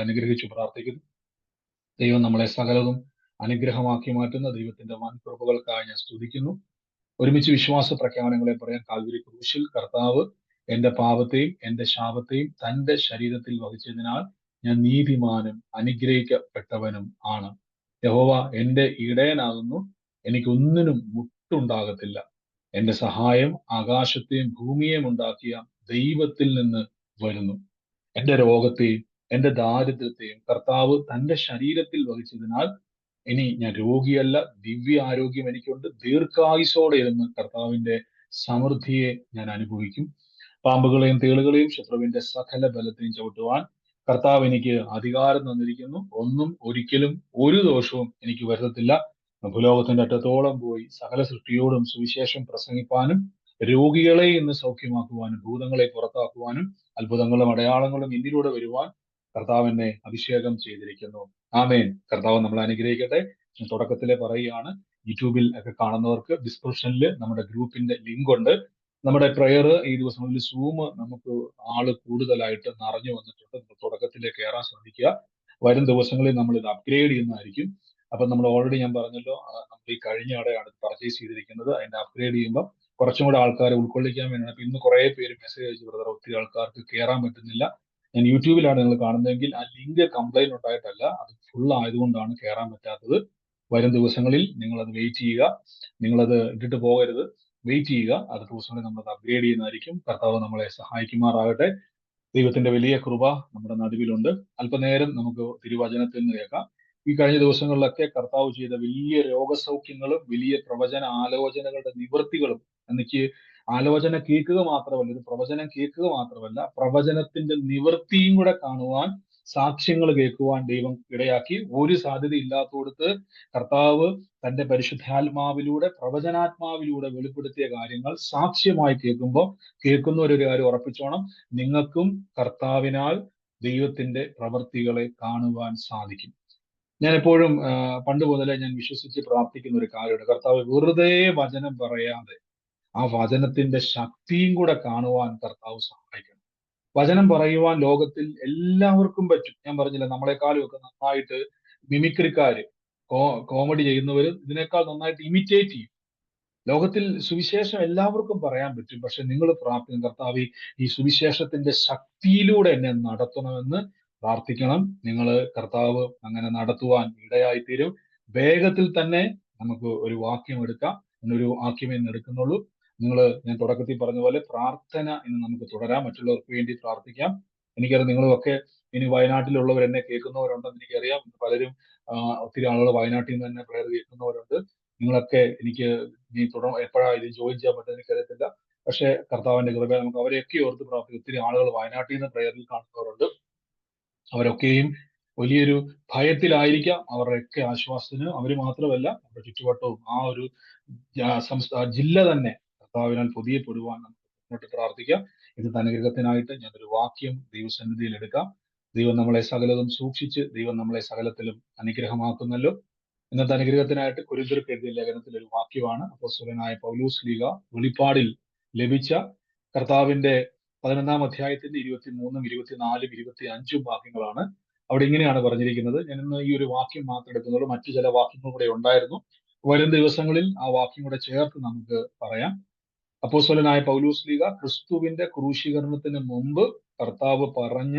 അനുഗ്രഹിച്ചു പ്രാർത്ഥിക്കുന്നു. ദൈവം നമ്മളെ സകലതും അനുഗ്രഹമാക്കി മാറ്റുന്ന ദൈവത്തിന്റെ വൻ കൃപകൾക്കായി ഞാൻ സ്തുതിക്കുന്നു. ഒരുമിച്ച് വിശ്വാസ പ്രഖ്യാപനങ്ങളെ പറയാൻ. കാൽവരി ക്രൂശിൽ കർത്താവ് എന്റെ പാപത്തെയും എന്റെ ശാപത്തെയും തന്റെ ശരീരത്തിൽ വഹിച്ചതിനാൽ ഞാൻ നീതിമാനും അനുഗ്രഹിക്കപ്പെട്ടവനും ആണ്. യഹോവ എന്റെ ഇടയനാകുന്നു, എനിക്കൊന്നിനും മുട്ടുണ്ടാകത്തില്ല. എന്റെ സഹായം ആകാശത്തെയും ഭൂമിയെയും ഉണ്ടാക്കിയ ദൈവത്തിൽ നിന്ന് വരുന്നു. എന്റെ രോഗത്തെയും എന്റെ ദാരിദ്ര്യത്തെയും കർത്താവ് തന്റെ ശരീരത്തിൽ വഹിച്ചതിനാൽ ഇനി ഞാൻ രോഗിയല്ല, ദിവ്യ ആരോഗ്യം എനിക്കുണ്ട്. ദീർഘായുസോടെ ഇരുന്ന് കർത്താവിന്റെ സമൃദ്ധിയെ ഞാൻ അനുഭവിക്കും. പാമ്പുകളെയും തേളുകളെയും ശത്രുവിന്റെ സകല ബലത്തെയും ചവിട്ടുവാൻ കർത്താവ് എനിക്ക് അധികാരം തന്നിരിക്കുന്നു. ഒന്നും ഒരിക്കലും ഒരു ദോഷവും എനിക്ക് വരുത്തത്തില്ല. ഭൂലോകത്തിന്റെ അറ്റത്തോളം പോയി സകല സൃഷ്ടിയോടും സുവിശേഷം പ്രസംഗിപ്പാനും രോഗികളെ ഇന്ന് സൗഖ്യമാക്കുവാനും ഭൂതങ്ങളെ പുറത്താക്കുവാനും അത്ഭുതങ്ങളും അടയാളങ്ങളും എന്നിലൂടെ വരുവാൻ കർത്താവ് എന്നെ അഭിഷേകം ചെയ്തിരിക്കുന്നു. ആമേൻ. കർത്താവ് നമ്മളെ അനുഗ്രഹിക്കട്ടെ. ഞാൻ തുടക്കത്തിലെ പറയുകയാണ്, യൂട്യൂബിൽ ഒക്കെ കാണുന്നവർക്ക് ഡിസ്ക്രിപ്ഷനിൽ നമ്മുടെ ഗ്രൂപ്പിന്റെ ലിങ്ക് ഉണ്ട്. നമ്മുടെ പ്രയർ ഈ ദിവസങ്ങളിൽ സൂം നമുക്ക് ആള് കൂടുതലായിട്ട് നിറഞ്ഞു വന്നിട്ടുണ്ട്. നമ്മൾ തുടക്കത്തിലേക്ക് കയറാൻ ശ്രമിക്കുക. വരും ദിവസങ്ങളിൽ നമ്മൾ ഇത് അപ്ഗ്രേഡ് ചെയ്യുന്നതായിരിക്കും. അപ്പൊ നമ്മൾ ഓൾറെഡി ഞാൻ പറഞ്ഞല്ലോ, നമ്മൾ ഈ കഴിഞ്ഞ ആടെയാണ് പർച്ചേസ് ചെയ്തിരിക്കുന്നത്. അതിന്റെ അപ്ഗ്രേഡ് ചെയ്യുമ്പോൾ കുറച്ചും കൂടെ ആൾക്കാരെ ഉൾക്കൊള്ളിക്കാൻ വേണ്ടിയാണ്. അപ്പൊ ഇന്ന് കുറെ പേര് മെസ്സേജ് അയച്ചു, ബ്രദർ ഒത്തിരി ആൾക്കാർക്ക് കയറാൻ പറ്റുന്നില്ല. ഞാൻ യൂട്യൂബിലാണ് നിങ്ങൾ കാണുന്നതെങ്കിൽ ആ ലിങ്ക് കംപ്ലൈന്റ് ഉണ്ടായിട്ടല്ല, അത് ഫുൾ ആയതുകൊണ്ടാണ് കയറാൻ പറ്റാത്തത്. വരും ദിവസങ്ങളിൽ നിങ്ങളത് വെയിറ്റ് ചെയ്യുക, നിങ്ങളത് ഇട്ടിട്ട് പോകരുത്, വെയിറ്റ് ചെയ്യുക. അടുത്ത ദിവസങ്ങളിൽ നമ്മളത് അപ്ഗ്രേഡ് ചെയ്യുന്നതായിരിക്കും. കർത്താവ് നമ്മളെ സഹായിക്കുമാറാകട്ടെ. ദൈവത്തിന്റെ വലിയ കൃപ നമ്മുടെ നടുവിലുണ്ട്. അല്പനേരം നമുക്ക് തിരുവചനത്തിൽ നിന്ന് കേൾക്കാം. ഈ കഴിഞ്ഞ ദിവസങ്ങളിലൊക്കെ കർത്താവ് ചെയ്ത വലിയ രോഗസൗഖ്യങ്ങളും വലിയ പ്രവചന ആലോചനകളുടെ നിവൃത്തികളും, എനിക്ക് ആലോചന കേൾക്കുക മാത്രമല്ല, ഒരു പ്രവചനം കേൾക്കുക മാത്രമല്ല, പ്രവചനത്തിന്റെ നിവൃത്തിയും കൂടെ കാണുവാൻ, സാക്ഷ്യങ്ങൾ കേൾക്കുവാൻ ദൈവം ഇടയാക്കി. ഒരു സാധ്യത ഇല്ലാത്തടത്ത് കർത്താവ് തന്റെ പരിശുദ്ധാത്മാവിലൂടെ പ്രവചനാത്മാവിലൂടെ വെളിപ്പെടുത്തിയ കാര്യങ്ങൾ സാക്ഷ്യമായി കേൾക്കുമ്പോൾ കേൾക്കുന്നവരൊരു കാര്യം ഉറപ്പിച്ചോണം, നിങ്ങൾക്കും കർത്താവിനാൽ ദൈവത്തിന്റെ പ്രവർത്തികളെ കാണുവാൻ സാധിക്കും. ഞാൻ എപ്പോഴും പണ്ട് മുതലേ ഞാൻ വിശ്വസിച്ച് പ്രാർത്ഥിക്കുന്ന ഒരു കാര്യമുണ്ട്. കർത്താവ് വെറുതെ വചനം പറയാതെ ആ വചനത്തിന്റെ ശക്തിയും കൂടെ കാണുവാൻ കർത്താവ് സഹായിക്കണം. വചനം പറയുവാൻ ലോകത്തിൽ എല്ലാവർക്കും പറ്റും. ഞാൻ പറഞ്ഞില്ല, നമ്മളെക്കാളും ഒക്കെ നന്നായിട്ട് മിമിക്രിക്കാര്, കോമഡി ചെയ്യുന്നവര് ഇതിനേക്കാൾ നന്നായിട്ട് ഇമിറ്റേറ്റ് ചെയ്യും. ലോകത്തിൽ സുവിശേഷം എല്ലാവർക്കും പറയാൻ പറ്റും. പക്ഷെ നിങ്ങൾ പ്രാർത്ഥിക്കണം, കർത്താവ് ഈ സുവിശേഷത്തിന്റെ ശക്തിയിലൂടെ എന്നെ നടത്തണമെന്ന് പ്രാർത്ഥിക്കണം. നിങ്ങൾ കർത്താവ് അങ്ങനെ നടത്തുവാൻ ഇടയായിത്തീരും. വേഗത്തിൽ തന്നെ നമുക്ക് ഒരു വാക്യം എടുക്കാം. എന്നൊരു വാക്യമേ ഇന്ന് എടുക്കുന്നുള്ളൂ. ഞാൻ തുടക്കത്തിൽ പറഞ്ഞ പോലെ പ്രാർത്ഥന ഇന്ന് നമുക്ക് തുടരാം. മറ്റുള്ളവർക്ക് വേണ്ടി പ്രാർത്ഥിക്കാം. എനിക്കറിയാം നിങ്ങളുമൊക്കെ ഇനി വയനാട്ടിലുള്ളവർ എന്നെ കേൾക്കുന്നവരുണ്ടെന്ന് എനിക്കറിയാം. പലരും ഒത്തിരി ആളുകൾ വയനാട്ടിൽ നിന്ന് തന്നെ പ്രയർ കേൾക്കുന്നവരുണ്ട്. നിങ്ങളൊക്കെ എനിക്ക് ഇനി എപ്പോഴാ ഇത് ജോയിൻ ചെയ്യാൻ പറ്റുന്നത് എനിക്കറിയത്തില്ല. പക്ഷെ കർത്താവിന്റെ കൃപ നമുക്ക് അവരെയൊക്കെ ഓർത്ത് പ്രാർത്ഥിക്കും. ഒത്തിരി ആളുകൾ വയനാട്ടിൽ നിന്ന് പ്രയറിൽ കാണുന്നവരുണ്ട്. അവരൊക്കെയും വലിയൊരു ഭയത്തിലായിരിക്കാം. അവരുടെയൊക്കെ ആശ്വാസത്തിന് അവർ മാത്രമല്ല, നമ്മുടെ ചുറ്റുവട്ടവും ആ ഒരു ജില്ല തന്നെ കർത്താവിനാൽ പുതിയപ്പെടുവാൻ നമുക്ക് മുന്നോട്ട് പ്രാർത്ഥിക്കാം. ഇന്നത്തെ അനുഗ്രഹത്തിനായിട്ട് ഞാനൊരു വാക്യം ദൈവസന്നിധിയിൽ എടുക്കാം. ദൈവം നമ്മളെ സകലതും സൂക്ഷിച്ച് ദൈവം നമ്മളെ സകലത്തിലും അനുഗ്രഹമാക്കുന്നല്ലോ. ഇന്നത്തെ അനുഗ്രഹത്തിനായിട്ട് കൊരിന്ത്യർക്ക് എഴുതിയ ലേഖനത്തിൽ ഒരു വാക്യമാണ്. അപ്പോസ്തലനായ പൗലോസ് ശ്ലീഹ വെളിപ്പാടിൽ ലഭിച്ച കർത്താവിന്റെ 11-ാം അധ്യായത്തിന്റെ 23-ഉം 24-ഉം 25-ഉം വാക്യങ്ങളാണ്. അവിടെ ഇങ്ങനെയാണ് പറഞ്ഞിരിക്കുന്നത്. ഞാൻ ഇന്ന് ഈ ഒരു വാക്യം മാത്രം എടുക്കുന്നുള്ളൂ. മറ്റു ചില വാക്യങ്ങൾ കൂടെ ഉണ്ടായിരുന്നു. വരും ദിവസങ്ങളിൽ ആ വാക്യം കൂടെ ചേർത്ത് നമുക്ക് പറയാം. അപ്പോസ്തലനായ പൗലോസ് ശ്ലീഹ ക്രിസ്തുവിന്റെ ക്രൂശീകരണത്തിന് മുമ്പ് കർത്താവ് പറഞ്ഞ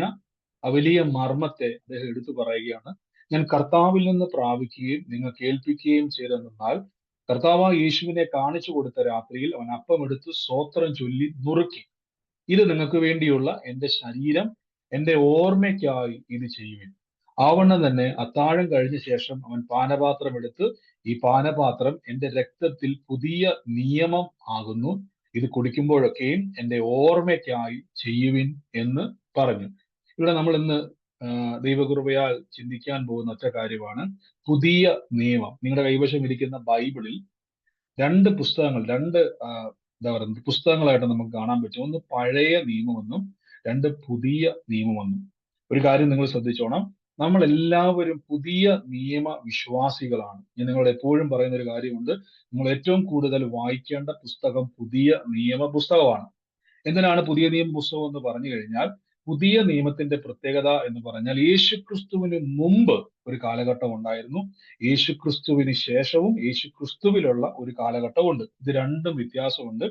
ആ വലിയ മർമ്മത്തെ അദ്ദേഹം എടുത്തു പറയുകയാണ്. ഞാൻ കർത്താവിൽ നിന്ന് പ്രാപിക്കുകയും നിങ്ങൾ കേൾപ്പിക്കുകയും ചെയ്തെന്നാൽ, കർത്താവ് യേശുവിനെ കാണിച്ചു കൊടുത്ത രാത്രിയിൽ അവൻ അപ്പമെടുത്ത് സ്തോത്രം ചൊല്ലി നുറുക്കി, ഇത് നിങ്ങൾക്ക് വേണ്ടിയുള്ള എന്റെ ശരീരം, എന്റെ ഓർമ്മയ്ക്കായി ഇത് ചെയ്യുവിൻ. ആവണ്ണം തന്നെ അത്താഴം കഴിഞ്ഞ ശേഷം അവൻ പാനപാത്രം എടുത്ത്, ഈ പാനപാത്രം എന്റെ രക്തത്തിൽ പുതിയ നിയമം ആകുന്നു, ഇത് കുടിക്കുമ്പോഴൊക്കെയും എന്റെ ഓർമ്മയ്ക്കായി ചെയ്യുവിൻ എന്ന് പറഞ്ഞു. ഇവിടെ നമ്മൾ ഇന്ന് ദൈവകൃപയാൽ ചിന്തിക്കാൻ പോകുന്ന ഒറ്റ കാര്യമാണ് പുതിയ നിയമം. നിങ്ങളുടെ കൈവശം ഇരിക്കുന്ന ബൈബിളിൽ രണ്ട് പുസ്തകങ്ങൾ, എന്താ പറയുന്നത്, പുസ്തകങ്ങളായിട്ട് നമുക്ക് കാണാൻ പറ്റും. ഒന്ന് പഴയ നിയമമെന്നും രണ്ട് പുതിയ നിയമമെന്നും. ഒരു കാര്യം നിങ്ങൾ ശ്രദ്ധിച്ചോണം, നമ്മൾ എല്ലാവരും പുതിയ നിയമ വിശ്വാസികളാണ്. ഞാൻ നിങ്ങളോട് എപ്പോഴും പറയുന്ന ഒരു കാര്യമുണ്ട്, നിങ്ങൾ ഏറ്റവും കൂടുതൽ വായിക്കേണ്ട പുസ്തകം പുതിയ നിയമ പുസ്തകമാണ്. എന്തിനാണ് പുതിയ നിയമ പുസ്തകം എന്ന് പറഞ്ഞു കഴിഞ്ഞാൽ, പുതിയ നിയമത്തിന്റെ പ്രത്യേകത എന്ന് പറഞ്ഞാൽ യേശുക്രിസ്തുവിന് മുമ്പ് ഒരു കാലഘട്ടം ഉണ്ടായിരുന്നു, യേശുക്രിസ്തുവിന് ശേഷവും യേശുക്രിസ്തുവിലുള്ള ഒരു കാലഘട്ടമുണ്ട്. ഇത് രണ്ടും വ്യത്യാസമുണ്ട്.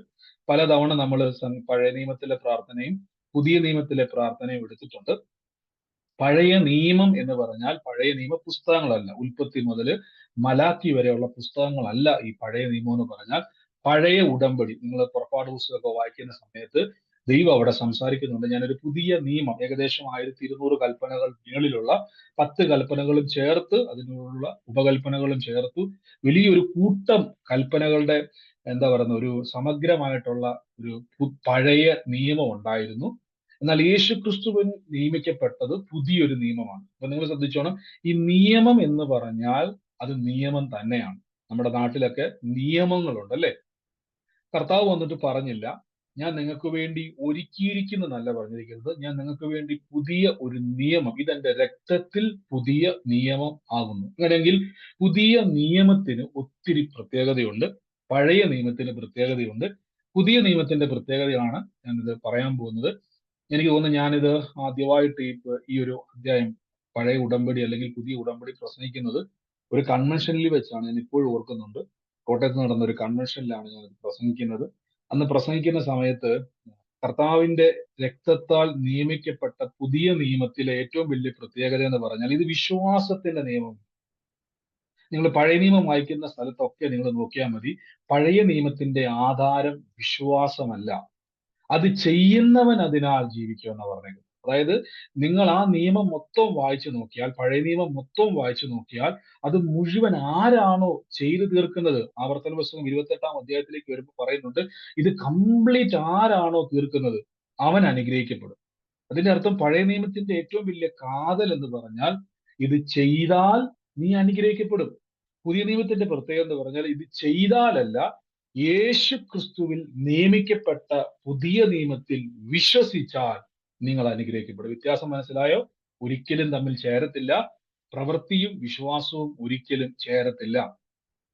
പലതവണ നമ്മൾ പഴയ നിയമത്തിലെ പ്രാർത്ഥനയും പുതിയ നിയമത്തിലെ പ്രാർത്ഥനയും എടുത്തിട്ടുണ്ട്. പഴയ നിയമം എന്ന് പറഞ്ഞാൽ പഴയ നിയമ പുസ്തകങ്ങളല്ല, ഉൽപ്പത്തി മുതൽ മലാക്കി വരെയുള്ള പുസ്തകങ്ങളല്ല ഈ പഴയ നിയമം എന്ന് പറഞ്ഞാൽ. പഴയ ഉടമ്പടി, നിങ്ങൾ പുറപ്പാട് പുസ്തകമൊക്കെ വായിക്കുന്ന സമയത്ത് ദൈവം അവിടെ സംസാരിക്കുന്നുണ്ട്. ഞാനൊരു പുതിയ നിയമം, ഏകദേശം 1200 കൽപ്പനകൾ മേളിലുള്ള 10 കൽപ്പനകളും ചേർത്ത് അതിനുള്ള ഉപകൽപ്പനകളും ചേർത്തു വലിയൊരു കൂട്ടം കൽപ്പനകളുടെ എന്താ പറയുന്ന ഒരു സമഗ്രമായിട്ടുള്ള ഒരു പഴയ നിയമം ഉണ്ടായിരുന്നു. എന്നാൽ യേശു ക്രിസ്തുവിൻ നിയമിക്കപ്പെട്ടത് പുതിയൊരു നിയമമാണ്. അപ്പൊ നിങ്ങൾ ശ്രദ്ധിച്ചോണം, ഈ നിയമം എന്ന് പറഞ്ഞാൽ അത് നിയമം തന്നെയാണ്. നമ്മുടെ നാട്ടിലൊക്കെ നിയമങ്ങളുണ്ട് അല്ലെ? കർത്താവ് വന്നിട്ട് പറഞ്ഞില്ല, ഞാൻ നിങ്ങൾക്ക് വേണ്ടി ഒരുക്കിയിരിക്കുന്നതല്ല പറഞ്ഞിരിക്കുന്നത്, ഞാൻ നിങ്ങൾക്ക് വേണ്ടി പുതിയ ഒരു നിയമം, ഇതെന്റെ രക്തത്തിൽ പുതിയ നിയമം ആകുന്നു. അങ്ങനെയെങ്കിൽ പുതിയ നിയമത്തിന് ഒത്തിരി പ്രത്യേകതയുണ്ട്, പഴയ നിയമത്തിന് പ്രത്യേകതയുണ്ട്. പുതിയ നിയമത്തിന്റെ പ്രത്യേകതയാണ് ഞാനിത് പറയാൻ പോകുന്നത്. എനിക്ക് തോന്നുന്നു ഞാനിത് ആദ്യമായിട്ട് ഈ ഒരു അധ്യായം, പഴയ ഉടമ്പടി അല്ലെങ്കിൽ പുതിയ ഉടമ്പടി പ്രസംഗിക്കുന്നത് ഒരു കൺവെൻഷനിൽ വെച്ചാണ്. ഞാൻ ഇപ്പോഴും ഓർക്കുന്നുണ്ട്, കോട്ടയത്ത് നടന്ന ഒരു കൺവെൻഷനിലാണ് ഞാൻ പ്രസംഗിക്കുന്നത്. അന്ന് പ്രസംഗിക്കുന്ന സമയത്ത് കർത്താവിന്റെ രക്തത്താൽ നിയമിക്കപ്പെട്ട പുതിയ നിയമത്തിലെ ഏറ്റവും വലിയ പ്രത്യേകത എന്ന് പറഞ്ഞാൽ ഇത് വിശ്വാസത്തിന്റെ നിയമം. നിങ്ങൾ പഴയ നിയമം വായിക്കുന്ന സ്ഥലത്തൊക്കെ നിങ്ങൾ നോക്കിയാൽ മതി, പഴയ നിയമത്തിന്റെ ആധാരം വിശ്വാസമല്ല, അത് ചെയ്യുന്നവൻ അതിനാൽ ജീവിക്കുമെന്ന് പറഞ്ഞേക്കുന്നത്. അതായത് നിങ്ങൾ ആ നിയമം മൊത്തം വായിച്ചു നോക്കിയാൽ, പഴയ നിയമം മൊത്തം വായിച്ചു നോക്കിയാൽ അത് മുഴുവൻ ആരാണോ ചെയ്തു തീർക്കുന്നത്, ആവർത്തന പുസ്തകം 28-ാം അധ്യായത്തിലേക്ക് വരുമ്പോൾ പറയുന്നുണ്ട്, ഇത് കംപ്ലീറ്റ് ആരാണോ തീർക്കുന്നത് അവൻ അനുഗ്രഹിക്കപ്പെടും. അതിന്റെ അർത്ഥം പഴയ നിയമത്തിന്റെ ഏറ്റവും വലിയ കാതൽ എന്ന് പറഞ്ഞാൽ ഇത് ചെയ്താൽ നീ അനുഗ്രഹിക്കപ്പെടും. പുതിയ നിയമത്തിന്റെ പ്രത്യേകത എന്ന് പറഞ്ഞാൽ ഇത് ചെയ്താലല്ല, യേശു ക്രിസ്തുവിൽ നിയമിക്കപ്പെട്ട പുതിയ നിയമത്തിൽ വിശ്വസിച്ചാൽ നിങ്ങൾ അനുഗ്രഹിക്കപ്പെടും. വ്യത്യാസം മനസ്സിലായോ? ഒരിക്കലും തമ്മിൽ ചേരത്തില്ല. പ്രവൃത്തിയും വിശ്വാസവും ഒരിക്കലും ചേരത്തില്ല.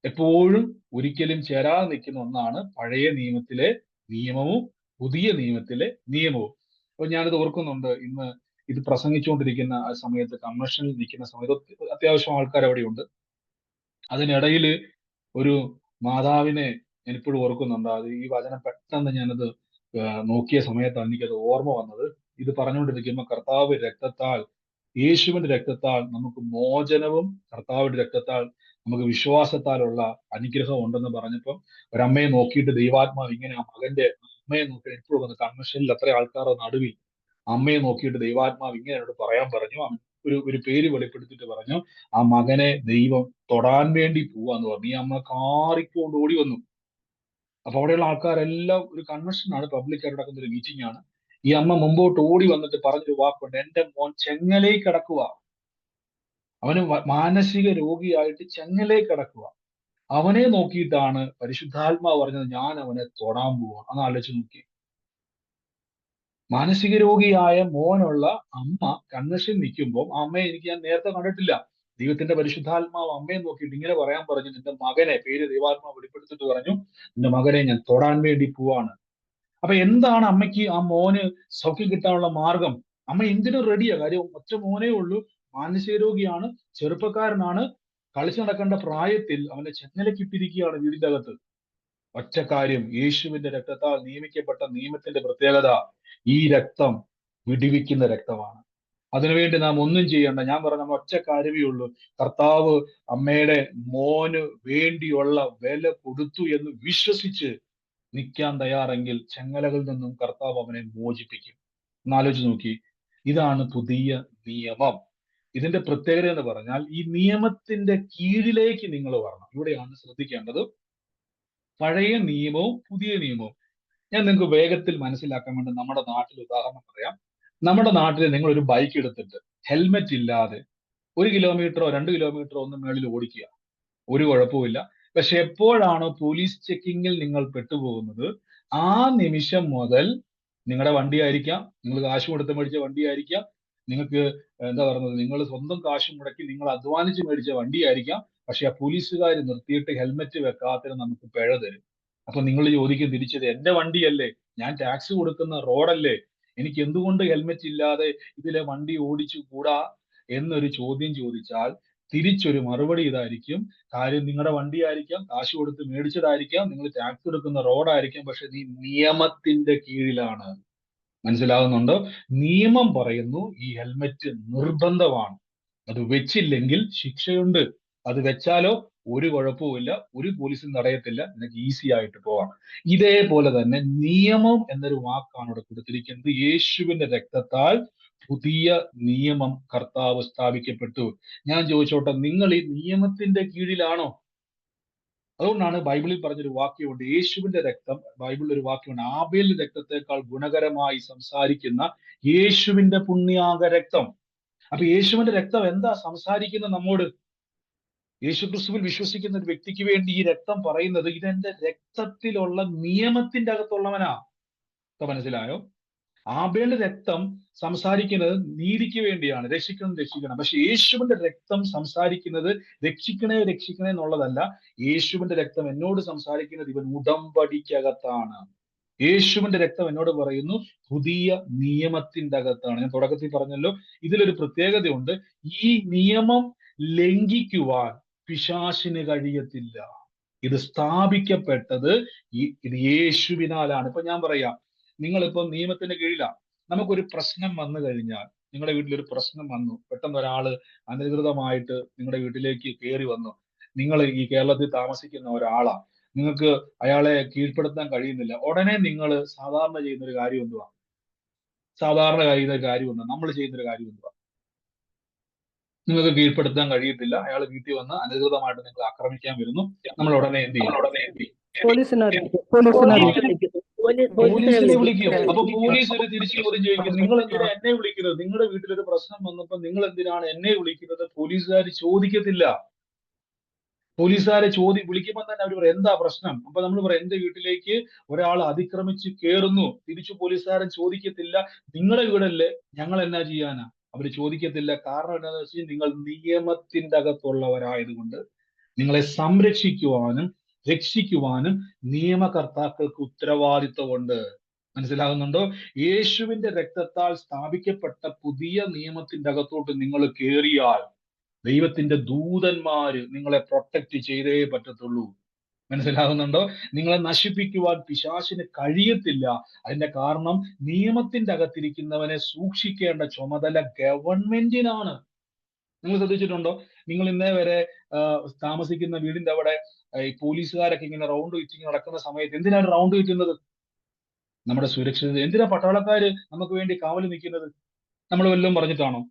എപ്പോഴും ഒരിക്കലും ചേരാതെ നിൽക്കുന്ന ഒന്നാണ് പഴയ നിയമത്തിലെ നിയമവും പുതിയ നിയമത്തിലെ നിയമവും. അപ്പൊ ഞാനിത് ഓർക്കുന്നുണ്ട്, ഇന്ന് ഇത് പ്രസംഗിച്ചുകൊണ്ടിരിക്കുന്ന ആ സമയത്ത്, കൺവെൻഷനിൽ നിൽക്കുന്ന സമയത്ത് അത്യാവശ്യം ആൾക്കാർ അവിടെയുണ്ട്. അതിനിടയിൽ ഒരു മാതാവിനെ ഞാൻ ഇപ്പോഴും ഓർക്കുന്നുണ്ട്. അത് ഈ വചനം പെട്ടെന്ന് ഞാനത് നോക്കിയ സമയത്താണ് എനിക്കത് ഓർമ്മ വന്നത്. ഇത് പറഞ്ഞുകൊണ്ടിരിക്കുമ്പോൾ കർത്താവ് രക്തത്താൽ, യേശുവിന്റെ രക്തത്താൽ നമുക്ക് മോചനവും കർത്താവിന്റെ രക്തത്താൽ നമുക്ക് വിശ്വാസത്താലുള്ള അനുഗ്രഹം ഉണ്ടെന്ന് പറഞ്ഞപ്പോൾ ഒരമ്മയെ നോക്കിയിട്ട് ദൈവാത്മാവ് ഇങ്ങനെ ആ മകന്റെ അമ്മയെ നോക്കി, എപ്പോഴും വന്ന് കൺവെൻഷനിൽ അത്ര ആൾക്കാരുടെ നടുവിൽ അമ്മയെ നോക്കിയിട്ട് ദൈവാത്മാവ് ഇങ്ങനെ എന്നോട് പറയാൻ പറഞ്ഞു. ഒരു പേര് വെളിപ്പെടുത്തിയിട്ട് പറഞ്ഞു, ആ മകനെ ദൈവം തൊടാൻ വേണ്ടി പോവാന്ന് പറഞ്ഞു. ഈ അമ്മ കാറിക്കൊണ്ട് ഓടി വന്നു. അപ്പൊ അവിടെയുള്ള ആൾക്കാരെല്ലാം, ഒരു കൺവെൻഷനാണ്, പബ്ലിക് ആയിട്ട് നടക്കുന്ന ഒരു മീറ്റിംഗ് ആണ്. ഈ അമ്മ മുമ്പോട്ട് ഓടി വന്നിട്ട് പറഞ്ഞൊരു വാക്കുണ്ട്, എന്റെ മോൻ ചെങ്ങലയിൽ കിടക്കുക, അവന് മാനസിക രോഗിയായിട്ട് ചെങ്ങലയിൽ കിടക്കുക. അവനെ നോക്കിയിട്ടാണ് പരിശുദ്ധാത്മാവ് പറഞ്ഞത്, ഞാൻ അവനെ തൊടാൻ പോവാ. അന്ന് ആലോചിച്ച് നോക്കി. മാനസിക രോഗിയായ മോനുള്ള അമ്മ കൺവെൻഷൻ നിൽക്കുമ്പോൾ ആ അമ്മയെ ഞാൻ നേരത്തെ കണ്ടിട്ടില്ല. ദൈവത്തിന്റെ പരിശുദ്ധാത്മാവ് അമ്മയെ നോക്കിയിട്ട് ഇങ്ങനെ പറയാൻ പറഞ്ഞു, നിന്റെ മകനെ, പേര് ദൈവാത്മാവ് വെളിപ്പെടുത്തിട്ട് പറഞ്ഞു, നിന്റെ മകനെ ഞാൻ തൊടാൻ വേണ്ടി പോവാണ്. അപ്പൊ എന്താണ് അമ്മയ്ക്ക് ആ മോന് സൗഖ്യം കിട്ടാനുള്ള മാർഗം? അമ്മ എന്തിനും റെഡിയാ. കാര്യം ഒറ്റ മോനേ ഉള്ളൂ, മാനസിക രോഗിയാണ്, ചെറുപ്പക്കാരനാണ്, കളിച്ചു നടക്കേണ്ട പ്രായത്തിൽ അവന്റെ ചെങ്ങലക്കിട്ടിരിക്കുകയാണ് വീടിന്റെ അകത്ത്. ഒറ്റ കാര്യം, യേശുവിന്റെ രക്തത്താൽ നിയമിക്കപ്പെട്ട നിയമത്തിന്റെ പ്രത്യേകത, ഈ രക്തം വിടിവിക്കുന്ന രക്തമാണ്. അതിനുവേണ്ടി നാം ഒന്നും ചെയ്യണ്ട. ഞാൻ പറഞ്ഞ ഒറ്റ കാര്യമേ ഉള്ളൂ, കർത്താവ് അമ്മയുടെ മോന് വേണ്ടിയുള്ള വില കൊടുത്തു എന്ന് വിശ്വസിച്ച് നിൽക്കാൻ തയ്യാറെങ്കിൽ ചെങ്ങലകളിൽ നിന്നും കർത്താവ് അവനെ മോചിപ്പിക്കും. എന്നാലോചിച്ച് നോക്കി, ഇതാണ് പുതിയ നിയമം. ഇതിന്റെ പ്രത്യേകത എന്ന് പറഞ്ഞാൽ ഈ നിയമത്തിന്റെ കീഴിലേക്ക് നിങ്ങൾ വരണം. ഇവിടെയാണ് ശ്രദ്ധിക്കേണ്ടത്, പഴയ നിയമവും പുതിയ നിയമവും. ഞാൻ നിങ്ങൾക്ക് വേഗത്തിൽ മനസ്സിലാക്കാൻ വേണ്ടി നമ്മുടെ നാട്ടിൽ ഉദാഹരണം പറയാം. നമ്മുടെ നാട്ടിൽ നിങ്ങൾ ഒരു ബൈക്ക് എടുത്തിട്ട് ഹെൽമെറ്റ് ഇല്ലാതെ 1 കിലോമീറ്ററോ 2 കിലോമീറ്ററോ ഒന്നും മേളിൽ ഓടിക്കുക, ഒരു കുഴപ്പമില്ല. പക്ഷെ എപ്പോഴാണോ പോലീസ് ചെക്കിങ്ങിൽ നിങ്ങൾ പെട്ടുപോകുന്നത്, ആ നിമിഷം മുതൽ നിങ്ങളുടെ വണ്ടി ആയിരിക്കാം, നിങ്ങൾ കാശ് കൊടുത്ത് മേടിച്ച വണ്ടി ആയിരിക്കാം, നിങ്ങൾക്ക് എന്താ പറയുന്നത്, നിങ്ങൾ സ്വന്തം കാശ് മുടക്കി നിങ്ങൾ അധ്വാനിച്ച് മേടിച്ച വണ്ടി ആയിരിക്കാം, പക്ഷെ ആ പോലീസുകാർ നിർത്തിയിട്ട് ഹെൽമെറ്റ് വെക്കാത്തതിന് നമുക്ക് പിഴ തരും. അപ്പൊ നിങ്ങൾ ചോദിക്കും തിരിച്ചത്, എന്റെ വണ്ടിയല്ലേ, ഞാൻ ടാക്സ് കൊടുക്കുന്ന റോഡല്ലേ, എനിക്ക് എന്തുകൊണ്ട് ഹെൽമെറ്റ് ഇല്ലാതെ ഇതിലെ വണ്ടി ഓടിച്ചു കൂടാ എന്നൊരു ചോദ്യം ചോദിച്ചാൽ തിരിച്ചൊരു മറുപടി ഇതായിരിക്കും. കാര്യം നിങ്ങളുടെ വണ്ടി ആയിരിക്കാം, കാശ് കൊടുത്ത് മേടിച്ചതായിരിക്കാം, നിങ്ങൾ ടാക്സ് എടുക്കുന്ന റോഡായിരിക്കാം, പക്ഷെ നീ നിയമത്തിന്റെ കീഴിലാണ്. മനസ്സിലാകുന്നുണ്ടോ? നിയമം പറയുന്നു ഈ ഹെൽമെറ്റ് നിർബന്ധമാണ്. അത് വെച്ചില്ലെങ്കിൽ ശിക്ഷയുണ്ട്. അത് വെച്ചാലോ ഒരു കുഴപ്പവുമില്ല, ഒരു പോലീസും തടയത്തില്ല, നിനക്ക് ഈസി ആയിട്ട് പോവാം. ഇതേപോലെ തന്നെ നിയമം എന്നൊരു വാക്കാണ് ഇവിടെ കൊടുത്തിരിക്കുന്നത്. യേശുവിന്റെ രക്തത്താൽ പുതിയ നിയമം കർത്താവ് സ്ഥാപിക്കപ്പെട്ടു. ഞാൻ ചോദിച്ചോട്ടെ, നിങ്ങൾ ഈ നിയമത്തിന്റെ കീഴിലാണോ? അതുകൊണ്ടാണ് ബൈബിളിൽ പറഞ്ഞൊരു വാക്യമുണ്ട്, യേശുവിന്റെ രക്തം, ബൈബിളിൽ ഒരു വാക്യമുണ്ട്, ആബേലിന്റെ രക്തത്തെക്കാൾ ഗുണകരമായി സംസാരിക്കുന്ന യേശുവിന്റെ പുണ്യാക രക്തം. അപ്പൊ യേശുവിന്റെ രക്തം എന്താ സംസാരിക്കുന്നത് നമ്മോട്? യേശുക്രിസ്തുവിൽ വിശ്വസിക്കുന്ന ഒരു വ്യക്തിക്ക് വേണ്ടി ഈ രക്തം പറയുന്നത്, ഇതെന്റെ രക്തത്തിലുള്ള നിയമത്തിന്റെ അകത്തുള്ളവനാ. ഇപ്പൊ മനസ്സിലായോ? ആബേലിന്റെ രക്തം സംസാരിക്കുന്നത് നീതിക്ക് വേണ്ടിയാണ്, രക്ഷിക്കണം. പക്ഷെ യേശുവിന്റെ രക്തം സംസാരിക്കുന്നത് രക്ഷിക്കണേ രക്ഷിക്കണേ എന്നുള്ളതല്ല. യേശുവിന്റെ രക്തം എന്നോട് സംസാരിക്കുന്നത് ഇവൻ ഉടമ്പടിക്കകത്താണ്. യേശുവിന്റെ രക്തം എന്നോട് പറയുന്നു പുതിയ നിയമത്തിന്റെ അകത്താണ്. ഞാൻ തുടക്കത്തിൽ പറഞ്ഞല്ലോ, ഇതിലൊരു പ്രത്യേകതയുണ്ട്. ഈ നിയമം ലംഘിക്കുവാൻ പിശാചിന് കഴിയത്തില്ല. ഇത് സ്ഥാപിക്കപ്പെട്ടത് ഇത് യേശുവിനാലാണ്. ഇപ്പൊ ഞാൻ പറയാം, നിങ്ങളിപ്പോ നിയമത്തിന് കീഴിലാണ്. നമുക്കൊരു പ്രശ്നം വന്നു കഴിഞ്ഞാൽ, നിങ്ങളുടെ വീട്ടിലൊരു പ്രശ്നം വന്നു, പെട്ടെന്ന് ഒരാള് അനധികൃതമായിട്ട് നിങ്ങളുടെ വീട്ടിലേക്ക് കയറി വന്നു, നിങ്ങൾ ഈ കേരളത്തിൽ താമസിക്കുന്ന ഒരാളാ, നിങ്ങൾക്ക് അയാളെ കീഴ്പ്പെടുത്താൻ കഴിയുന്നില്ല, ഉടനെ നിങ്ങൾ സാധാരണ ചെയ്യുന്ന ഒരു കാര്യം എന്തുവാ? നമ്മൾ ചെയ്യുന്ന ഒരു കാര്യം എന്തുവാ? നിങ്ങൾക്ക് കീഴ്പ്പെടുത്താൻ കഴിയത്തില്ല, അയാൾ വീട്ടിൽ വന്ന് അനധികൃതമായിട്ട് നിങ്ങൾ ആക്രമിക്കാൻ വരുന്നു, നമ്മൾ ഉടനെ എന്ത് ചെയ്യും? പോലീസിനെ വിളിക്കും. അപ്പൊ പോലീസ് ഒരു തിരിച്ചു ചോദ്യം ചോദിക്കും, നിങ്ങൾ എന്തിനാ എന്നെ വിളിക്കുന്നത്? നിങ്ങളുടെ വീട്ടിലൊരു പ്രശ്നം വന്നപ്പോ നിങ്ങൾ എന്തിനാണ് എന്നെ വിളിക്കുന്നത്? പോലീസുകാർ ചോദിക്കത്തില്ല. പോലീസുകാരെ വിളിക്കുമ്പോൾ തന്നെ അവർ പറയും എന്താ പ്രശ്നം? അപ്പൊ നമ്മൾ പറയും എന്റെ വീട്ടിലേക്ക് ഒരാൾ അതിക്രമിച്ച് കയറുന്നു. തിരിച്ചു പോലീസുകാരൻ ചോദിക്കത്തില്ല, നിങ്ങളുടെ വീടല്ലേ, ഞങ്ങൾ എന്നാ ചെയ്യാനാ? അവര് ചോദിക്കത്തില്ല. കാരണം എന്താണെന്ന് വെച്ചാൽ നിങ്ങൾ നിയമത്തിന്റെ അകത്തുള്ളവരായതുകൊണ്ട് നിങ്ങളെ സംരക്ഷിക്കുവാനും രക്ഷിക്കുവാനും നിയമകർത്താക്കൾക്ക് ഉത്തരവാദിത്വമുണ്ട്. മനസ്സിലാകുന്നുണ്ടോ? യേശുവിന്റെ രക്തത്താൽ സ്ഥാപിക്കപ്പെട്ട പുതിയ നിയമത്തിന്റെ അകത്തോട്ട് നിങ്ങൾ കയറിയാൽ ദൈവത്തിന്റെ ദൂതന്മാര് നിങ്ങളെ പ്രൊട്ടക്ട് ചെയ്തേ പറ്റത്തുള്ളൂ. മനസ്സിലാകുന്നുണ്ടോ? നിങ്ങളെ നശിപ്പിക്കുവാൻ പിശാചിന് കഴിയത്തില്ല. അതിന്റെ കാരണം നിയമത്തിന്റെ അകത്തിരിക്കുന്നവനെ സൂക്ഷിക്കേണ്ട ചുമതല ഗവൺമെന്റിനാണ്. നിങ്ങൾ ശ്രദ്ധിച്ചിട്ടുണ്ടോ? നിങ്ങൾ ഇന്നേ വരെ താമസിക്കുന്ന വീടിന്റെ അവിടെ ഈ പോലീസുകാരൊക്കെ ഇങ്ങനെ റൗണ്ട് വെച്ച് നടക്കുന്ന സമയത്ത് എന്തിനാണ് റൗണ്ട് വെക്കുന്നത്? നമ്മുടെ സുരക്ഷിതത. എന്തിനാ പട്ടാളക്കാര് നമുക്ക് വേണ്ടി കാവൽ നിൽക്കുന്നത്? നമ്മൾ വല്ലതും പറഞ്ഞിട്ടാണോ?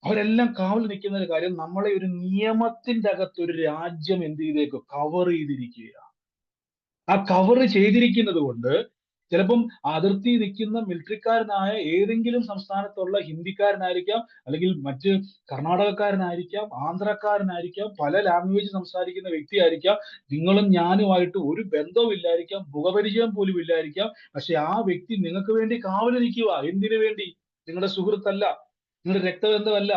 അവരെല്ലാം കാവൽ നിൽക്കുന്ന ഒരു കാര്യം, നമ്മളെ ഒരു നിയമത്തിന്റെ അകത്ത് ഒരു രാജ്യം എന്ത് ചെയ്തേക്കും? കവർ ചെയ്തിരിക്കുക. ആ കവർ ചെയ്തിരിക്കുന്നത് കൊണ്ട് ചിലപ്പം അതിർത്തി നിൽക്കുന്ന മിലിറ്ററിക്കാരനായ ഏതെങ്കിലും സംസ്ഥാനത്തുള്ള ഹിന്ദിക്കാരനായിരിക്കാം, അല്ലെങ്കിൽ മറ്റ് കർണാടകക്കാരനായിരിക്കാം, ആന്ധ്രക്കാരനായിരിക്കാം, പല ലാംഗ്വേജ് സംസാരിക്കുന്ന വ്യക്തിയായിരിക്കാം. നിങ്ങളും ഞാനുമായിട്ട് ഒരു ബന്ധവും ഇല്ലായിരിക്കാം, മുഖപരിചയം പോലും ഇല്ലായിരിക്കാം. പക്ഷെ ആ വ്യക്തി നിങ്ങൾക്ക് വേണ്ടി കാവൽ നിൽക്കുക. എന്തിനു വേണ്ടി? നിങ്ങളുടെ സുഹൃത്തല്ല, നിങ്ങളുടെ രക്തബന്ധമല്ല,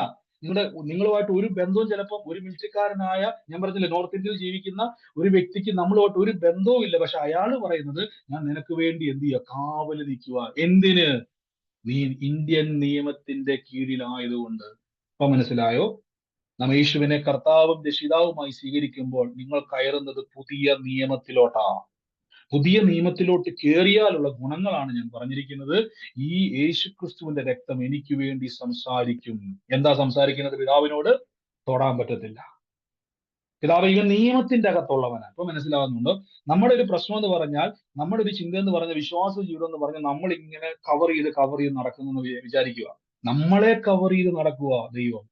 നിങ്ങളുമായിട്ട് ഒരു ബന്ധവും, ചിലപ്പോൾ ഒരു മിലിറ്ററിക്കാരനായ, ഞാൻ പറഞ്ഞില്ലേ നോർത്ത് ഇന്ത്യയിൽ ജീവിക്കുന്ന ഒരു വ്യക്തിക്ക് നമ്മളുമായിട്ട് ഒരു ബന്ധവും ഇല്ല, പക്ഷെ അയാൾ പറയുന്നത് ഞാൻ നിനക്ക് വേണ്ടി എന്ത് ചെയ്യുക? കാവല് നിൽക്കുക. എന്തിന്? നീ ഇന്ത്യൻ നിയമത്തിന്റെ കീഴിലായതുകൊണ്ട്. അപ്പൊ മനസ്സിലായോ? നമ്മ യേശുവിനെ കർത്താവും രക്ഷിതാവുമായി സ്വീകരിക്കുമ്പോൾ നിങ്ങൾ കയറുന്നത് പുതിയ നിയമത്തിലോട്ടാ. പുതിയ നിയമത്തിലോട്ട് കയറിയാലുള്ള ഗുണങ്ങളാണ് ഞാൻ പറഞ്ഞിരിക്കുന്നത്. ഈ യേശുക്രിസ്തുവിന്റെ രക്തം എനിക്ക് വേണ്ടി സംസാരിക്കും. എന്താ സംസാരിക്കുന്നത്? പിതാവിനോട് തൊടാൻ പറ്റത്തില്ല. പിതാവ് ഇവൻ നിയമത്തിന്റെ അകത്തുള്ളവനാണ്. ഇപ്പൊ മനസ്സിലാവുന്നുണ്ടോ? നമ്മുടെ ഒരു പ്രശ്നം എന്ന് പറഞ്ഞാൽ, നമ്മുടെ ഒരു ചിന്ത എന്ന് പറഞ്ഞാൽ, വിശ്വാസ ജീവിതം എന്ന് പറഞ്ഞാൽ, നമ്മൾ ഇങ്ങനെ കവർ ചെയ്ത് നടക്കുന്നു എന്ന് വിചാരിക്കുക. നമ്മളെ കവർ ചെയ്ത് നടക്കുക ദൈവം.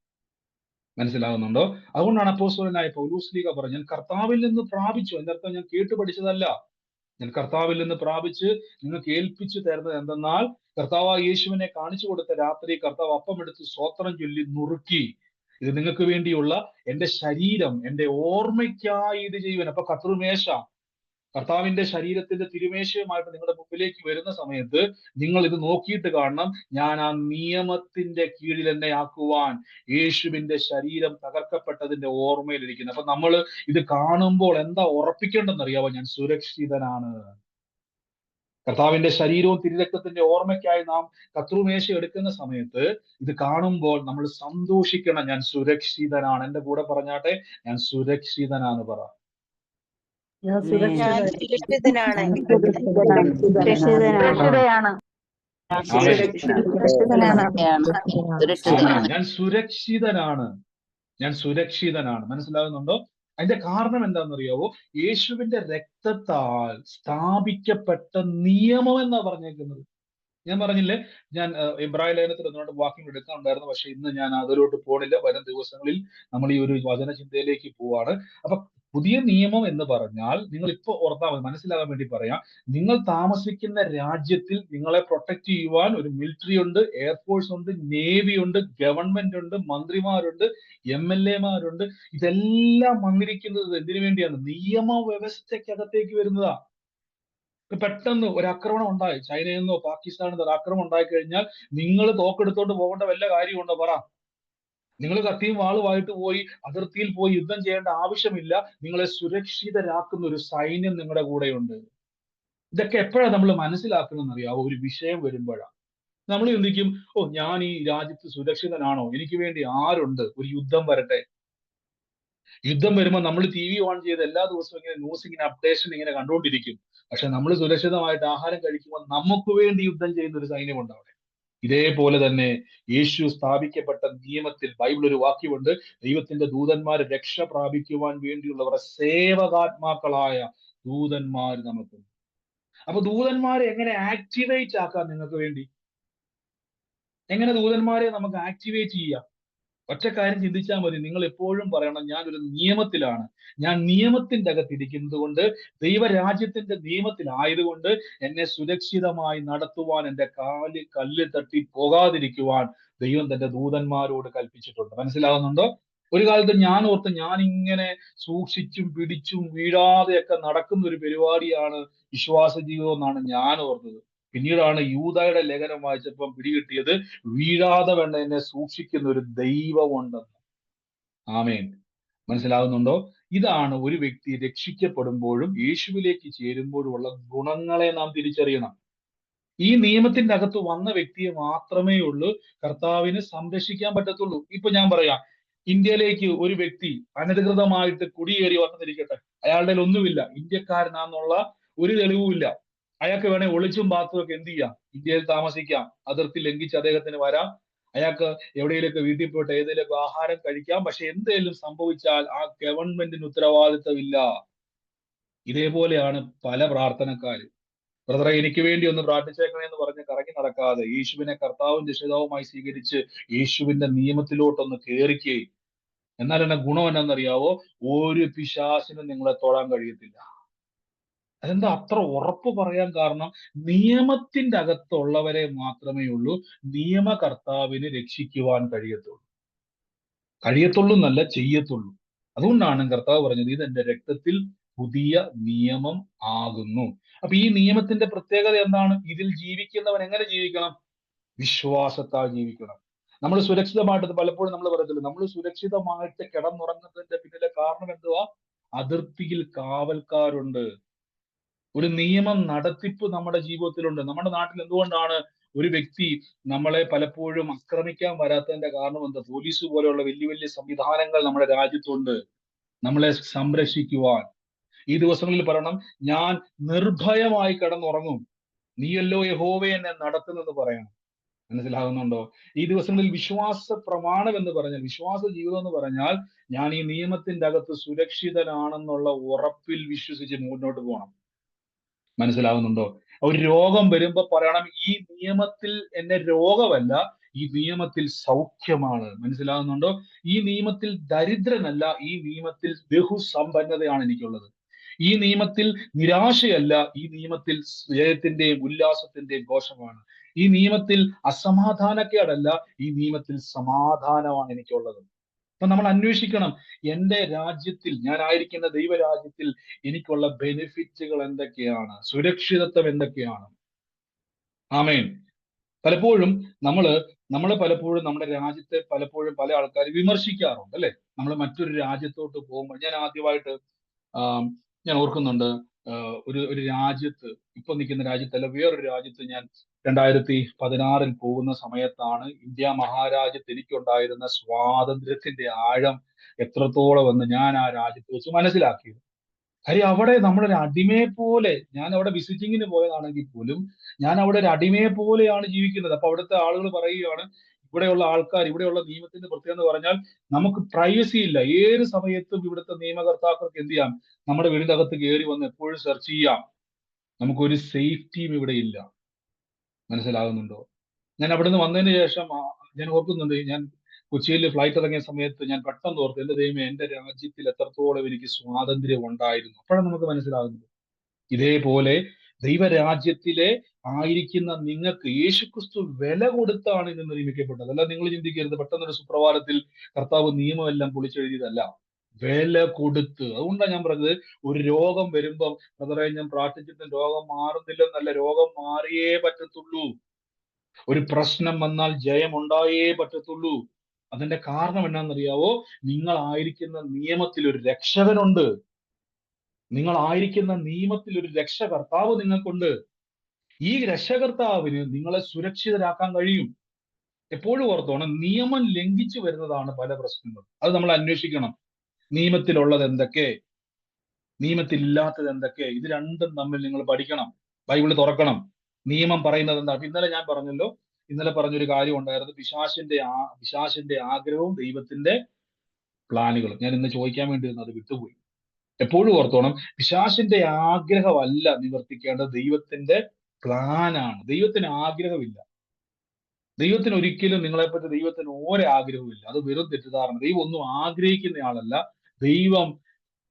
മനസ്സിലാവുന്നുണ്ടോ? അതുകൊണ്ടാണ് അപ്പോസ്തലനായ പൗലോസ് പറഞ്ഞു, ഞാൻ കർത്താവിൽ നിന്ന് പ്രാപിച്ചു. എന്നർത്ഥം ഞാൻ കേട്ടു പഠിച്ചതല്ല, ഞാൻ കർത്താവിൽ നിന്ന് പ്രാപിച്ച് നിങ്ങൾക്ക് ഏൽപ്പിച്ചു തരുന്നത് എന്തെന്നാൽ, കർത്താവ് യേശുവിനെ കാണിച്ചു കൊടുത്ത രാത്രി കർത്താവ് അപ്പമെടുത്ത് സ്തോത്രം ചൊല്ലി നുറുക്കി, ഇത് നിങ്ങൾക്ക് വേണ്ടിയുള്ള എന്റെ ശരീരം, എന്റെ ഓർമ്മയ്ക്കായി ഇത് ചെയ്യുവാൻ. അപ്പൊ കർത്തൃമേശ, കർത്താവിന്റെ ശരീരത്തിന്റെ തിരുമേശയുമായിട്ട് നിങ്ങളുടെ മുമ്പിലേക്ക് വരുന്ന സമയത്ത് നിങ്ങൾ ഇത് നോക്കിയിട്ട് കാണണം, ഞാൻ ആ നിയമത്തിന്റെ കീഴിൽ എന്നെ ആക്കുവാൻ യേശുവിന്റെ ശരീരം തകർക്കപ്പെട്ടതിന്റെ ഓർമ്മയിലിരിക്കുന്നു. അപ്പൊ നമ്മൾ ഇത് കാണുമ്പോൾ എന്താ ഉറപ്പിക്കേണ്ടെന്ന് അറിയാവോ? ഞാൻ സുരക്ഷിതനാണ്. കർത്താവിന്റെ ശരീരവും തിരുരക്തത്തിന്റെ ഓർമ്മയ്ക്കായി നാം കത്രുമേശ എടുക്കുന്ന സമയത്ത് ഇത് കാണുമ്പോൾ നമ്മൾ സന്തോഷിക്കണം. ഞാൻ സുരക്ഷിതനാണ്. എന്റെ കൂടെ പറഞ്ഞാട്ടെ, ഞാൻ സുരക്ഷിതനാണ് പറ. ഞാൻ ഞാൻ സുരക്ഷിതനാണ്. സുരക്ഷിതനാണ്. ഞാൻ സുരക്ഷിതനാണ്. ഞാൻ സുരക്ഷിതനാണ്. മനസ്സിലാകുന്നുണ്ടോ? അതിന്റെ കാരണം എന്താണെന്നറിയാവോ? യേശുവിന്റെ രക്തത്താൽ സ്ഥാപിക്കപ്പെട്ട നിയമം എന്നാ പറഞ്ഞേക്കുന്നത്. ഞാൻ പറഞ്ഞില്ലേ, ഞാൻ എബ്രായ ലേഖനത്തിൽ ഒന്നുകൊണ്ട് വാക്യങ്ങൾ എടുക്കാനുണ്ടായിരുന്നു, പക്ഷെ ഇന്ന് ഞാൻ അതിലോട്ട് പോണില്ല. വരും ദിവസങ്ങളിൽ നമ്മൾ ഈ ഒരു വചനചിന്തയിലേക്ക് പോവാണ്. അപ്പൊ പുതിയ നിയമം എന്ന് പറഞ്ഞാൽ നിങ്ങൾ ഇപ്പൊ ഓർത്താൽ മതി, മനസ്സിലാകാൻ വേണ്ടി പറയാം. നിങ്ങൾ താമസിക്കുന്ന രാജ്യത്തിൽ നിങ്ങളെ പ്രൊട്ടക്ട് ചെയ്യുവാൻ ഒരു മിലിറ്ററി ഉണ്ട്, എയർഫോഴ്സ് ഉണ്ട്, നേവി ഉണ്ട്, ഗവൺമെന്റ് ഉണ്ട്, മന്ത്രിമാരുണ്ട്, MLA മാരുണ്ട്. ഇതെല്ലാം വന്നിരിക്കുന്നത് എന്തിനു വേണ്ടിയാണ്? നിയമവ്യവസ്ഥയ്ക്കകത്തേക്ക് വരുന്നതാ. പെട്ടെന്ന് ഒരു ആക്രമണം ഉണ്ടായി, ചൈനയിൽ നിന്നോ പാകിസ്ഥാനിൽ നിന്നോ ഒരു ആക്രമണം ഉണ്ടായി കഴിഞ്ഞാൽ നിങ്ങൾ തോക്കെടുത്തോണ്ട് പോകേണ്ട വല്ല കാര്യമുണ്ടോ പറ? നിങ്ങൾ കത്തിയും വാളുമായിട്ട് പോയി അതിർത്തിയിൽ പോയി യുദ്ധം ചെയ്യേണ്ട ആവശ്യമില്ല. നിങ്ങളെ സുരക്ഷിതരാക്കുന്ന ഒരു സൈന്യം നിങ്ങളുടെ കൂടെയുണ്ട്. ഇതൊക്കെ എപ്പോഴാണ് നമ്മൾ മനസ്സിലാക്കണമെന്ന് അറിയാവോ? ഒരു വിഷയം വരുമ്പോഴാണ്. നമ്മൾ ചിന്തിക്കും, ഓ, ഞാൻ ഈ രാജ്യത്ത് സുരക്ഷിതനാണോ? എനിക്ക് വേണ്ടി ആരുണ്ട്? ഒരു യുദ്ധം വരട്ടെ. യുദ്ധം വരുമ്പോൾ നമ്മൾ TV ഓൺ ചെയ്ത് എല്ലാ ദിവസവും ഇങ്ങനെ ന്യൂസ്, ഇങ്ങനെ അപ്ഡേഷൻ ഇങ്ങനെ കണ്ടുകൊണ്ടിരിക്കും. പക്ഷെ നമ്മൾ സുരക്ഷിതമായിട്ട് ആഹാരം കഴിക്കുമ്പോൾ നമുക്ക് വേണ്ടി യുദ്ധം ചെയ്യുന്ന ഒരു സൈന്യമുണ്ട് അവിടെ. ഇതേപോലെ തന്നെ യേശു സ്ഥാപിക്കപ്പെട്ട നിയമത്തിൽ ബൈബിൾ ഒരു വാക്യമുണ്ട്, ദൈവത്തിന്റെ ദൂതന്മാർ രക്ഷ പ്രാപിക്കുവാൻ വേണ്ടിയുള്ളവരുടെ സേവകാത്മാക്കളായ ദൂതന്മാർ നമുക്കുണ്ട്. അപ്പൊ ദൂതന്മാരെ എങ്ങനെ ആക്ടിവേറ്റ് ആക്കാം? നിങ്ങൾക്ക് വേണ്ടി എങ്ങനെ ദൂതന്മാരെ നമുക്ക് ആക്ടിവേറ്റ് ചെയ്യാം? ഒറ്റ കാര്യം ചിന്തിച്ചാൽ മതി. നിങ്ങൾ എപ്പോഴും പറയണം, ഞാൻ ഒരു നിയമത്തിലാണ്, ഞാൻ നിയമത്തിന്റെ അകത്തിരിക്കുന്നത് കൊണ്ട്, ദൈവരാജ്യത്തിന്റെ നിയമത്തിലായതുകൊണ്ട് എന്നെ സുരക്ഷിതമായി നടത്തുവാൻ, എന്റെ കാല് കല്ല് തട്ടി പോകാതിരിക്കുവാൻ ദൈവം തന്റെ ദൂതന്മാരോട് കൽപ്പിച്ചിട്ടുണ്ട്. മനസ്സിലാവുന്നുണ്ടോ? ഒരു കാലത്ത് ഞാൻ ഓർത്ത്, ഞാൻ ഇങ്ങനെ സൂക്ഷിച്ചും പിടിച്ചും വീഴാതെയൊക്കെ നടക്കുന്ന ഒരു പരിപാടിയാണ് വിശ്വാസ ജീവിതം എന്നാണ് ഞാൻ ഓർത്തത്. പിന്നീടാണ് യൂദായുടെ ലേഖനം വായിച്ചപ്പം പിടികിട്ടിയത്, വീഴാതെ വേണ്ട എന്നെ സൂക്ഷിക്കുന്ന ഒരു ദൈവമുണ്ടെന്ന്. ആമേൻ. മനസ്സിലാകുന്നുണ്ടോ? ഇതാണ് ഒരു വ്യക്തി രക്ഷിക്കപ്പെടുമ്പോഴും യേശുവിലേക്ക് ചേരുമ്പോഴുമുള്ള ഗുണങ്ങളെ നാം തിരിച്ചറിയണം. ഈ നിയമത്തിന്റെ അകത്ത് വന്ന വ്യക്തിയെ മാത്രമേ ഉള്ളൂ കർത്താവിന് സംരക്ഷിക്കാൻ പറ്റത്തുള്ളൂ. ഇപ്പൊ ഞാൻ പറയാം, ഇന്ത്യയിലേക്ക് ഒരു വ്യക്തി അനധികൃതമായിട്ട് കുടിയേറി വന്നിരിക്കട്ടെ, അയാളുടെ ഒന്നുമില്ല, ഇന്ത്യക്കാരനാന്നുള്ള ഒരു തെളിവുമില്ല. അയാൾക്ക് വേണേ ഒളിച്ചും പാത്തും ഒക്കെ എന്ത് ചെയ്യാം? ഇന്ത്യയിൽ താമസിക്കാം, അതിർത്തി ലംഘിച്ച് അദ്ദേഹത്തിന് വരാം, അയാൾക്ക് എവിടെയെങ്കിലൊക്കെ വീട്ടിൽ പോയിട്ട് ഏതെങ്കിലുമൊക്കെ ആഹാരം കഴിക്കാം. പക്ഷെ എന്തെങ്കിലും സംഭവിച്ചാൽ ആ ഗവൺമെന്റിന് ഉത്തരവാദിത്തമില്ല. ഇതേപോലെയാണ് പല പ്രാർത്ഥനക്കാരും. ബ്രദറെ, എനിക്ക് വേണ്ടി ഒന്ന് പ്രാർത്ഥിച്ചേക്കണേ എന്ന് പറഞ്ഞ് കറങ്ങി നടക്കാതെ യേശുവിനെ കർത്താവും രക്ഷിതാവുമായി സ്വീകരിച്ച് യേശുവിന്റെ നിയമത്തിലോട്ടൊന്ന് കയറിക്കുകയും, എന്നാൽ എന്നെ ഗുണം എന്നാണെന്നറിയാവോ? ഒരു പിശാചിനും നിങ്ങളെ തൊടാൻ കഴിയത്തില്ല. അതെന്താ അത്ര ഉറപ്പ് പറയാൻ കാരണം? നിയമത്തിന്റെ അകത്തുള്ളവരെ മാത്രമേ ഉള്ളൂ നിയമകർത്താവിന് രക്ഷിക്കുവാൻ കഴിയത്തുള്ളൂ എന്നല്ല, ചെയ്യത്തുള്ളൂ. അതുകൊണ്ടാണ് കർത്താവ് പറഞ്ഞത്, ഇത് എന്റെ രക്തത്തിൽ പുതിയ നിയമം ആകുന്നു. അപ്പൊ ഈ നിയമത്തിന്റെ പ്രത്യേകത എന്താണ്? ഇതിൽ ജീവിക്കുന്നവൻ എങ്ങനെ ജീവിക്കണം? വിശ്വാസത്താൽ ജീവിക്കണം. നമ്മൾ സുരക്ഷിതമായിട്ട്, പലപ്പോഴും നമ്മൾ പറയത്തില്ല, നമ്മൾ സുരക്ഷിതമായിട്ട് കിടന്നുറങ്ങുന്നതിന്റെ പിന്നിലെ കാരണം എന്തുവാ? അതിർത്തിയിൽ കാവൽക്കാരുണ്ട്. ഒരു നിയമം നടത്തിപ്പ് നമ്മുടെ ജീവിതത്തിലുണ്ട്. നമ്മുടെ നാട്ടിൽ എന്തുകൊണ്ടാണ് ഒരു വ്യക്തി നമ്മളെ പലപ്പോഴും ആക്രമിക്കാൻ വരാത്തതിന്റെ കാരണം എന്താ? പോലീസ് പോലെയുള്ള വലിയ വലിയ സംവിധാനങ്ങൾ നമ്മുടെ രാജ്യത്തുണ്ട് നമ്മളെ സംരക്ഷിക്കുവാൻ. ഈ ദിവസങ്ങളിൽ പറയണം, ഞാൻ നിർഭയമായി കിടന്നുറങ്ങും, നീയല്ലോ യഹോവേ എന്നെ നടത്തുന്നെന്ന് പറയണം. മനസ്സിലാകുന്നുണ്ടോ? ഈ ദിവസങ്ങളിൽ വിശ്വാസ പ്രമാണം എന്ന് പറഞ്ഞാൽ, വിശ്വാസ ജീവിതം എന്ന് പറഞ്ഞാൽ, ഞാൻ ഈ നിയമത്തിന്റെ അകത്ത് സുരക്ഷിതനാണെന്നുള്ള ഉറപ്പിൽ വിശ്വസിച്ച് മുന്നോട്ട് പോകണം. മനസ്സിലാവുന്നുണ്ടോ? ഒരു രോഗം വരുമ്പോ പറയണം, ഈ നിയമത്തിൽ എന്നെ രോഗമല്ല, ഈ നിയമത്തിൽ സൗഖ്യമാണ്. മനസ്സിലാകുന്നുണ്ടോ? ഈ നിയമത്തിൽ ദരിദ്രനല്ല, ഈ നിയമത്തിൽ ബഹുസമ്പന്നതയാണ് എനിക്കുള്ളത്. ഈ നിയമത്തിൽ നിരാശയല്ല, ഈ നിയമത്തിൽ ജയത്തിന്റെയും ഉല്ലാസത്തിന്റെയും ഘോഷമാണ്. ഈ നിയമത്തിൽ അസമാധാനക്കേടല്ല, ഈ നിയമത്തിൽ സമാധാനമാണ് എനിക്കുള്ളത്. അപ്പൊ നമ്മൾ അന്വേഷിക്കണം, എന്റെ രാജ്യത്തിൽ, ഞാനായിരിക്കുന്ന ദൈവരാജ്യത്തിൽ എനിക്കുള്ള ബെനിഫിറ്റുകൾ എന്തൊക്കെയാണ്, സുരക്ഷിതത്വം എന്തൊക്കെയാണ്. ആമേൻ. പലപ്പോഴും നമ്മള് പലപ്പോഴും നമ്മുടെ രാജ്യത്തെ പലപ്പോഴും പല ആൾക്കാർ വിമർശിക്കാറുണ്ട്, അല്ലെ? നമ്മൾ മറ്റൊരു രാജ്യത്തോട്ട് പോകുമ്പോൾ, ഞാൻ ആദ്യമായിട്ട് ഞാൻ ഓർക്കുന്നുണ്ട്, ഒരു രാജ്യത്ത്, ഇപ്പൊ നിൽക്കുന്ന രാജ്യത്തല്ല, വേറൊരു രാജ്യത്ത് ഞാൻ 2016 പോകുന്ന സമയത്താണ് ഇന്ത്യ മഹാരാജ്യത്ത് എനിക്കുണ്ടായിരുന്ന സ്വാതന്ത്ര്യത്തിന്റെ ആഴം എത്രത്തോളം എന്ന് ഞാൻ ആ രാജ്യത്ത് വെച്ച് മനസ്സിലാക്കിയത്. കാര്യം അവിടെ നമ്മളൊരു അടിമയെ പോലെ, ഞാൻ അവിടെ വിസിറ്റിങ്ങിന് പോയതാണെങ്കിൽ പോലും ഞാൻ അവിടെ ഒരു അടിമയെ പോലെയാണ് ജീവിക്കുന്നത്. അപ്പൊ അവിടുത്തെ ആളുകൾ പറയുകയാണ്, ഇവിടെയുള്ള ആൾക്കാർ, ഇവിടെയുള്ള നിയമത്തിന്റെ പ്രത്യേകത എന്ന് പറഞ്ഞാൽ നമുക്ക് പ്രൈവസി ഇല്ല. ഏത് സമയത്തും ഇവിടുത്തെ നിയമകർത്താക്കൾക്ക് എന്ത് ചെയ്യാം, നമ്മുടെ വീടിന്റെ അകത്ത് കയറി വന്ന് എപ്പോഴും സെർച്ച് ചെയ്യാം. നമുക്കൊരു സേഫ്റ്റിയും ഇവിടെ ഇല്ല. മനസ്സിലാകുന്നുണ്ടോ? ഞാൻ അവിടുന്ന് വന്നതിന് ശേഷം ഞാൻ ഓർക്കുന്നുണ്ട്, ഞാൻ കൊച്ചിയിൽ ഫ്ലൈറ്റ് ഇറങ്ങിയ സമയത്ത് ഞാൻ പെട്ടെന്ന് ഓർത്തു, എന്റെ ദൈവമേ, എന്റെ രാജ്യത്തിൽ എത്രത്തോളം എനിക്ക് സ്വാതന്ത്ര്യം ഉണ്ടായിരുന്നു. അപ്പോഴാണ് നമുക്ക് മനസ്സിലാകുന്നത്. ഇതേപോലെ ദൈവരാജ്യത്തിലെ ആയിരിക്കുന്ന നിങ്ങൾക്ക് യേശുക്രിസ്തു വില കൊടുത്താണ് ഇന്ന് നിർമ്മിക്കപ്പെട്ടത്. അല്ല, നിങ്ങൾ ചിന്തിക്കരുത് പെട്ടെന്നൊരു സുപ്രഭാതത്തിൽ കർത്താവ് നിയമമെല്ലാം പൊളിച്ചെഴുതിയതല്ല, വില കൊടുത്ത്. അതുകൊണ്ടാണ് ഞാൻ പറഞ്ഞത്, ഒരു രോഗം വരുമ്പം ബ്രദറെ ഞാൻ പ്രാർത്ഥിച്ചിട്ടും രോഗം മാറുന്നില്ലെന്നല്ല, രോഗം മാറിയേ പറ്റത്തുള്ളൂ. ഒരു പ്രശ്നം വന്നാൽ ജയം ഉണ്ടായേ പറ്റത്തുള്ളൂ. അതിന്റെ കാരണം എന്നാണെന്നറിയാവോ? നിങ്ങളായിരിക്കുന്ന നിയമത്തിൽ ഒരു രക്ഷകനുണ്ട്. നിങ്ങളായിരിക്കുന്ന നിയമത്തിൽ ഒരു രക്ഷകർത്താവ് നിങ്ങൾക്കുണ്ട്. ഈ രക്ഷകർത്താവിന് നിങ്ങളെ സുരക്ഷിതരാക്കാൻ കഴിയും. എപ്പോഴും ഓർത്തോണം, നിയമം ലംഘിച്ചു വരുന്നതാണ് പല പ്രശ്നങ്ങളും. അത് നമ്മൾ അന്വേഷിക്കണം. നിയമത്തിലുള്ളത് എന്തൊക്കെ, നിയമത്തിലില്ലാത്തത് എന്തൊക്കെ, ഇത് രണ്ടും തമ്മിൽ നിങ്ങൾ പഠിക്കണം. ബൈബിള് തുറക്കണം. നിയമം പറയുന്നത് എന്താണ്? ഇന്നലെ ഞാൻ പറഞ്ഞല്ലോ, ഇന്നലെ പറഞ്ഞൊരു കാര്യം ഉണ്ടായിരുന്നു, പിശാചിന്റെ ആഗ്രഹവും ദൈവത്തിന്റെ പ്ലാനുകളും. ഞാൻ ഇന്ന് ചോദിക്കാൻ വേണ്ടി അത് വിട്ടുപോയി. എപ്പോഴും ഓർത്തോണം, പിശാചിന്റെ ആഗ്രഹമല്ല നിവർത്തിക്കേണ്ടത്, ദൈവത്തിന്റെ പ്ലാനാണ്. ദൈവത്തിന് ആഗ്രഹമില്ല. ദൈവത്തിന് ഒരിക്കലും നിങ്ങളെപ്പറ്റി ദൈവത്തിന് ഒരാഗ്രഹവുമില്ല. അത് വെറും തെറ്റിദ്ധാരണ. ദൈവം ഒന്നും ആഗ്രഹിക്കുന്ന ആളല്ല. ദൈവം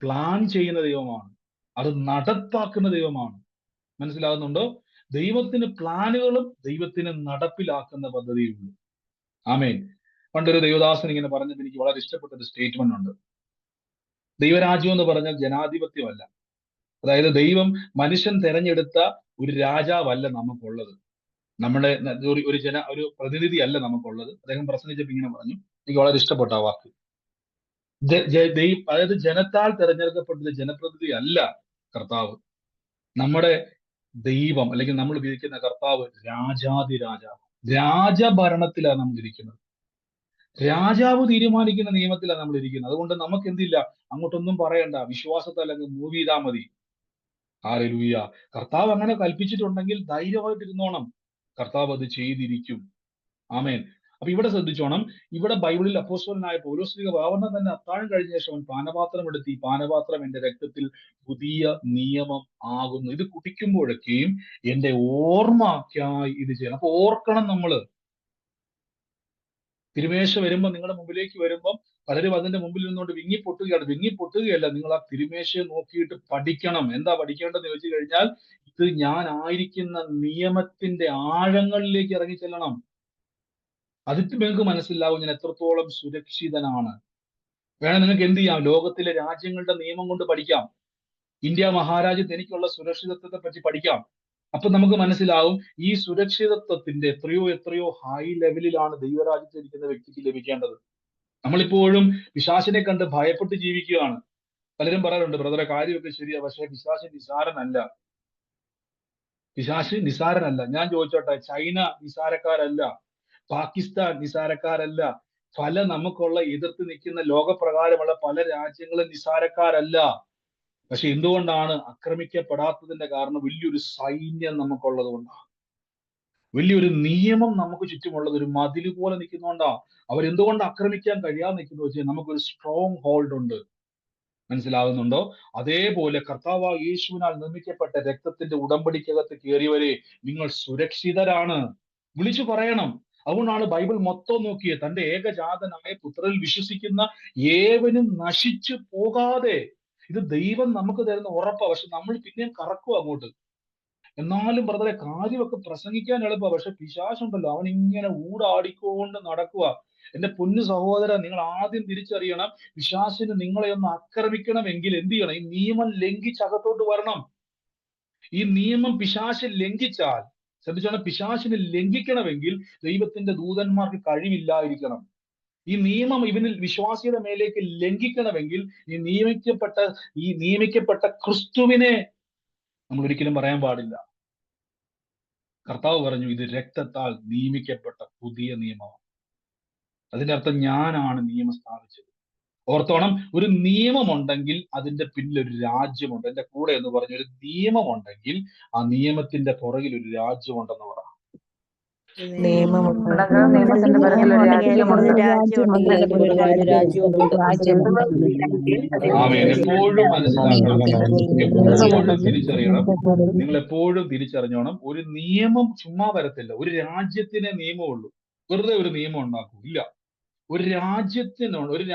പ്ലാൻ ചെയ്യുന്ന ദൈവമാണ്. അത് നടപ്പാക്കുന്ന ദൈവമാണ്. മനസ്സിലാകുന്നുണ്ടോ? ദൈവത്തിന് പ്ലാനുകളും ദൈവത്തിന് നടപ്പിലാക്കുന്ന പദ്ധതിയുമുണ്ട്. ആമേൻ. പണ്ടൊരു ദൈവദാസൻ ഇങ്ങനെ പറഞ്ഞത് എനിക്ക് വളരെ ഇഷ്ടപ്പെട്ട ഒരു സ്റ്റേറ്റ്മെന്റ് ഉണ്ട്. ദൈവരാജ്യം എന്ന് പറഞ്ഞാൽ ജനാധിപത്യമല്ല. അതായത് ദൈവം മനുഷ്യൻ തെരഞ്ഞെടുത്ത ഒരു രാജാവല്ല നമുക്കുള്ളത്. നമ്മുടെ ഒരു പ്രതിനിധി അല്ല നമുക്കുള്ളത്. അദ്ദേഹം പ്രസംഗിച്ചപ്പോൾ ഇങ്ങനെ പറഞ്ഞു, എനിക്ക് വളരെ ഇഷ്ടപ്പെട്ട ആ വാക്ക്. അതായത് ജനത്താൽ തെരഞ്ഞെടുക്കപ്പെട്ട ജനപ്രതിനിധി അല്ല കർത്താവ്. നമ്മുടെ ദൈവം, അല്ലെങ്കിൽ നമ്മൾ ഉപയോഗിക്കുന്ന കർത്താവ് രാജാതിരാജാവ്. രാജഭരണത്തിലാണ് നമ്മൾ ഇരിക്കുന്നത്. രാജാവ് തീരുമാനിക്കുന്ന നിയമത്തിലാണ് നമ്മൾ ഇരിക്കുന്നത്. അതുകൊണ്ട് നമുക്ക് എന്തില്ല, അങ്ങോട്ടൊന്നും പറയണ്ട, വിശ്വാസത്താൽ അങ്ങ് മൂവ് ചെയ്താൽ മതി. ഹല്ലേലൂയ. കർത്താവ് അങ്ങനെ കൽപ്പിച്ചിട്ടുണ്ടെങ്കിൽ ധൈര്യമായിട്ട് ഇരുന്നോണം, കർത്താവ് അത് ചെയ്തിരിക്കും. ആമേൻ. അപ്പൊ ഇവിടെ ശ്രദ്ധിച്ചോണം, ഇവിടെ ബൈബിളിൽ അപ്പോസ്തലനായ പൗലോസ് ഭാവന തന്നെ അത്താഴം കഴിഞ്ഞ ശേഷം അവൻ പാനപാത്രം എടുത്ത്, ഈ പാനപാത്രം എന്റെ രക്തത്തിൽ പുതിയ നിയമം ആകുന്നു, ഇത് കുടിക്കുമ്പോഴൊക്കെയും എന്റെ ഓർമ്മയ്ക്കായി ഇത് ചെയ്യണം. അപ്പൊ ഓർക്കണം നമ്മള്. തിരുമേശ വരുമ്പോൾ, നിങ്ങളുടെ മുമ്പിലേക്ക് വരുമ്പം പലരും അതിന്റെ മുമ്പിൽ നിന്നുകൊണ്ട് വിങ്ങിപ്പൊട്ടുകയാണ്. വിങ്ങിപ്പൊട്ടുകയല്ല, നിങ്ങൾ ആ തിരുമേശയെ നോക്കിയിട്ട് പഠിക്കണം. എന്താ പഠിക്കേണ്ടതെന്ന് ചോദിച്ചു കഴിഞ്ഞാൽ, ഇത് ഞാൻ ആയിരിക്കുന്ന നിയമത്തിന്റെ ആഴങ്ങളിലേക്ക് ഇറങ്ങി ചെല്ലണം. അതിട്ട് നിങ്ങൾക്ക് മനസ്സിലാവും ഞാൻ എത്രത്തോളം സുരക്ഷിതനാണ്. വേണം നിങ്ങൾക്ക് എന്ത് ചെയ്യാം, ലോകത്തിലെ രാജ്യങ്ങളുടെ നിയമം കൊണ്ട് പഠിക്കാം. ഇന്ത്യ മഹാരാജ്യത്ത് എനിക്കുള്ള സുരക്ഷിതത്വത്തെ പറ്റി പഠിക്കാം. അപ്പൊ നമുക്ക് മനസ്സിലാവും ഈ സുരക്ഷിതത്വത്തിന്റെ എത്രയോ എത്രയോ ഹൈ ലെവലിലാണ് ദൈവരാജ്യത്ത് ഇരിക്കുന്ന വ്യക്തിക്ക് ലഭിക്കേണ്ടത്. നമ്മളിപ്പോഴും പിശാചിനെ കണ്ട് ഭയപ്പെട്ട് ജീവിക്കുകയാണ്. പലരും പറയാറുണ്ട്, ബ്രദറെ കാര്യമൊക്കെ ശരിയാ, പക്ഷേ പിശാച് നിസാരനല്ല. പിശാച് നിസാരനല്ല. ഞാൻ ചോദിച്ചോട്ടെ, ചൈന നിസാരക്കാരല്ല, പാകിസ്ഥാൻ നിസാരക്കാരല്ല, പല നമുക്കുള്ള എതിർത്ത് നിൽക്കുന്ന ലോകപ്രകാരമുള്ള പല രാജ്യങ്ങളും നിസാരക്കാരല്ല. പക്ഷെ എന്തുകൊണ്ടാണ് ആക്രമിക്കപ്പെടാത്തതിന്റെ കാരണം? വലിയൊരു സൈന്യം നമുക്കുള്ളത് കൊണ്ടാണ്. വലിയൊരു നിയമം നമുക്ക് ചുറ്റുമുള്ളത്, ഒരു മതില് പോലെ നിൽക്കുന്നതുകൊണ്ടാ. അവരെന്തുകൊണ്ട് ആക്രമിക്കാൻ കഴിയാതെ നിൽക്കുന്നു വെച്ചാൽ നമുക്കൊരു സ്ട്രോങ് ഹോൾഡ് ഉണ്ട്. മനസ്സിലാകുന്നുണ്ടോ? അതേപോലെ കർത്താവായ യേശുവിനാൽ നിർമ്മിക്കപ്പെട്ട രക്തത്തിന്റെ ഉടമ്പടിക്കകത്ത് കയറിയവരെ, നിങ്ങൾ സുരക്ഷിതരാണ്. വിളിച്ചു പറയണം. അതുകൊണ്ടാണ് ബൈബിൾ മൊത്തം നോക്കിയത്, തന്റെ ഏകജാതനായ പുത്രനിൽ വിശ്വസിക്കുന്ന ഏവനും നശിച്ചു പോകാതെ. ഇത് ദൈവം നമുക്ക് തരുന്ന ഉറപ്പാണ്. പക്ഷെ നമ്മൾ പിന്നെയും കറക്കും അങ്ങോട്ട്. എന്നാലും ബ്രദറെ കാര്യമൊക്കെ പ്രസംഗിക്കാൻ എളുപ്പമാണ്, പക്ഷെ പിശാചുണ്ടല്ലോ, അവൻ ഇങ്ങനെ ഊടാടിക്കൊണ്ട് നടക്കുക. എന്റെ പൊന്നു സഹോദരൻ, നിങ്ങൾ ആദ്യം തിരിച്ചറിയണം, പിശാചിന് നിങ്ങളെ ഒന്ന് ആക്രമിക്കണമെങ്കിൽ എന്ത് ചെയ്യണം? ഈ നിയമം ലംഘിച്ച് അകത്തോട്ട് വരണം. ഈ നിയമം പിശാച് ലംഘിച്ചാൽ, ശ്രദ്ധിച്ചോണം, പിശാചിന് ലംഘിക്കണമെങ്കിൽ ദൈവത്തിന്റെ ദൂതന്മാർക്ക് കഴിവില്ലായിരിക്കണം. ഈ നിയമം ഇവനിൽ വിശ്വാസിയുടെ മേലേക്ക് ലംഘിക്കണമെങ്കിൽ ഈ നിയമിക്കപ്പെട്ട ക്രിസ്തുവിനെ നമ്മൾ ഒരിക്കലും പറയാൻ പാടില്ല. കർത്താവ് പറഞ്ഞു, ഇത് രക്തത്താൽ നിയമിക്കപ്പെട്ട പുതിയ നിയമമാണ്. അതിന്റെ അർത്ഥം ഞാനാണ് നിയമം സ്ഥാപിച്ചത്. ഓർത്തോണം, ഒരു നിയമമുണ്ടെങ്കിൽ അതിന്റെ പിന്നിൽ ഒരു രാജ്യമുണ്ട്. എന്റെ കൂടെ എന്ന് പറഞ്ഞ ഒരു നിയമമുണ്ടെങ്കിൽ ആ നിയമത്തിന്റെ പുറകിൽ ഒരു രാജ്യമുണ്ടെന്ന് പറ. നിയമത്തിന്റെ പിറകിൽ ഒരു ആമേൻ. എപ്പോഴും മനസ്സിലാക്കണം, എപ്പോഴും തിരിച്ചറിയണം. നിങ്ങൾ എപ്പോഴും തിരിച്ചറിഞ്ഞോണം, ഒരു നിയമം ചുമ്മാ വരത്തില്ല. ഒരു രാജ്യത്തിനെ നിയമമുള്ളൂ. വെറുതെ ഒരു നിയമം ഉണ്ടാക്കൂ ഇല്ല. ഒരു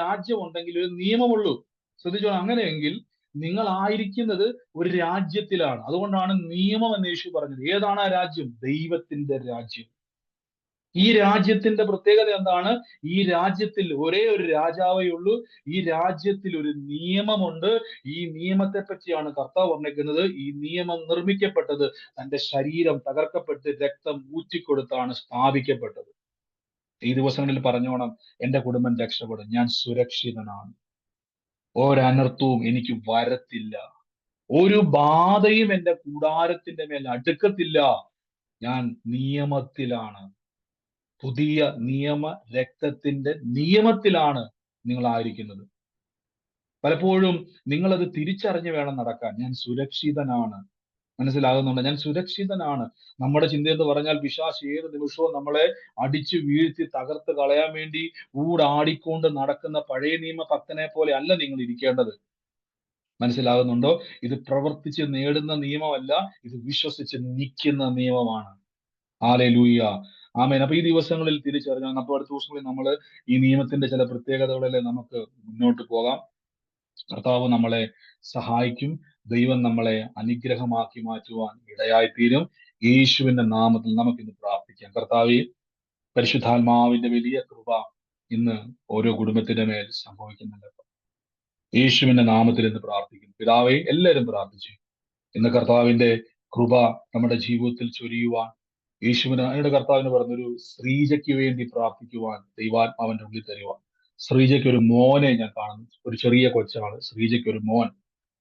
രാജ്യം ഉണ്ടെങ്കിൽ ഒരു നിയമമുള്ളൂ. ശ്രദ്ധിച്ചോണം. അങ്ങനെയെങ്കിൽ നിങ്ങൾ ആയിരിക്കുന്നത് ഒരു രാജ്യത്തിലാണ്. അതുകൊണ്ടാണ് നിയമം എന്ന് യേശു പറഞ്ഞത്. ഏതാണ് ആ രാജ്യം? ദൈവത്തിന്റെ രാജ്യം. ഈ രാജ്യത്തിന്റെ പ്രത്യേകത എന്താണ്? ഈ രാജ്യത്തിൽ ഒരേ ഒരു രാജാവേ ഉള്ളൂ. ഈ രാജ്യത്തിൽ ഒരു നിയമമുണ്ട്. ഈ നിയമത്തെ പറ്റിയാണ് കർത്താവ് പറഞ്ഞിരിക്കുന്നത്. ഈ നിയമം നിർമ്മിക്കപ്പെട്ടത് തന്റെ ശരീരം തകർക്കപ്പെട്ട് രക്തം ഊറ്റിക്കൊടുത്താണ് സ്ഥാപിക്കപ്പെട്ടത്. ഈ ദിവസങ്ങളിൽ പറഞ്ഞോണം, എന്റെ കുടുംബം രക്ഷപ്പെടും, ഞാൻ സുരക്ഷിതനാണ്, ഒരനർത്ഥവും എനിക്ക് വരത്തില്ല, ഒരു ബാധയും എന്റെ കൂടാരത്തിന്റെ മേൽ അടുക്കത്തില്ല, ഞാൻ നിയമത്തിലാണ്. പുതിയ നിയമ രക്തത്തിന്റെ നിയമത്തിലാണ് നിങ്ങൾ ആയിരിക്കുന്നത്. പലപ്പോഴും നിങ്ങളത് തിരിച്ചറിഞ്ഞു വേണം നടക്കാൻ. ഞാൻ സുരക്ഷിതനാണ്, മനസ്സിലാകുന്നുണ്ട്, ഞാൻ സുരക്ഷിതനാണ്. നമ്മുടെ ചിന്ത എന്ന് പറഞ്ഞാൽ പിശാച് ഏത് നിമിഷവും നമ്മളെ അടിച്ചു വീഴ്ത്തി തകർത്ത് കളയാൻ വേണ്ടി ഊടാടിക്കൊണ്ട് നടക്കുന്ന പഴയ നിയമ ഭക്തനെ പോലെ അല്ല നിങ്ങൾ ഇരിക്കേണ്ടത്. മനസ്സിലാകുന്നുണ്ടോ? ഇത് പ്രവർത്തിച്ച് നേടുന്ന നിയമമല്ല, ഇത് വിശ്വസിച്ച് നിൽക്കുന്ന നിയമമാണ്. ഹല്ലേലൂയ, ആമേൻ. അപ്പൊ ഈ ദിവസങ്ങളിൽ തിരിച്ചറിഞ്ഞാൽ, അപ്പോൾ അടുത്ത ദിവസങ്ങളിൽ നമ്മൾ ഈ നിയമത്തിന്റെ ചില പ്രത്യേകതകളിലെ നമുക്ക് മുന്നോട്ട് പോകാം. കർത്താവ് നമ്മളെ സഹായിക്കും. ദൈവം നമ്മളെ അനുഗ്രഹമാക്കി മാറ്റുവാൻ ഇടയായിത്തീരും. യേശുവിന്റെ നാമത്തിൽ നമുക്കിന്ന് പ്രാർത്ഥിക്കാം. കർത്താവേ, പരിശുദ്ധാത്മാവിന്റെ വലിയ കൃപ ഇന്ന് ഓരോ കുടുംബത്തിന്റെ മേൽ സംഭവിക്കുന്നുണ്ട്. യേശുവിന്റെ നാമത്തിൽ ഇന്ന് പ്രാർത്ഥിക്കുന്നു. പിതാവേ, എല്ലാവരും പ്രാർത്ഥിച്ചു. ഇന്ന് കർത്താവിന്റെ കൃപ നമ്മുടെ ജീവിതത്തിൽ ചൊരിയുവാൻ യേശുവിന്റെ കർത്താവിന് പറഞ്ഞൊരു ശ്രീജയ്ക്ക് വേണ്ടി പ്രാർത്ഥിക്കുവാൻ ദൈവാത്മാവിന്റെ ഉള്ളിൽ തരുവാൻ. ശ്രീജയ്ക്ക് ഒരു മോനെ ഞാൻ കാണുന്നു. ഒരു ചെറിയ കൊച്ചാണ് ശ്രീജയ്ക്ക് ഒരു മോൻ.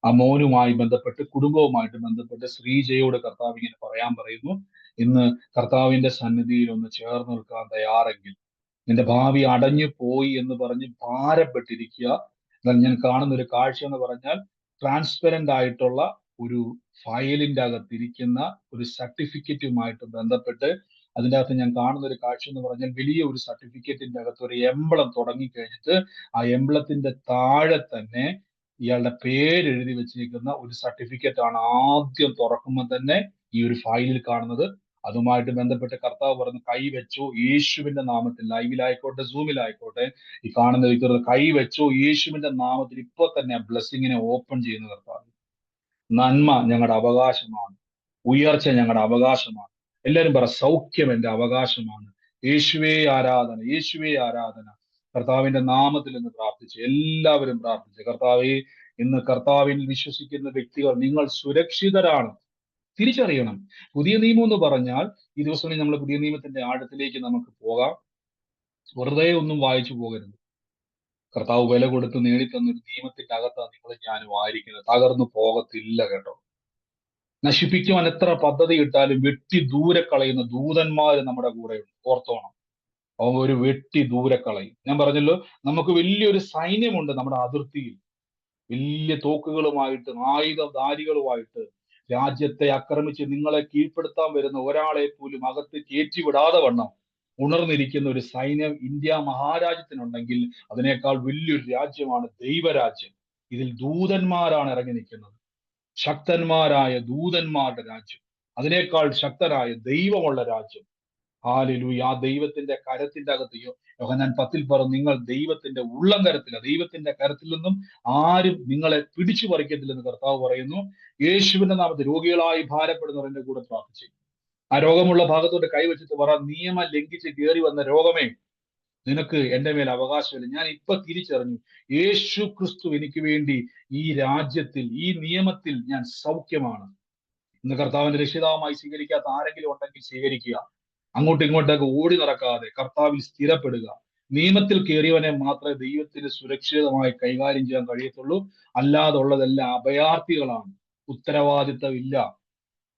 ആ മോനുമായി ബന്ധപ്പെട്ട്, കുടുംബവുമായിട്ട് ബന്ധപ്പെട്ട് ശ്രീജയോട് കർത്താവ് ഇങ്ങനെ പറയാൻ പറയുന്നു, ഇന്ന് കർത്താവിന്റെ സന്നിധിയിൽ ഒന്ന് ചേർന്ന് നിൽക്കാൻ തയ്യാറെങ്കിൽ, നിന്റെ ഭാവി അടഞ്ഞു പോയി എന്ന് പറഞ്ഞ് ഭാരപ്പെട്ടിരിക്കുക. എന്നാൽ ഞാൻ കാണുന്ന ഒരു കാഴ്ച എന്ന് പറഞ്ഞാൽ, ട്രാൻസ്പെറന്റ് ആയിട്ടുള്ള ഒരു ഫയലിന്റെ അകത്തിരിക്കുന്ന ഒരു സർട്ടിഫിക്കറ്റുമായിട്ട് ബന്ധപ്പെട്ട് അതിൻ്റെ അകത്ത് ഞാൻ കാണുന്ന ഒരു കാഴ്ച എന്ന് പറഞ്ഞാൽ, വലിയ ഒരു സർട്ടിഫിക്കറ്റിന്റെ അകത്ത് ഒരു എംബ്ലം തുടങ്ങിക്കഴിഞ്ഞിട്ട് ആ എംബ്ലത്തിന്റെ താഴെ തന്നെ ഇയാളുടെ പേര് എഴുതി വെച്ചിരിക്കുന്ന ഒരു സർട്ടിഫിക്കറ്റ് ആണ് ആദ്യം തുറക്കുമ്പോൾ തന്നെ ഈ ഒരു ഫയലിൽ കാണുന്നത്. അതുമായിട്ട് ബന്ധപ്പെട്ട് കർത്താവ് പറഞ്ഞു, കൈവച്ചോ യേശുവിന്റെ നാമത്തിൽ, ലൈവിലായിക്കോട്ടെ സൂമിലായിക്കോട്ടെ, ഈ കാണുന്ന വ്യക്തികൾ കൈവച്ചോ യേശുവിന്റെ നാമത്തിൽ ഇപ്പൊ തന്നെ ബ്ലെസ്സിങ്ങിനെ ഓപ്പൺ ചെയ്യുന്ന കർത്താവ്. നന്മ ഞങ്ങളുടെ അവകാശമാണ്, ഉയർച്ച ഞങ്ങളുടെ അവകാശമാണ്. എല്ലാവരും പറ, സൗഖ്യം എന്റെ അവകാശമാണ്. യേശുവേ ആരാധന, യേശുവേ ആരാധന. കർത്താവിന്റെ നാമത്തിൽ ഇന്ന് പ്രാർത്ഥിച്ചു, എല്ലാവരും പ്രാർത്ഥിച്ചു. കർത്താവെ, ഇന്ന് കർത്താവിൽ വിശ്വസിക്കുന്ന വ്യക്തികൾ നിങ്ങൾ സുരക്ഷിതരാണ്. തിരിച്ചറിയണം. പുതിയ നിയമം എന്ന് പറഞ്ഞാൽ, ഈ ദിവസങ്ങളിൽ നമ്മൾ പുതിയ നിയമത്തിന്റെ ആഴത്തിലേക്ക് നമുക്ക് പോകാം. വെറുതെ ഒന്നും വായിച്ചു പോകരുത്. കർത്താവ് വില കൊടുത്ത് നേടിത്തന്നൊരു നിയമത്തിന്റെ അകത്താണ് നിങ്ങൾ ഞാനും ആയിരിക്കുന്നത്. തകർന്നു പോകത്തില്ല കേട്ടോ. നശിപ്പിക്കുവാൻ എത്ര പദ്ധതി ഇട്ടാലും വെട്ടി ദൂരെ കളയുന്ന ദൂതന്മാര് നമ്മുടെ കൂടെയുണ്ട്. ഓർത്തോണം, അവൻ ഒരു വെട്ടി ദൂരെ കളയും. ഞാൻ പറഞ്ഞല്ലോ, നമുക്ക് വലിയൊരു സൈന്യമുണ്ട് നമ്മുടെ അതിർത്തിയിൽ. വലിയ തോക്കുകളുമായിട്ട്, ആയുധധാരികളുമായിട്ട് രാജ്യത്തെ ആക്രമിച്ച് നിങ്ങളെ കീഴ്പ്പെടുത്താൻ വരുന്ന ഒരാളെ പോലും അകത്ത് കയറ്റിവിടാതെ വണ്ണം ഉണർന്നിരിക്കുന്ന ഒരു സൈന്യം ഇന്ത്യ മഹാരാജ്യത്തിനുണ്ടെങ്കിൽ അതിനേക്കാൾ വലിയൊരു രാജ്യമാണ് ദൈവരാജ്യം. ഇതിൽ ദൂതന്മാരാണ് ഇറങ്ങി നിൽക്കുന്നത്. ശക്തന്മാരായ ദൂതന്മാരുടെ രാജ്യം, അതിനേക്കാൾ ശക്തരായ ദൈവമുള്ള രാജ്യം. ഹല്ലേലൂയ. ആ ദൈവത്തിന്റെ കരത്തിന്റെ അകത്ത് യോഹന്നാൻ 10 പറഞ്ഞു, നിങ്ങൾ ദൈവത്തിന്റെ ഉള്ളം കരത്തില, ദൈവത്തിന്റെ കരത്തിൽ നിന്നും ആരും നിങ്ങളെ പിടിച്ചു പറിക്കത്തില്ലെന്ന് കർത്താവ് പറയുന്നു. യേശുവിന്റെ നാമത്തിൽ രോഗികളായി ഭാരപ്പെടുന്നവർ എന്റെ കൂടെ പ്രാർത്ഥിച്ചു. ആ രോഗമുള്ള ഭാഗത്തോട്ട് കൈവച്ചിട്ട് പറ, നിയമം ലംഘിച്ച് കയറി വന്ന രോഗമേ, നിനക്ക് എന്റെ മേൽ അവകാശമില്ല. ഞാൻ ഇപ്പൊ തിരിച്ചറിഞ്ഞു, യേശു ക്രിസ്തു എനിക്ക് വേണ്ടി ഈ രാജ്യത്തിൽ, ഈ നിയമത്തിൽ ഞാൻ സൗഖ്യമാണ്. ഇന്ന് കർത്താവിന്റെ രക്ഷിതാവുമായി സ്വീകരിക്കാത്ത ആരെങ്കിലും ഉണ്ടെങ്കിൽ സ്വീകരിക്കുക. അങ്ങോട്ടും ഇങ്ങോട്ടൊക്കെ ഓടി നടക്കാതെ കർത്താവിൽ സ്ഥിരപ്പെടുക. നിയമത്തിൽ കയറിയവനെ മാത്രമേ ദൈവത്തിന് സുരക്ഷിതമായി കൈകാര്യം ചെയ്യാൻ കഴിയത്തുള്ളൂ. അല്ലാതുള്ളതെല്ലാം അഭയാർത്ഥികളാണ്, ഉത്തരവാദിത്തമില്ല.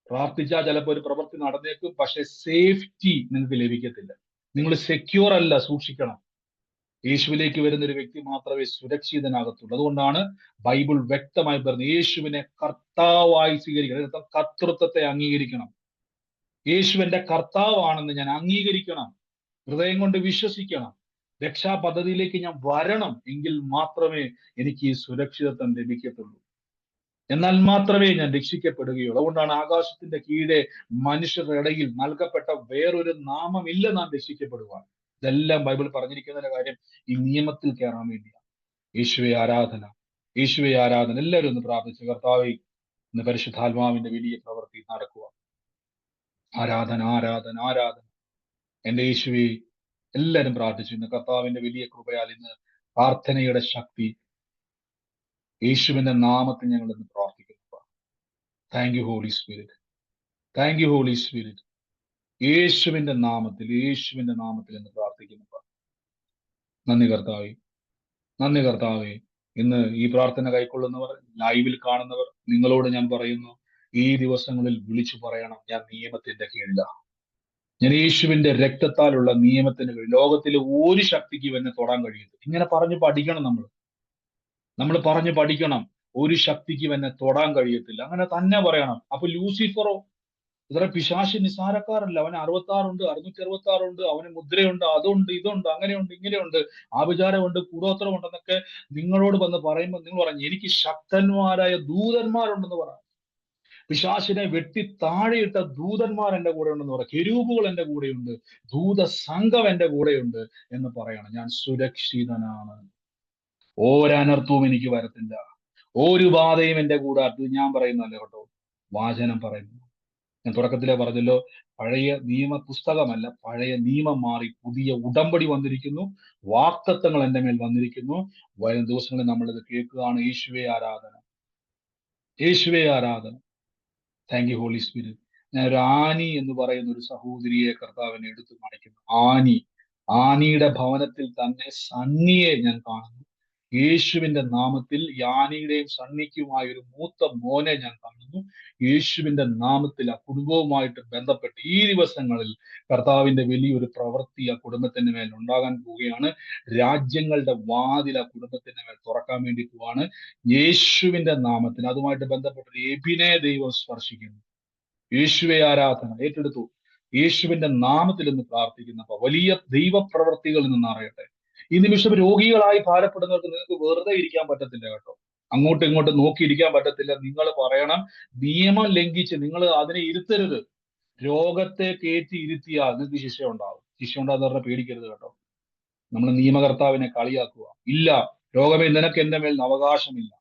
പ്രാർത്ഥിച്ചാൽ ചിലപ്പോൾ ഒരു പ്രവൃത്തി നടന്നേക്കും, പക്ഷെ സേഫ്റ്റി നിങ്ങൾക്ക് ലഭിക്കത്തില്ല. നിങ്ങൾ സെക്യൂർ അല്ല, സൂക്ഷിക്കണം. യേശുവിലേക്ക് വരുന്ന ഒരു വ്യക്തി മാത്രമേ സുരക്ഷിതനാകത്തുള്ളൂ. അതുകൊണ്ടാണ് ബൈബിൾ വ്യക്തമായി പറയുന്നത് യേശുവിനെ കർത്താവായി സ്വീകരിക്കണം. അതിനർത്ഥം കർത്തൃത്വത്തെ അംഗീകരിക്കണം. യേശുവിന്റെ കർത്താവാണെന്ന് ഞാൻ അംഗീകരിക്കണം, ഹൃദയം കൊണ്ട് വിശ്വസിക്കണം, രക്ഷാ പദ്ധതിയിലേക്ക് ഞാൻ വരണം. എങ്കിൽ മാത്രമേ എനിക്ക് ഈ സുരക്ഷിതത്വം ലഭിക്കത്തുള്ളൂ. എന്നാൽ മാത്രമേ ഞാൻ രക്ഷിക്കപ്പെടുകയുള്ളൂ. അതുകൊണ്ടാണ് ആകാശത്തിന്റെ കീഴെ മനുഷ്യരുടെ ഇടയിൽ നൽകപ്പെട്ട വേറൊരു നാമമില്ല നാം രക്ഷിക്കപ്പെടുവാൻ. ഇതെല്ലാം ബൈബിൾ പറഞ്ഞിരിക്കുന്ന കാര്യം ഈ നിയമത്തിൽ കയറാൻ വേണ്ടിയാണ്. യേശുവെ ആരാധന, യേശുവെ ആരാധന. എല്ലാവരും ഒന്ന് പ്രാർത്ഥിച്ചു, കർത്താവേ ഇന്ന് പരിശുദ്ധാത്മാവിന്റെ വലിയ പ്രവൃത്തി നടക്കുക. ആരാധന, ആരാധന, ആരാധന. എന്റെ യേശുവെ, എല്ലാവരും പ്രാർത്ഥിച്ചു. ഇന്ന് കർത്താവിന്റെ വലിയ കൃപയാൽ ഇന്ന് പ്രാർത്ഥനയുടെ ശക്തി യേശുവിന്റെ നാമത്തിൽ ഞങ്ങൾ ഇന്ന് പ്രാർത്ഥിക്കുന്നു. Thank you holy Spirit, thank you holy spirit. യേശുവിന്റെ നാമത്തിൽ, യേശുവിന്റെ നാമത്തിൽ എന്ന് പ്രാർത്ഥിക്കുന്നു. നന്ദി കർത്താവേ, നന്ദി കർത്താവേ. ഇന്ന് ഈ പ്രാർത്ഥന കൈക്കൊള്ളുന്നവർ, ലൈവിൽ കാണുന്നവർ, നിങ്ങളോട് ഞാൻ പറയുന്നു, ഈ ദിവസങ്ങളിൽ വിളിച്ചു പറയണം, ഞാൻ നിയമത്തിന്റെ കീഴിലാണ്. ഞാൻ യേശുവിന്റെ രക്തത്താലുള്ള നിയമത്തിന് കീഴിൽ. ലോകത്തിലെ ഒരു ശക്തിക്കും എന്നെ തൊടാൻ കഴിയുന്നു. ഇങ്ങനെ പറഞ്ഞു പഠിക്കണം. നമ്മൾ പറഞ്ഞു പഠിക്കണം. ഒരു ശക്തിക്കും എന്നെ തൊടാൻ കഴിയത്തില്ല, അങ്ങനെ തന്നെ പറയണം. അപ്പൊ ലൂസിഫറോ, ഇത്ര പിശാശ് നിസ്സാരക്കാരല്ല. അവന് 66 666 അവന് മുദ്രയുണ്ട്, അതുണ്ട്, ഇതുണ്ട്, അങ്ങനെയുണ്ട്, ഇങ്ങനെയുണ്ട്, ആഭിചാരമുണ്ട്, കൂടോത്രമുണ്ട് എന്നൊക്കെ നിങ്ങളോട് വന്ന് പറയുമ്പോൾ നിങ്ങൾ പറഞ്ഞു എനിക്ക് ശക്തന്മാരായ ദൂതന്മാരുണ്ടെന്ന് പറ. പിശാശിനെ വെട്ടി താഴെയിട്ട ദൂതന്മാർ എന്റെ കൂടെ ഉണ്ടെന്ന് പറ. കെരൂബുകൾ എന്റെ കൂടെയുണ്ട്, ദൂത സംഘം എന്റെ കൂടെയുണ്ട് എന്ന് പറയണം. ഞാൻ സുരക്ഷിതനാണ്, ഒരനർത്ഥവും എനിക്ക് വരത്തില്ല, ഒരു ബാധയും എന്റെ കൂടെ. അത് ഞാൻ പറയുന്നല്ല കേട്ടോ, വാചനം പറയുന്നു. ഞാൻ തുടക്കത്തിലെ പറഞ്ഞല്ലോ, പഴയ നിയമ പുസ്തകമല്ല, പഴയ നിയമം മാറി പുതിയ ഉടമ്പടി വന്നിരിക്കുന്നു. വാക്തത്വങ്ങൾ എന്റെ മേൽ വന്നിരിക്കുന്നു. വരും ദിവസങ്ങളിൽ നമ്മളിത് കേൾക്കുകയാണ്. യേശുവേ ആരാധന, യേശുവേ ആരാധന. Thank you holy Spirit. ഞാൻ ഒരു ആനി എന്ന് പറയുന്ന ഒരു സഹോദരിയെ കർത്താവിനെ എടുത്തു കാണിക്കുന്നു. ആനിയുടെ ഭവനത്തിൽ തന്നെ സണ്ണിയെ ഞാൻ കാണുന്നു. യേശുവിന്റെ നാമത്തിൽ യാനിയുടെയും സണ്ണിക്കുമായ ഒരു മൂത്ത മോനെ ഞാൻ കാണുന്നു. യേശുവിന്റെ നാമത്തിൽ ആ കുടുംബവുമായിട്ട് ബന്ധപ്പെട്ട് ഈ ദിവസങ്ങളിൽ കർത്താവിന്റെ വലിയൊരു പ്രവൃത്തി ആ കുടുംബത്തിന്റെ മേൽ ഉണ്ടാകാൻ പോവുകയാണ്. രാജ്യങ്ങളുടെ വാതിൽ ആ കുടുംബത്തിന്റെ മേൽ തുറക്കാൻ വേണ്ടി പോവാണ്. യേശുവിന്റെ നാമത്തിൽ അതുമായിട്ട് ബന്ധപ്പെട്ട എബിനെ ദൈവം സ്പർശിക്കുന്നു. യേശുവെ ആരാധന ഏറ്റെടുത്തു. യേശുവിന്റെ നാമത്തിൽ എന്ന് പ്രാർത്ഥിക്കുന്നപ്പോ വലിയ ദൈവപ്രവൃത്തികളിൽ നിന്ന് അറിയട്ടെ. ഈ നിമിഷം രോഗികളായി ഭാരപ്പെടുന്നവർക്ക് നിങ്ങൾക്ക് വെറുതെ ഇരിക്കാൻ പറ്റത്തില്ല കേട്ടോ, അങ്ങോട്ടും ഇങ്ങോട്ടും നോക്കിയിരിക്കാൻ പറ്റത്തില്ല. നിങ്ങൾ പറയണം, നിയമം ലംഘിച്ച് നിങ്ങൾ അതിനെ ഇരുത്തരുത്. രോഗത്തെ കയറ്റി ഇരുത്തിയാൽ നിങ്ങൾക്ക് ശിക്ഷ ഉണ്ടാവും. ശിക്ഷ ഉണ്ടാകുന്ന പറഞ്ഞാൽ പേടിക്കരുത് കേട്ടോ. നമ്മൾ നിയമകർത്താവിനെ കളിയാക്കുക. ഇല്ല, രോഗമേ നിനക്ക് എന്റെ മേൽ അവകാശമില്ല,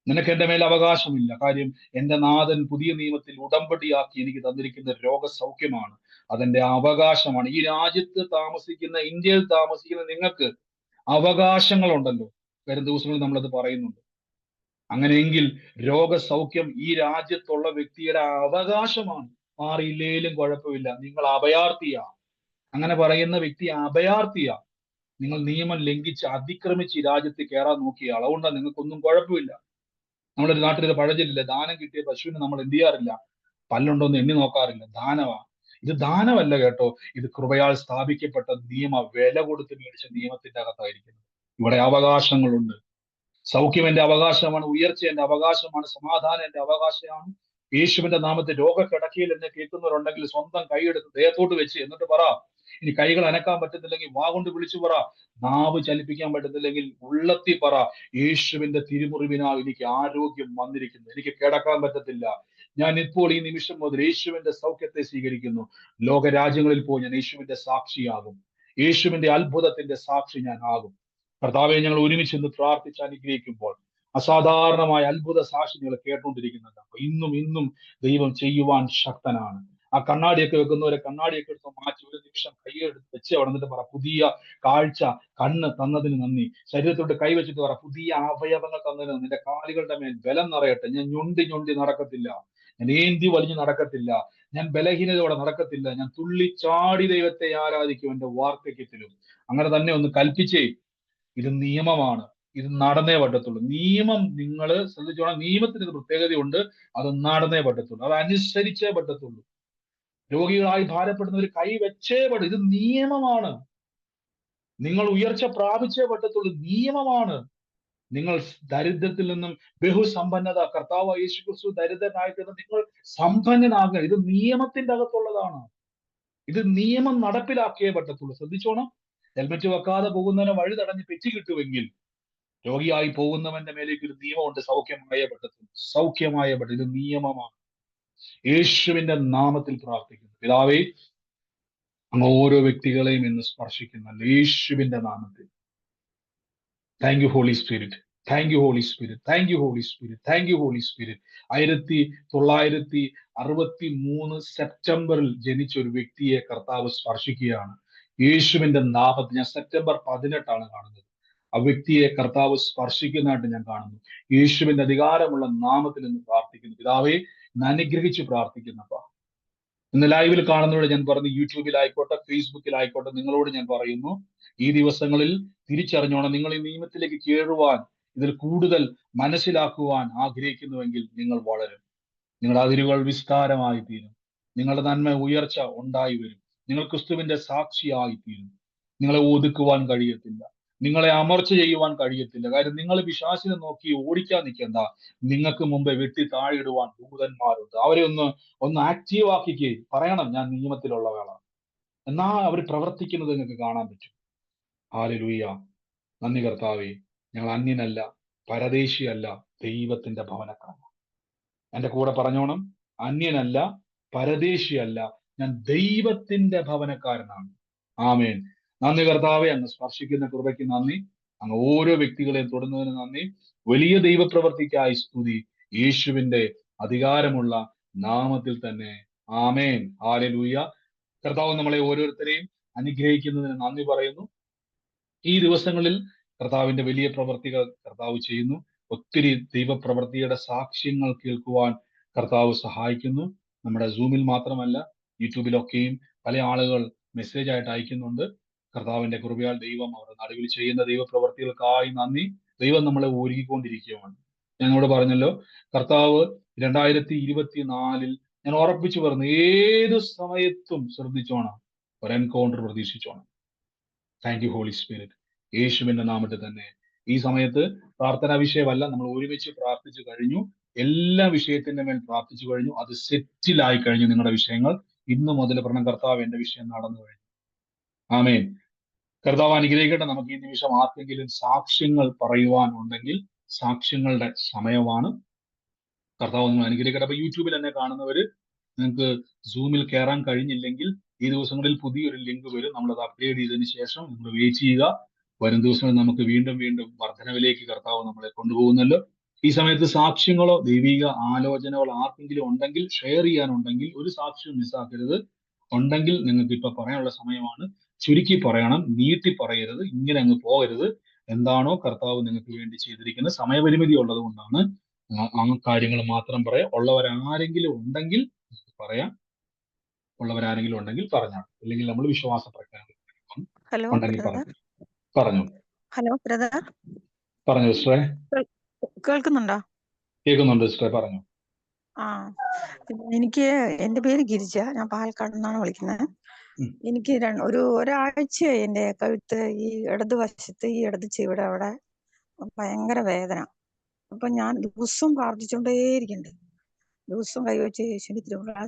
നിനക്ക് എന്റെ മേൽ അവകാശമില്ല. കാര്യം എന്റെ നാഥൻ പുതിയ നിയമത്തിൽ ഉടമ്പടിയാക്കി എനിക്ക് തന്നിരിക്കുന്ന രോഗസൗഖ്യമാണ്, അതെന്റെ അവകാശമാണ്. ഈ രാജ്യത്ത് താമസിക്കുന്ന, ഇന്ത്യയിൽ താമസിക്കുന്ന നിങ്ങൾക്ക് അവകാശങ്ങളുണ്ടല്ലോ. വരും ദിവസങ്ങളിൽ നമ്മളത് പറയുന്നുണ്ട്. അങ്ങനെയെങ്കിൽ രോഗസൗഖ്യം ഈ രാജ്യത്തുള്ള വ്യക്തിയുടെ അവകാശമാണ്. മാറിയില്ലേലും കുഴപ്പമില്ല, നിങ്ങൾ അഭയാർത്ഥിയാ. അങ്ങനെ പറയുന്ന വ്യക്തി അഭയാർത്ഥിയാ. നിങ്ങൾ നിയമം ലംഘിച്ച് അതിക്രമിച്ച് ഈ രാജ്യത്ത് കയറാൻ നോക്കിയാൽ, അതുകൊണ്ടാണ് നിങ്ങൾക്കൊന്നും കുഴപ്പമില്ല. നമ്മുടെ ഒരു നാട്ടിലൊരു പഴഞ്ചൊല്ലില്ല, ദാനം കിട്ടിയ പശുവിനെ നമ്മൾ എന്ത് ചെയ്യാറില്ല, പല്ലുണ്ടോന്ന് എണ്ണി നോക്കാറില്ല. ദാനമാ ഇത്, ദാനമല്ല കേട്ടോ. ഇത് കൃപയാൽ സ്ഥാപിക്കപ്പെട്ട നിയമ, വില കൊടുത്ത് മേടിച്ച നിയമത്തിന്റെ അകത്തായിരിക്കുന്നു. ഇവിടെ അവകാശങ്ങളുണ്ട്. സൗഖ്യം എന്റെ അവകാശമാണ്, ഉയർച്ച എന്റെ അവകാശമാണ്, സമാധാനം എന്റെ അവകാശമാണ്. യേശുവിന്റെ നാമത്തിൽ രോഗക്കിടക്കയിൽ എന്നെ കേൾക്കുന്നവരുണ്ടെങ്കിൽ സ്വന്തം കൈയെടുത്ത് ദേഹത്തോട്ട് വെച്ച് എന്നിട്ട് പറ. ഇനി കൈകൾ അനക്കാൻ പറ്റുന്നില്ലെങ്കിൽ വാ കൊണ്ട് വിളിച്ചു പറ. നാവ് ചലിപ്പിക്കാൻ പറ്റുന്നില്ലെങ്കിൽ ഉള്ളത്തി പറ. യേശുവിന്റെ തിരുമുറിവിനാൽ എനിക്ക് ആരോഗ്യം വന്നിരിക്കുന്നു, എനിക്ക് കിടക്കാൻ പറ്റത്തില്ല. ഞാൻ ഇപ്പോൾ ഈ നിമിഷം മുതൽ യേശുവിന്റെ സൗഖ്യത്തെ സ്വീകരിക്കുന്നു. ലോകരാജ്യങ്ങളിൽ പോയി ഞാൻ യേശുവിന്റെ സാക്ഷിയാകും. യേശുവിന്റെ അത്ഭുതത്തിന്റെ സാക്ഷി ഞാൻ ആകും. കർത്താവെ, ഞങ്ങൾ ഒരുമിച്ച് ഇന്ന് പ്രാർത്ഥിച്ച് അനുഗ്രഹിക്കുമ്പോൾ അസാധാരണമായ അത്ഭുത സാക്ഷി നിങ്ങൾ കേട്ടുകൊണ്ടിരിക്കുന്നുണ്ട്. അപ്പൊ ഇന്നും ദൈവം ചെയ്യുവാൻ ശക്തനാണ്. ആ കണ്ണാടിയൊക്കെ വെക്കുന്നവരെ കണ്ണാടിയൊക്കെ എടുത്ത് മാറ്റി ഒരു നിമിഷം കൈയെടുത്ത് വെച്ച് അവിടെ നിന്നിട്ട് പറ, പുതിയ കാഴ്ച കണ്ണ് തന്നതിന് നന്ദി. ശരീരത്തോട്ട് കൈവച്ചിട്ട് പറ, പുതിയ അവയവങ്ങൾ തന്നതിന്. നിന്റെ കാലുകളുടെ മേൽ ബലം നിറയട്ടെ. ഞാൻ ഞൊണ്ടി നടക്കത്തില്ല, ഞാൻ ഏന്തി വലിഞ്ഞു നടക്കത്തില്ല, ഞാൻ ബലഹീനതയോടെ നടക്കത്തില്ല, ഞാൻ തുള്ളിച്ചാടി ദൈവത്തെ ആരാധിക്കും എന്റെ വാർദ്ധക്യത്തിലും. അങ്ങനെ തന്നെ ഒന്ന് കൽപ്പിച്ചേ. ഇത് നിയമമാണ്. ഇത് നടന്നേ പറ്റത്തുള്ളൂ. നിയമം നിങ്ങൾ ശ്രദ്ധിച്ചോളാം. നിയമത്തിന് ഒരു പ്രത്യേകതയുണ്ട്. അത് നടന്നേ പറ്റത്തുള്ളൂ. അത് അനുസരിച്ചേ പറ്റത്തുള്ളൂ. രോഗികളായി ഭാരപ്പെടുന്നവർ കൈവച്ചേ പറ്റും. ഇത് നിയമമാണ്. നിങ്ങൾ ഉയർച്ച പ്രാപിച്ചേ പറ്റത്തുള്ളൂ. നിയമമാണ്. നിങ്ങൾ ദരിദ്രത്തിൽ നിന്നും ബഹുസമ്പന്നത, കർത്താവ് യേശുക്രിസ്തു ദരിദ്രനായിട്ട് നിങ്ങൾ സമ്പന്നനാകുക. ഇത് നിയമത്തിന്റെ അകത്തുള്ളതാണ്. ഇത് നിയമം നടപ്പിലാക്കിയേ പറ്റത്തുള്ളൂ. ശ്രദ്ധിച്ചോണം. ഹെൽമെറ്റ് വെക്കാതെ പോകുന്നവനെ വഴി തടഞ്ഞ് പെറ്റി കിട്ടുമെങ്കിൽ രോഗിയായി പോകുന്നവന്റെ മേലേക്ക് ഒരു നിയമമുണ്ട്. സൗഖ്യമായേ പറ്റത്തുള്ളൂ. സൗഖ്യമായേ പറ്റും. ഇത് നിയമമാണ്. യേശുവിന്റെ നാമത്തിൽ പ്രാർത്ഥിക്കുന്നു. പിതാവേ, അങ്ങ് ഓരോ വ്യക്തികളെയും ഇന്ന് സ്പർശിക്കുന്ന യേശുവിന്റെ നാമത്തിൽ. Thank you holy Spirit. Thank you holy Spirit. Thank you holy Spirit. Thank you holy Spirit. 1963 സെപ്റ്റംബറിൽ ജനിച്ച ഒരു വ്യക്തിയെ കർത്താവ് സ്പർശിക്കുകയാണ്. യേശുവിന്റെ നാമത്തിൽ. ഞാൻ സെപ്റ്റംബർ 18 കാണുന്നത്. ആ വ്യക്തിയെ കർത്താവ് സ്പർശിക്കുന്നതായിട്ട് ഞാൻ കാണുന്നു. യേശുവിന്റെ അധികാരമുള്ള നാമത്തിൽ നിന്ന് പ്രാർത്ഥിക്കുന്നു. പിതാവേ, ഇന്ന് അനുഗ്രഹിച്ച് പ്രാർത്ഥിക്കുന്നപ്പ. ഇന്ന് ലൈവിൽ കാണുന്നവരോട് ഞാൻ പറഞ്ഞു, യൂട്യൂബിലായിക്കോട്ടെ, ഫേസ്ബുക്കിലായിക്കോട്ടെ, നിങ്ങളോട് ഞാൻ പറയുന്നു, ഈ ദിവസങ്ങളിൽ തിരിച്ചറിഞ്ഞോണം. നിങ്ങൾ ഈ നിയമത്തിലേക്ക് കയറുവാൻ, ഇതിൽ കൂടുതൽ മനസ്സിലാക്കുവാൻ ആഗ്രഹിക്കുന്നുവെങ്കിൽ നിങ്ങൾ വളരും. നിങ്ങളുടെ അതിരുകൾ വിസ്താരമായി തീരും. നിങ്ങളുടെ നന്മ ഉയർച്ച ഉണ്ടായി വരും. നിങ്ങൾ ക്രിസ്തുവിന്റെ സാക്ഷിയായി തീരും. നിങ്ങളെ ഒതുക്കുവാൻ കഴിയത്തില്ല. നിങ്ങളെ അമർച്ച ചെയ്യുവാൻ കഴിയത്തില്ല. കാര്യം നിങ്ങൾ പിശാചിനെ നോക്കി ഓടിക്കാൻ നിൽക്കണ്ട. നിങ്ങൾക്ക് മുമ്പേ വെട്ടി താഴെയിടുവാൻ ദൂതന്മാരുണ്ട്. അവരെ ഒന്ന് ആക്റ്റീവ് ആക്കിക്കേ. പറയണം, ഞാൻ നിയമത്തിലുള്ളവളാണ്. എന്നാ അവർ പ്രവർത്തിക്കുന്നത് നിങ്ങൾക്ക് കാണാൻ പറ്റും. ഹല്ലേലൂയ. നന്ദി കർത്താവേ. ഞങ്ങൾ അന്യനല്ല, പരദേശിയല്ല, ദൈവത്തിന്റെ ഭവനക്കാരൻ. എന്റെ കൂടെ പറഞ്ഞോണം, അന്യനല്ല, പരദേശിയല്ല, ഞാൻ ദൈവത്തിന്റെ ഭവനക്കാരനാണ്. ആമേൻ. നന്ദി കർത്താവെ. അങ്ങ് സ്പർശിക്കുന്ന കൃപയ്ക്ക് നന്ദി. അങ്ങ് ഓരോ വ്യക്തികളെയും തൊടുന്നതിന് നന്ദി. വലിയ ദൈവപ്രവർത്തിക്കായി സ്തുതി. യേശുവിന്റെ അധികാരമുള്ള നാമത്തിൽ തന്നെ. ആമേൻ. ഹല്ലേലൂയ. കർത്താവ് നമ്മളെ ഓരോരുത്തരെയും അനുഗ്രഹിക്കുന്നതിന് നന്ദി പറയുന്നു. ഈ ദിവസങ്ങളിൽ കർത്താവിന്റെ വലിയ പ്രവർത്തികൾ കർത്താവ് ചെയ്യുന്നു. ഒത്തിരി ദൈവപ്രവൃത്തിയുടെ സാക്ഷ്യങ്ങൾ കേൾക്കുവാൻ കർത്താവ് സഹായിക്കുന്നു. നമ്മുടെ സൂമിൽ മാത്രമല്ല, യൂട്യൂബിലൊക്കെയും പല ആളുകൾ മെസ്സേജ് ആയിട്ട് അയക്കുന്നുണ്ട്. കർത്താവിന്റെ കൃപയാൽ ദൈവം അവരുടെ നടുവിൽ ചെയ്യുന്ന ദൈവപ്രവൃത്തികൾക്കായി നന്ദി. ദൈവം നമ്മളെ ഒരുക്കിക്കൊണ്ടിരിക്കുകയാണ്. ഞാൻ ഇവിടെ പറഞ്ഞല്ലോ, കർത്താവ് 2024 ഞാൻ ഉറപ്പിച്ചു പറഞ്ഞു, ഏത് സമയത്തും ശ്രദ്ധിച്ചോണം, ഒരു എൻകൗണ്ടർ പ്രതീക്ഷിച്ചോണം. Thank you holy spirit. യേശുവിന്റെ നാമത്തിൽ തന്നെ. ഈ സമയത്ത് പ്രാർത്ഥനാ വിഷയമല്ല, നമ്മൾ ഒരുമിച്ച് പ്രാർത്ഥിച്ചു കഴിഞ്ഞു. എല്ലാ വിഷയത്തിന്റെ മേൽ പ്രാർത്ഥിച്ചു കഴിഞ്ഞു. അത് സെറ്റിലായി കഴിഞ്ഞു. നിങ്ങളുടെ വിഷയങ്ങൾ ഇന്ന് മുതൽ പറഞ്ഞ കർത്താവ്, എന്റെ വിഷയം നടന്നു കഴിഞ്ഞു. ആമേൻ. കർത്താവ് അനുഗ്രഹിക്കട്ടെ. നമുക്ക് ഈ നിമിഷം ആർക്കെങ്കിലും സാക്ഷ്യങ്ങൾ പറയുവാൻ ഉണ്ടെങ്കിൽ സാക്ഷ്യങ്ങളുടെ സമയമാണ്. കർത്താവ് നിങ്ങൾ അനുഗ്രഹിക്കട്ടെ. അപ്പൊ യൂട്യൂബിൽ എന്നെ കാണുന്നവര്, നിങ്ങൾക്ക് സൂമിൽ കയറാൻ കഴിഞ്ഞില്ലെങ്കിൽ ഈ ദിവസങ്ങളിൽ പുതിയൊരു ലിങ്ക് വരും. നമ്മളത് അപ്ഗ്രേഡ് ചെയ്തതിന് ശേഷം നിങ്ങൾ വെയിറ്റ് ചെയ്യുക. വരും ദിവസങ്ങളിൽ നമുക്ക് വീണ്ടും വീണ്ടും വർധനവിലേക്ക് കർത്താവ് നമ്മളെ കൊണ്ടുപോകുന്നല്ലോ. ഈ സമയത്ത് സാക്ഷ്യങ്ങളോ ദൈവിക ആലോചനകളോ ആർക്കെങ്കിലും ഉണ്ടെങ്കിൽ, ഷെയർ ചെയ്യാനുണ്ടെങ്കിൽ, ഒരു സാക്ഷ്യം മിസ്സാക്കരുത്. ഉണ്ടെങ്കിൽ നിങ്ങൾക്ക് ഇപ്പൊ പറയാനുള്ള സമയമാണ്. ചുരുക്കി പറയണം, നീട്ടി പറയരുത്, ഇങ്ങനെ അങ്ങ് പോകരുത്. എന്താണോ കർത്താവ് നിങ്ങൾക്ക് വേണ്ടി ചെയ്തിരിക്കുന്നത്, സമയപരിമിതി ഉള്ളത് കൊണ്ടാണ് ആ കാര്യങ്ങൾ മാത്രം പറയാം. ഉള്ളവരാരെങ്കിലും ഉണ്ടെങ്കിൽ പറയാം. ഉള്ളവരാരെങ്കിലും ഉണ്ടെങ്കിൽ പറഞ്ഞാൽ, അല്ലെങ്കിൽ നമ്മൾ വിശ്വാസ പ്രഖ്യാപനം ഹലോ ഉണ്ടെങ്കിൽ ബ്രദർ. പറഞ്ഞു. പറഞ്ഞു ഹലോ ബ്രദർ, പറഞ്ഞു സിസ്റ്ററെ. കേൾക്കുന്നുണ്ടോ? കേൾക്കുന്നുണ്ട് സിസ്റ്ററെ, പറഞ്ഞു. ആ, എനിക്ക് എന്റെ പേര് ഗിരിജ. ഞാൻ പാലക്കാട് നിന്നാണ് വിളിക്കുന്നത്. എനിക്ക് ഒരാഴ്ചയായി എന്റെ കഴുത്ത്, ഈ ഇടതുവശത്ത്, ഈ ഇടത് ചെവിടെ അവിടെ ഭയങ്കര വേദന. അപ്പൊ ഞാൻ ദിവസവും പ്രാർത്ഥിച്ചുകൊണ്ടേയിരിക്കുന്നുണ്ട്. ദിവസവും കൈവച്ച് യേശുവിന്റെ തിരുമുറ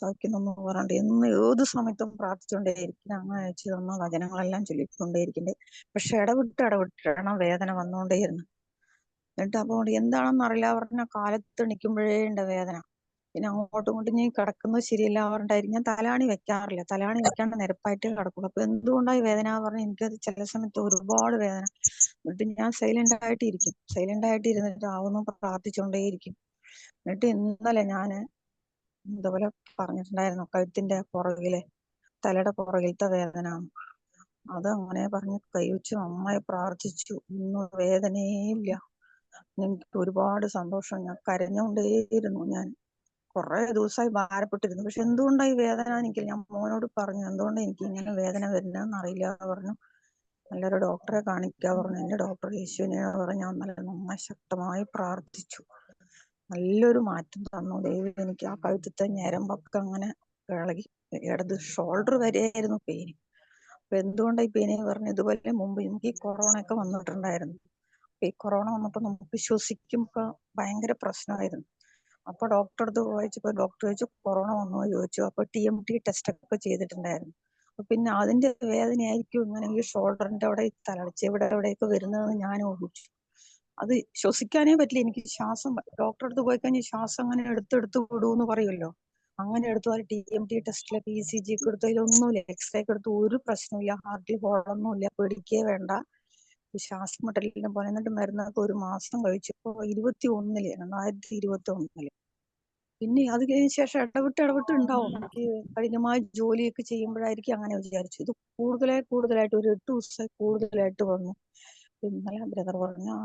സൗഖ്യം പറഞ്ഞിട്ട് ഏത് സമയത്തും പ്രാർത്ഥിച്ചുകൊണ്ടേയിരിക്കുന്നത്. അങ്ങനെ അയച്ചു തന്ന വചനങ്ങളെല്ലാം ചൊല്ലിക്കൊണ്ടേയിരിക്കുന്നുണ്ട്. പക്ഷെ ഇടവിട്ടാണ് വേദന വന്നുകൊണ്ടേയിരുന്നു. എന്നിട്ട് അപ്പോൾ എന്താണെന്ന് അറിയില്ല, പറഞ്ഞ കാലത്ത് എണീക്കുമ്പോഴേ ഉണ്ട് വേദന. പിന്നെ അങ്ങോട്ടും ഇങ്ങോട്ടും ഞാൻ കിടക്കുന്നത് ശരിയല്ല പറഞ്ഞിട്ടായിരിക്കും. ഞാൻ തലാണി വെക്കാറില്ല, തലാണി വെക്കാണ്ട് നിരപ്പായിട്ട് കിടക്കുള്ളൂ. അപ്പൊ എന്തുകൊണ്ടായി വേദന പറഞ്ഞ് എനിക്കത് ചില സമയത്ത് ഒരുപാട് വേദന. എന്നിട്ട് ഞാൻ സൈലന്റ് ആയിട്ട് ഇരുന്നിട്ട് ആവുന്നു പ്രാർത്ഥിച്ചുകൊണ്ടേയിരിക്കും. എന്നിട്ട് ഇന്നലെ ഞാന് ഇതുപോലെ പറഞ്ഞിട്ടുണ്ടായിരുന്നു, കഴുത്തിന്റെ പുറകിലെ, തലയുടെ പുറകിലത്തെ വേദന. അത് അങ്ങനെ പറഞ്ഞ് കൈവച്ച് നന്നായി പ്രാർത്ഥിച്ചു. ഒന്നും വേദനയേ ഇല്ല. എനിക്ക് ഒരുപാട് സന്തോഷം. ഞാൻ കരഞ്ഞുകൊണ്ടേയിരുന്നു. ഞാൻ കുറെ ദിവസമായി ഭാരപ്പെട്ടിരുന്നു. പക്ഷെ എന്തുകൊണ്ടായി വേദന എനിക്ക്, ഞാൻ മോനോട് പറഞ്ഞു, എന്തുകൊണ്ട് എനിക്ക് ഇങ്ങനെ വേദന വരുന്നതെന്ന് അറിയില്ല പറഞ്ഞു. നല്ലൊരു ഡോക്ടറെ കാണിക്കാൻ പറഞ്ഞു. എന്റെ ഡോക്ടർ യേശുവിനെ പറഞ്ഞ് ഞാൻ നന്നായി ശക്തമായി പ്രാർത്ഥിച്ചു. നല്ലൊരു മാറ്റം തന്നു ദൈവം എനിക്ക്. ആ കഴുത്തത്തെ ഞരമ്പൊക്കെ അങ്ങനെ ഇളകി, ഇടത് ഷോൾഡർ വരെയായിരുന്നു പെയിൻ. അപ്പൊ എന്തുകൊണ്ടായി പെയിൻ പറഞ്ഞു, ഇതുപോലെ മുമ്പ് എനിക്ക് ഈ കൊറോണ ഒക്കെ വന്നിട്ടുണ്ടായിരുന്നു. ഈ കൊറോണ വന്നപ്പോ നമുക്ക് ശ്വസിക്കുമ്പോ ഭയങ്കര പ്രശ്നമായിരുന്നു. അപ്പൊ ഡോക്ടറെ അടുത്ത് ചോദിച്ചപ്പോ ഡോക്ടർ ചോദിച്ചു കൊറോണ വന്നോ ചോദിച്ചു. അപ്പൊ TMT ടെസ്റ്റ് ഒക്കെ ചെയ്തിട്ടുണ്ടായിരുന്നു. അപ്പൊ പിന്നെ അതിന്റെ വേദനയായിരിക്കും ഇങ്ങനെ ഈ ഷോൾഡറിന്റെ അവിടെ, തലച്ചെവിടെ എവിടെയൊക്കെ വരുന്നതെന്ന് ഞാൻ ഊഹിച്ചു. അത് ശ്വസിക്കാനേ പറ്റില്ല എനിക്ക്. ശ്വാസം ഡോക്ടറെ അടുത്ത് പോയി കഴിഞ്ഞാൽ ശ്വാസം അങ്ങനെ എടുത്ത് വിടൂന്ന് പറയുമല്ലോ, അങ്ങനെ എടുത്തു. അത് TMT ടെസ്റ്റിലൊക്കെ ECG ഒക്കെ എടുത്തു, ഇതൊന്നുമില്ല. എക്സ്റേ ഒക്കെ എടുത്തു, ഒരു പ്രശ്നമില്ല. ഹാർട്ടിൽ ഹോളൊന്നുമില്ല, പേടിക്കേ വേണ്ട. ശ്വാസം മുട്ടലിനെ പോലെ. എന്നിട്ട് മരുന്നൊക്കെ 1 മാസം കഴിച്ചപ്പോ 2021 പിന്നെ അത് കഴിഞ്ഞ ശേഷം ഇടവിട്ട് ഉണ്ടാവും. എനിക്ക് കഠിനമായ ജോലിയൊക്കെ ചെയ്യുമ്പോഴായിരിക്കും അങ്ങനെ വിചാരിച്ചു. ഇത് കൂടുതലായിട്ട് ഒരു 8 ദിവസമായി കൂടുതലായിട്ട് വന്നു. ഇന്നലെ ബ്രദർ പറഞ്ഞു,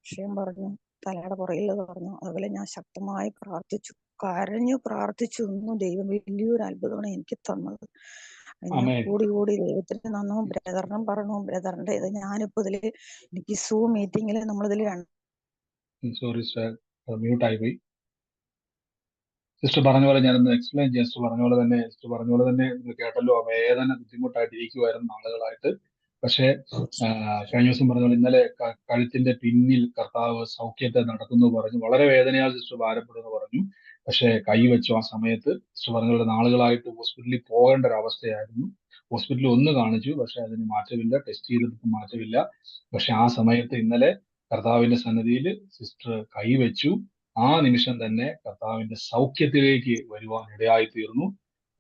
വിഷയം പറഞ്ഞു, തലയുടെ പുറകിൽ പറഞ്ഞു. അതുപോലെ ഞാൻ ശക്തമായി പ്രാർത്ഥിച്ചു, കരഞ്ഞു പ്രാർത്ഥിച്ചു. ഒന്നും ദൈവം വലിയൊരു അത്ഭുതമാണ് എനിക്ക് തന്നത്. ഞാൻ കൂടി ദൈവത്തിന് നന്നു. ബ്രദറിനും പറഞ്ഞു. ബ്രദറിന്റെ ഇത് ഞാനിപ്പോ ഇതില് എനിക്ക് സൂം മീറ്റിംഗില് നമ്മളിതിൽ സോറി സിസ്റ്റർ, മ്യൂട്ട് ആയി പോയി. സിസ്റ്റർ പറഞ്ഞ പോലെ ഞാനൊന്ന് എക്സ്പ്ലെയിൻ ചെയ്യാം. സിസ്റ്റർ പറഞ്ഞ പോലെ തന്നെ നിങ്ങൾ കേട്ടല്ലോ, വേദന ബുദ്ധിമുട്ടായിട്ടിരിക്കുമായിരുന്നു നാളുകളായിട്ട്. പക്ഷേ കഴിഞ്ഞ ദിവസം പറഞ്ഞ പോലെ ഇന്നലെ കഴുത്തിന്റെ പിന്നിൽ കർത്താവ് സൗഖ്യത്തെ നടക്കുന്നു പറഞ്ഞു. വളരെ വേദനയാൽ സിസ്റ്റർ ഭാരപ്പെടുന്നു പറഞ്ഞു. പക്ഷെ കൈ വെച്ചു ആ സമയത്ത്. സിസ്റ്റർ പറഞ്ഞ പോലെ നാളുകളായിട്ട് ഹോസ്പിറ്റലിൽ പോകേണ്ട ഒരു അവസ്ഥയായിരുന്നു. ഹോസ്പിറ്റലിൽ ഒന്ന് കാണിച്ചു, പക്ഷെ അതിന് മാറ്റമില്ല. ടെസ്റ്റ് ചെയ്തിട്ട് മാറ്റമില്ല. പക്ഷെ ആ സമയത്ത് ഇന്നലെ കർത്താവിന്റെ സന്നിധിയിൽ സിസ്റ്റർ കൈ വെച്ചു. ആ നിമിഷം തന്നെ കർത്താവിന്റെ സൗഖ്യത്തിലേക്ക് വരുവാൻ ഇടയായി തീർന്നു.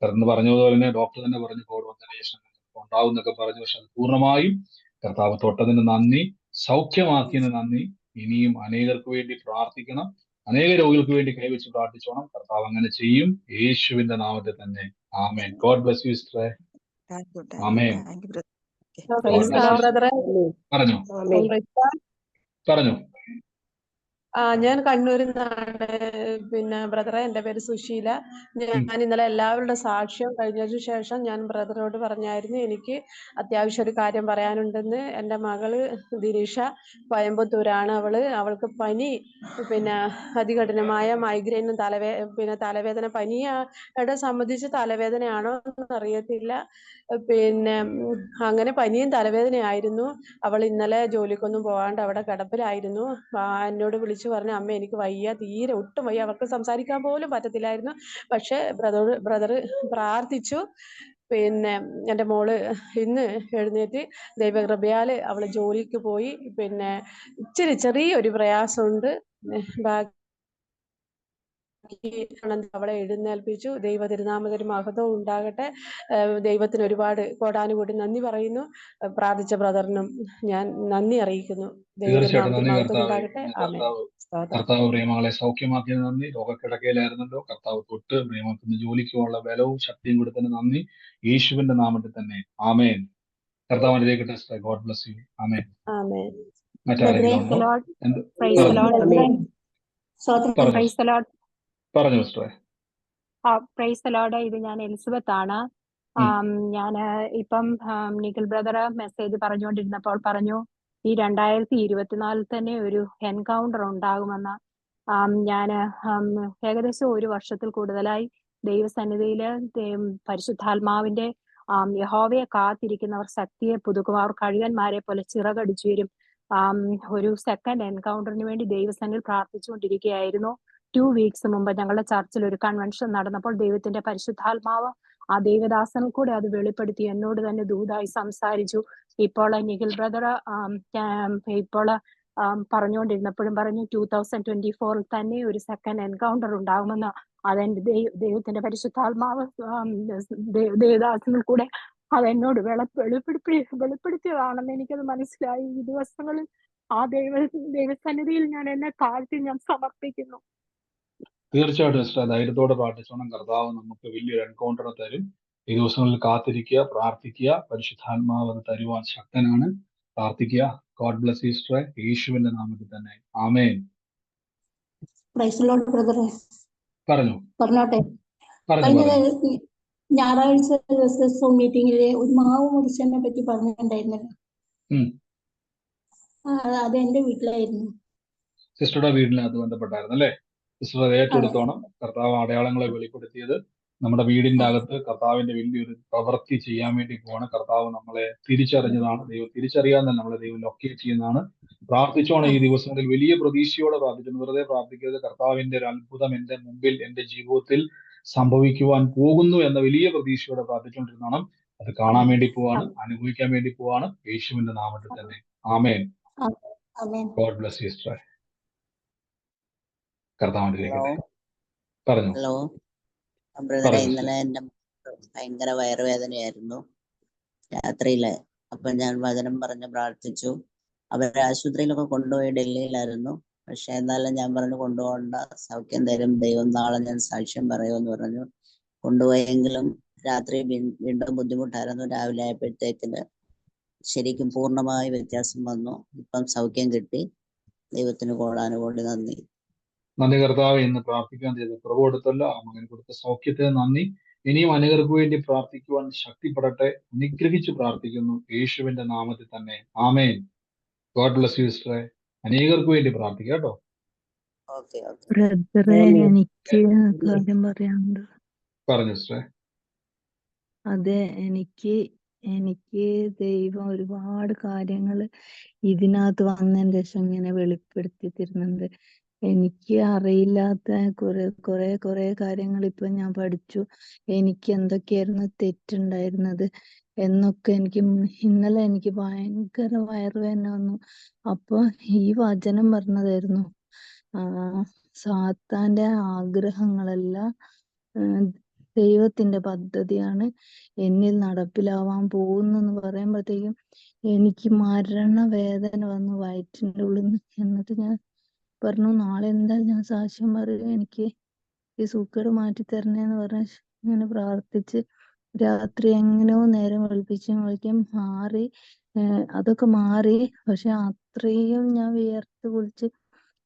എന്ന് പറഞ്ഞതുപോലെ തന്നെ ഡോക്ടർ തന്നെ പറഞ്ഞു കോവിഡ് വന്നതിന് ശേഷം ഉണ്ടാവും എന്നൊക്കെ പറഞ്ഞു. പക്ഷെ അത് പൂർണ്ണമായും കർത്താവ് തൊട്ടതിന് നന്ദി, സൗഖ്യമാക്കിയതിന് നന്ദി. ഇനിയും അനേകർക്ക് വേണ്ടി പ്രാർത്ഥിക്കണം, അനേക രോഗികൾക്ക് വേണ്ടി കൈവച്ച് പ്രാർത്ഥിച്ചോണം. കർത്താവ് അങ്ങനെ ചെയ്യും, യേശുവിന്റെ നാമത്തിൽ തന്നെ. ആമേൻ. ഗോഡ് ബ്ലെസ് യു സിസ്റ്ററെ. ആമേൻ. പറഞ്ഞു. ഞാൻ കണ്ണൂരിൽ നിന്നാണ്. പിന്നെ ബ്രദറെ, എൻ്റെ പേര് സുശീല. ഞാൻ ഇന്നലെ എല്ലാവരുടെ സാക്ഷ്യം കഴിഞ്ഞതിന് ശേഷം ഞാൻ ബ്രദറോട് പറഞ്ഞായിരുന്നു എനിക്ക് അത്യാവശ്യം ഒരു കാര്യം പറയാനുണ്ടെന്ന്. എൻ്റെ മകള് ദിനീഷ കോയമ്പത്തൂരാണ്. അവൾക്ക് പനി, പിന്നെ അതികഠിനമായ മൈഗ്രെയിനും തലവേദന. പനിയുടെ സംബന്ധിച്ച് തലവേദനയാണോ എന്നറിയത്തില്ല. പിന്നെ അങ്ങനെ പനിയും തലവേദനയായിരുന്നു. അവൾ ഇന്നലെ ജോലിക്കൊന്നും പോകാണ്ട് അവിടെ കിടപ്പിലായിരുന്നു. എന്നോട് വിളിച്ചു പറഞ്ഞു, അമ്മ എനിക്ക് വയ്യ, തീരെ ഒട്ടും വയ്യ. അവർക്ക് സംസാരിക്കാൻ പോലും പറ്റത്തില്ലായിരുന്നു. പക്ഷെ ബ്രദർ പ്രാർത്ഥിച്ചു. പിന്നെ എൻ്റെ മോള് ഇന്ന് എഴുന്നേറ്റ് ദൈവകൃപയാല് അവള് ജോലിക്ക് പോയി. പിന്നെ ചെറിയൊരു പ്രയാസമുണ്ട്. അവളെ എഴുന്നേൽപ്പിച്ചു. ദൈവ തിരുനാമത്തിന് മഹത്വം ഉണ്ടാകട്ടെ. ദൈവത്തിന് ഒരുപാട് കോടാനുകൂടി നന്ദി പറയുന്നു. പ്രാർത്ഥിച്ച ബ്രദറിനും ഞാൻ നന്ദി അറിയിക്കുന്നു. തീർച്ചയായിട്ടും കർത്താവ് പ്രിയമകളെ സൗഖ്യമാക്കിയതിന് നന്ദി. രോഗക്കിടക്കയിലായിരുന്നല്ലോ, കർത്താവ് തൊട്ട് പ്രിയമത്തിന് ജോലിക്ക് പോകാനുള്ള ബലവും ശക്തിയും കൊടുത്തതിന് നന്ദി, യേശുവിന്റെ നാമത്തിൽ തന്നെ. ആമേൻ. കർത്താവ് അനുഗ്രഹിക്കട്ടെ. God bless you. ആമേൻ. മറ്റാരെങ്കിലും ഉണ്ടോ? പറഞ്ഞു സിസ്റ്ററെ. Praise the Lord. ഇത് ഞാൻ എലിസബത്ത് ആണ്. ഞാൻ ഇപ്പം നിഖിൽ ബ്രദർ മെസ്സേജ് പറഞ്ഞുകൊണ്ടിരുന്നപ്പോൾ പറഞ്ഞു ഈ 2024 തന്നെ ഒരു എൻകൗണ്ടർ ഉണ്ടാകുമെന്ന്. ഞാൻ ഏകദേശം 1 വർഷത്തിൽ കൂടുതലായി ദൈവസന്നിധിയില് പരിശുദ്ധാത്മാവിന്റെ യഹോവയെ കാത്തിരിക്കുന്നവർ ശക്തിയെ പുതുക്കും, അവർ കഴുകന്മാരെ പോലെ ചിറകടിച്ചു വരും. ഒരു സെക്കൻഡ് എൻകൗണ്ടറിന് വേണ്ടി ദൈവസന്നിധിയിൽ പ്രാർത്ഥിച്ചുകൊണ്ടിരിക്കുകയായിരുന്നു. 2 വീക്സ് മുമ്പ് ഞങ്ങളുടെ ചർച്ചിൽ ഒരു കൺവെൻഷൻ നടന്നപ്പോൾ ദൈവത്തിന്റെ പരിശുദ്ധാത്മാവ് ആ ദൈവദാസനിൽ കൂടെ അത് വെളിപ്പെടുത്തി എന്നോട് തന്നെ ദൂതായി സംസാരിച്ചു. ഇപ്പോൾ നിഖിൽ ബ്രദർ ഇപ്പോൾ പറഞ്ഞുകൊണ്ടിരുന്നപ്പോഴും പറഞ്ഞു 2024 തന്നെ ഒരു സെക്കൻഡ് എൻകൗണ്ടർ ഉണ്ടാകുമെന്ന്. അതെന്റെ ദൈവത്തിന്റെ പരിശുദ്ധാത്മാവ് ദേവദാസനിൽ കൂടെ അതെന്നോട് വെളിപ്പെടുത്തിയതാണെന്ന് എനിക്കത് മനസ്സിലായി. ഈ ദിവസങ്ങളിൽ ആ ദൈവസന്നിധിയിൽ ഞാൻ എന്നെ താഴ്ത്തി ഞാൻ സമർപ്പിക്കുന്നു. തീർച്ചയായിട്ടും സിസ്റ്റർ, ധൈര്യത്തോടെ പ്രാർത്ഥിച്ചോണം. കർത്താവ് നമുക്ക് വലിയൊരു എൻകൗണ്ടർ തരും. ഈ ദിവസങ്ങളിൽ കാത്തിരിക്കുക, പ്രാർത്ഥിക്കുക. പരിശുദ്ധാത്മാവ് അത് തരുവാൻ ശക്തനാണ്. പ്രാർത്ഥിക്കുക. ഗോഡ് ബ്ലെസ് യു സിസ്റ്ററെ, യേശുവിന്റെ നാമത്തിൽ തന്നെ. ആമേൻ. പറഞ്ഞു. ഞായറാഴ്ച ദിവസം മീറ്റിംഗില് ഒരു മാവ് മുറിച്ചതിനെ പറ്റി പറഞ്ഞിട്ടുണ്ടായിരുന്നല്ലോ. അത് എന്റെ വീട്ടിലായിരുന്നു. സിസ്റ്ററുടെ വീടിനകത്ത് ബന്ധപ്പെട്ടായിരുന്നു അല്ലേ? സിസ്റ്റർ അത് ഏറ്റെടുത്തോണം. കർത്താവ് അടയാളങ്ങളെ വെളിപ്പെടുത്തിയത് നമ്മുടെ വീടിന്റെ അകത്ത് കർത്താവിന്റെ വലിയൊരു പ്രവൃത്തി ചെയ്യാൻ വേണ്ടി പോവാണ്. കർത്താവ് നമ്മളെ തിരിച്ചറിഞ്ഞതാണ്. ദൈവം തിരിച്ചറിയാൻ തന്നെ നമ്മളെ ദൈവം ലൊക്കേറ്റ് ചെയ്യുന്നതാണ്. പ്രാർത്ഥിച്ചോണം ഈ ദിവസങ്ങളിൽ വലിയ പ്രതീക്ഷയോടെ പ്രാർത്ഥിക്കുന്നു. വെറുതെ പ്രാർത്ഥിക്കരുത്. കർത്താവിന്റെ ഒരു അത്ഭുതം എന്റെ മുമ്പിൽ എന്റെ ജീവിതത്തിൽ സംഭവിക്കുവാൻ പോകുന്നു എന്ന വലിയ പ്രതീക്ഷയോടെ പ്രാർത്ഥിച്ചുകൊണ്ടിരുന്നതാണ്. അത് കാണാൻ വേണ്ടി പോവാണ്, അനുഭവിക്കാൻ വേണ്ടി പോവാണ്. യേശുവിന്റെ നാമത്തിൽ തന്നെ ആമേൻ. God bless you sister. കർത്താവിലേക്ക് പറഞ്ഞു. ഹലോ ബ്രദറെ, ഇന്നലെ എന്റെ ഭയങ്കര വയറുവേദനയായിരുന്നു രാത്രിയില്. അപ്പൊ ഞാൻ വചനം പറഞ്ഞ് പ്രാർത്ഥിച്ചു. അവരെ ആശുപത്രിയിലൊക്കെ കൊണ്ടുപോയി, ഡൽഹിയിലായിരുന്നു. പക്ഷെ എന്നാലും ഞാൻ പറഞ്ഞു കൊണ്ടുപോകണ്ട, സൗഖ്യം തരും ദൈവം, നാളെ ഞാൻ സാക്ഷ്യം പറയുമെന്ന് പറഞ്ഞു. കൊണ്ടുപോയെങ്കിലും രാത്രി വീണ്ടും ബുദ്ധിമുട്ടായിരുന്നു. രാവിലെ ആയപ്പോഴത്തേക്കിന് ശരിക്കും പൂർണ്ണമായ വ്യത്യാസം വന്നു. ഇപ്പം സൗഖ്യം കിട്ടി. ദൈവത്തിന് കോടാനുകോടി നന്ദി. നന്ദി കർത്താവ്. ഇന്ന് പ്രാർത്ഥിക്കാൻ ചെയ്ത കുറവ് കൊടുത്തല്ല, ആ മകൻ കൊടുത്ത സൗഖ്യത്തിന് നന്ദി. ഇനിയും അനേകർക്ക് വേണ്ടി പ്രാർത്ഥിക്കുവാൻ ശക്തിപ്പെടട്ടെ. അനുഗ്രഹിച്ച് പ്രാർത്ഥിക്കുന്നു യേശുവിന്റെ നാമത്തിൽ തന്നെ ആമേൻ. ഗോഡ് ബ്ലസ് യു സിസ്റ്ററെ. അനേകർക്ക് വേണ്ടി പ്രാർത്ഥിക്കാം കേട്ടോ. ബ്രദറെ, എനിക്ക് കാര്യം പറയാനുണ്ട്. പറഞ്ഞു സിസ്റ്ററെ. അതെ, എനിക്ക് ദൈവം ഒരുപാട് കാര്യങ്ങൾ ഇതിനകത്ത് വന്നതിന് ശേഷം ഇങ്ങനെ വെളിപ്പെടുത്തി തരുന്നുണ്ട്. എനിക്ക് അറിയില്ലാത്ത കുറെ കാര്യങ്ങൾ ഇപ്പൊ ഞാൻ പഠിച്ചു. എനിക്ക് എന്തൊക്കെയായിരുന്നു തെറ്റുണ്ടായിരുന്നത് എന്നൊക്കെ ഇന്നലെ എനിക്ക് ഭയങ്കര വയറുവേദന വന്നു. അപ്പൊ ഈ വചനം പറഞ്ഞതായിരുന്നു, സാത്താന്റെ ആഗ്രഹങ്ങളെല്ലാം ദൈവത്തിന്റെ പദ്ധതിയാണ് എന്നിൽ നടപ്പിലാവാൻ പോകുന്നെന്ന് പറയുമ്പോഴത്തേക്കും എനിക്ക് മരണവേദന വന്നു വയറ്റിന്റെ ഉള്ളിൽ നിന്ന്. എന്നിട്ട് ഞാൻ പറഞ്ഞു, നാളെ എന്തായാലും ഞാൻ സാക്ഷ്യം പറയും, എനിക്ക് ഈ സൂക്കേട് മാറ്റി തരണേന്ന് പറഞ്ഞ് ഇങ്ങനെ പ്രാർത്ഥിച്ച് രാത്രി എങ്ങനെയോ നേരം വിളിക്കും മാറി. അതൊക്കെ മാറി. പക്ഷെ അത്രയും ഞാൻ വിയർത്ത് കുളിച്ച്.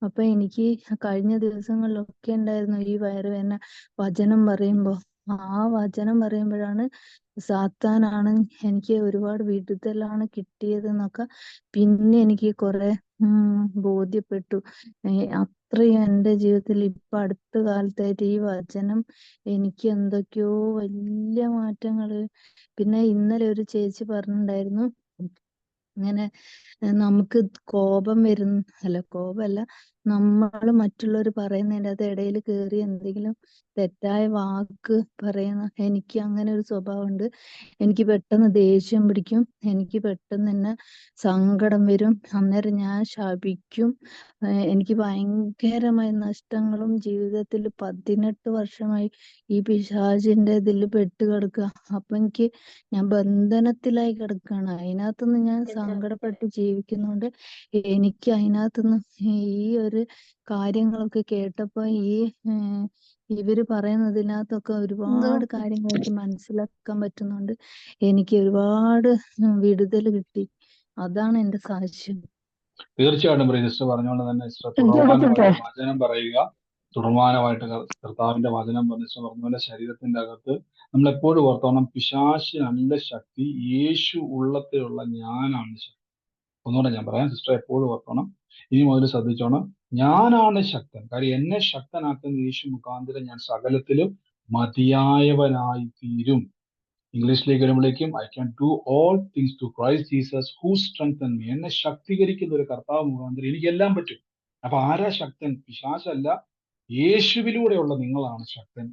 അപ്പൊ എനിക്ക് കഴിഞ്ഞ ദിവസങ്ങളിലൊക്കെ ഉണ്ടായിരുന്നു ഈ വയറുവേദന. വചനം പറയുമ്പോഴാണ് സാത്താനാണ് എനിക്ക് ഒരുപാട് വിടുതലാണ് കിട്ടിയതെന്നൊക്കെ പിന്നെ എനിക്ക് കുറെ ബോധ്യപ്പെട്ടു. അത്രയും എൻ്റെ ജീവിതത്തിൽ ഇപ്പൊ അടുത്ത കാലത്തായിട്ട് ഈ വചനം എനിക്ക് എന്തൊക്കെയോ വലിയ മാറ്റങ്ങള്. പിന്നെ ഇന്നലെ ഒരു ചേച്ചി പറഞ്ഞിട്ടുണ്ടായിരുന്നു, ഇങ്ങനെ നമുക്ക് കോപമല്ല, നമ്മൾ മറ്റുള്ളവർ പറയുന്നതിൻ്റെ അത് ഇടയിൽ കയറി എന്തെങ്കിലും തെറ്റായ വാക്ക് പറയുന്ന, എനിക്ക് അങ്ങനെ ഒരു സ്വഭാവമുണ്ട്. എനിക്ക് പെട്ടെന്ന് ദേഷ്യം പിടിക്കും. എനിക്ക് പെട്ടെന്ന് തന്നെ സങ്കടം വരും. അന്നേരം ഞാൻ ശപിക്കും. എനിക്ക് ഭയങ്കരമായ നഷ്ടങ്ങളും ജീവിതത്തിൽ 18 വർഷമായി ഈ പിശാചിന്റെ ഇതിൽ പെട്ടുകിടക്കുക. അപ്പൊ ഞാൻ ബന്ധനത്തിലായി കിടക്കുകയാണ്. അതിനകത്തുനിന്ന് ഞാൻ സങ്കടപ്പെട്ട് ജീവിക്കുന്നോണ്ട് എനിക്ക് അതിനകത്തുനിന്ന് ഈ ഒരു കാര്യങ്ങളൊക്കെ കേട്ടപ്പോ ഇവര് പറയുന്നതിനകത്തൊക്കെ ഒരുപാട് കാര്യങ്ങൾ എനിക്ക് മനസ്സിലാക്കാൻ പറ്റുന്നുണ്ട്. എനിക്ക് ഒരുപാട് വിടുതൽ കിട്ടി. അതാണ് എന്റെ സാക്ഷ്യം. തീർച്ചയായിട്ടും സിസ്റ്റർ പറഞ്ഞുകൊണ്ട് തന്നെ തുടർമാനമായിട്ട് വചനം പറയുക. തുടർമാനമായിട്ട് കർത്താവിന്റെ വചനം പറഞ്ഞ ശരീരത്തിന്റെ അകത്ത് നമ്മൾ എപ്പോഴും ഓർത്തോണം, പിശാചിനല്ല ശക്തി, യേശു ഉള്ളത്തിലുള്ള ഞാനാണ് ശക്തി. ഒന്നുകൂടെ ഞാൻ പറയാം, സിസ്റ്റർ എപ്പോഴും ഓർത്തോണം. ഇനി മുതൽ ശ്രദ്ധിച്ചോണം, ഞാനാണ് ശക്തൻ. കാര്യം എന്നെ ശക്തനാക്കുന്ന യേശു മുഖാന്തരം ഞാൻ സകലത്തിലും മതിയായവനായി തീരും. ഇംഗ്ലീഷിലേക്ക് വരുമ്പോഴേക്കും I can do all things to Christ Jesus who strengthen me. എന്നെ ശക്തീകരിക്കുന്ന ഒരു കർത്താവ് മുഖാന്തരം എനിക്കെല്ലാം പറ്റും. അപ്പൊ ആരാ ശക്തൻ? പിശാചല്ല, യേശുവിലൂടെയുള്ള നിങ്ങളാണ് ശക്തൻ.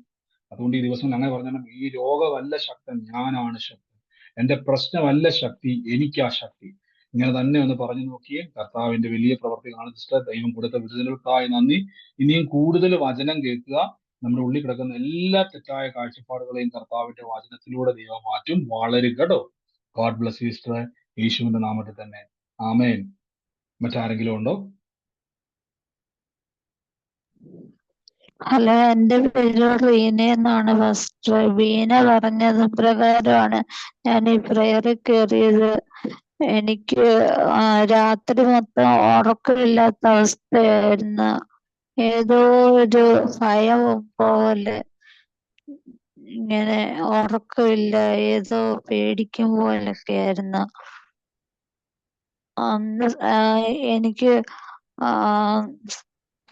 അതുകൊണ്ട് ഈ ദിവസം ഞങ്ങൾ പറഞ്ഞാൽ ഈ രോഗമല്ല ശക്തൻ, ഞാനാണ് ശക്തൻ. എന്റെ പ്രശ്നമല്ല ശക്തി, എനിക്കാ ശക്തി. ഇങ്ങനെ തന്നെ ഒന്ന് പറഞ്ഞു നോക്കിയേ. കർത്താവിന്റെ വലിയ പ്രവർത്തി കാണുന്ന ദൈവം കൊടുത്ത വിടുതലുകൾക്കായി നന്ദി. ഇനിയും കൂടുതൽ വചനം കേൾക്കുക. നമ്മുടെ ഉള്ളിൽ കിടക്കുന്ന എല്ലാ തെറ്റായ കാഴ്ചപ്പാടുകളെയും കർത്താവിന്റെ വചനത്തിലൂടെ ദൈവം മാറ്റും. വളരുക കേട്ടോ. God bless you sister. യേശുവിന്റെ നാമത്തിൽ തന്നെ ആമേൻ. മറ്റാരെങ്കിലും ഉണ്ടോ? ഹലോ, എൻ്റെ പേര് റീന എന്നാണ്. ഫസ്റ്റ് വീണ പറഞ്ഞത് പ്രകാരമാണ് ഞാൻ ഈ പ്രയറിൽ കയറിയത്. എനിക്ക് രാത്രി മൊത്തം ഉറക്കമില്ലാത്ത അവസ്ഥയായിരുന്നു. ഏതോ ഒരു ഭയം പോലെ, ഇങ്ങനെ ഉറക്കമില്ല, ഏതോ പേടിക്കും പോലൊക്കെ ആയിരുന്നു. അന്ന് എനിക്ക്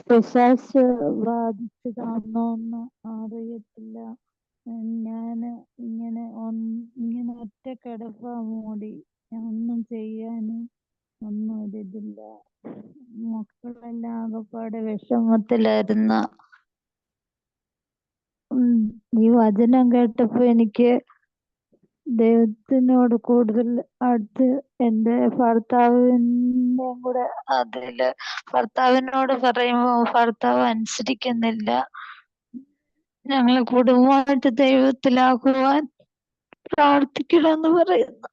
പിശാച് ബാധിച്ചതാണോന്ന് അറിയത്തില്ല. ഞാൻ ഇങ്ങനെ ഒറ്റ കിടപ്പാ മൂടി. ഒന്നും ചെയ്യാനും ഒന്നും ഒരിതില്ല. മക്കളെല്ലാം ആകപ്പാടെ വിഷമത്തിലായിരുന്ന. ഈ വചനം കേട്ടപ്പോ എനിക്ക് ദൈവത്തിനോട് കൂടുതൽ അടുത്ത് എൻ്റെ ഭർത്താവിൻ്റെ കൂടെ അതില് ഭർത്താവിനോട് പറയുമ്പോ ഭർത്താവ് അനുസരിക്കുന്നില്ല. ഞങ്ങളെ കുടുംബമായിട്ട് ദൈവത്തിലാക്കുവാൻ പ്രാർത്ഥിക്കണമെന്ന് പറയുന്നു.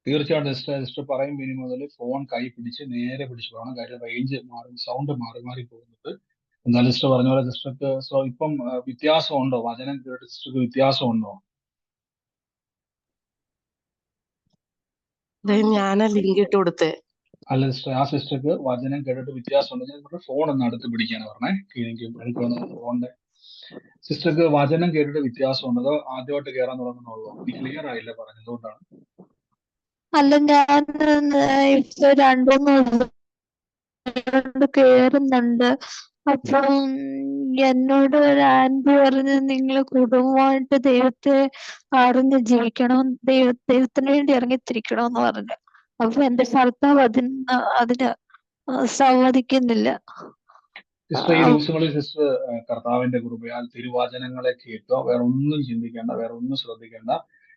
തീർച്ചയായിട്ടും സിസ്റ്റർ പറയും ഇനി മുതൽ ഫോൺ കൈ പിടിച്ച് നേരെ പിടിച്ച് പോകണം. കാര്യം റേഞ്ച് മാറി, സൗണ്ട് മാറി മാറി പോകുന്നത്. എന്നാലും സിസ്റ്റർ പറഞ്ഞ പോലെ സിസ്റ്റർക്ക് ഇപ്പം വ്യത്യാസമുണ്ടോ? വചനം കേട്ട് സിസ്റ്റർക്ക് വ്യത്യാസമുണ്ടോ? ഞാനാ ലിങ്ക് ഇട്ട് കൊടുത്തേ. അല്ല സിസ്റ്റർ, ആ സിസ്റ്റർക്ക് വചനം കേട്ടിട്ട് വ്യത്യാസമുണ്ട്. ഫോൺ ഒന്ന് അടുത്ത് പിടിക്കാനാ പറഞ്ഞേ. എനിക്ക് ഫോണിന്റെ സിസ്റ്റർക്ക് വചനം കേട്ടിട്ട് വ്യത്യാസമുണ്ട്. അതോ ആദ്യമായിട്ട് കയറാൻ തുടങ്ങുന്നുള്ളൂ? ക്ലിയർ ആയില്ല പറഞ്ഞത്, അതുകൊണ്ടാണ്. അല്ല, ഞാൻ ഇപ്പൊ 2-3 ദിവസം കേറുന്നുണ്ട്. അപ്പം എന്നോട് ഒരു ആന്റി പറഞ്ഞു, നിങ്ങൾ കുടുംബമായിട്ട് ദൈവത്തെ അറിഞ്ഞ് ജീവിക്കണം, ദൈവത്തിന് വേണ്ടി ഇറങ്ങിത്തിരിക്കണമെന്ന് പറഞ്ഞു. അപ്പൊ എന്റെ ഭർത്താവ് അതിന് സമ്മതിക്കുന്നില്ല. സിസ്റ്റർ, ഈ ദിവസങ്ങളിൽ സിസ്റ്റർ കർത്താവിന്റെ കൃപയാൽ തിരുവചനങ്ങളെ കേൾക്കുക, വേറെ ഒന്നും ചിന്തിക്കേണ്ട, വേറെ ഒന്നും ശ്രദ്ധിക്കേണ്ട.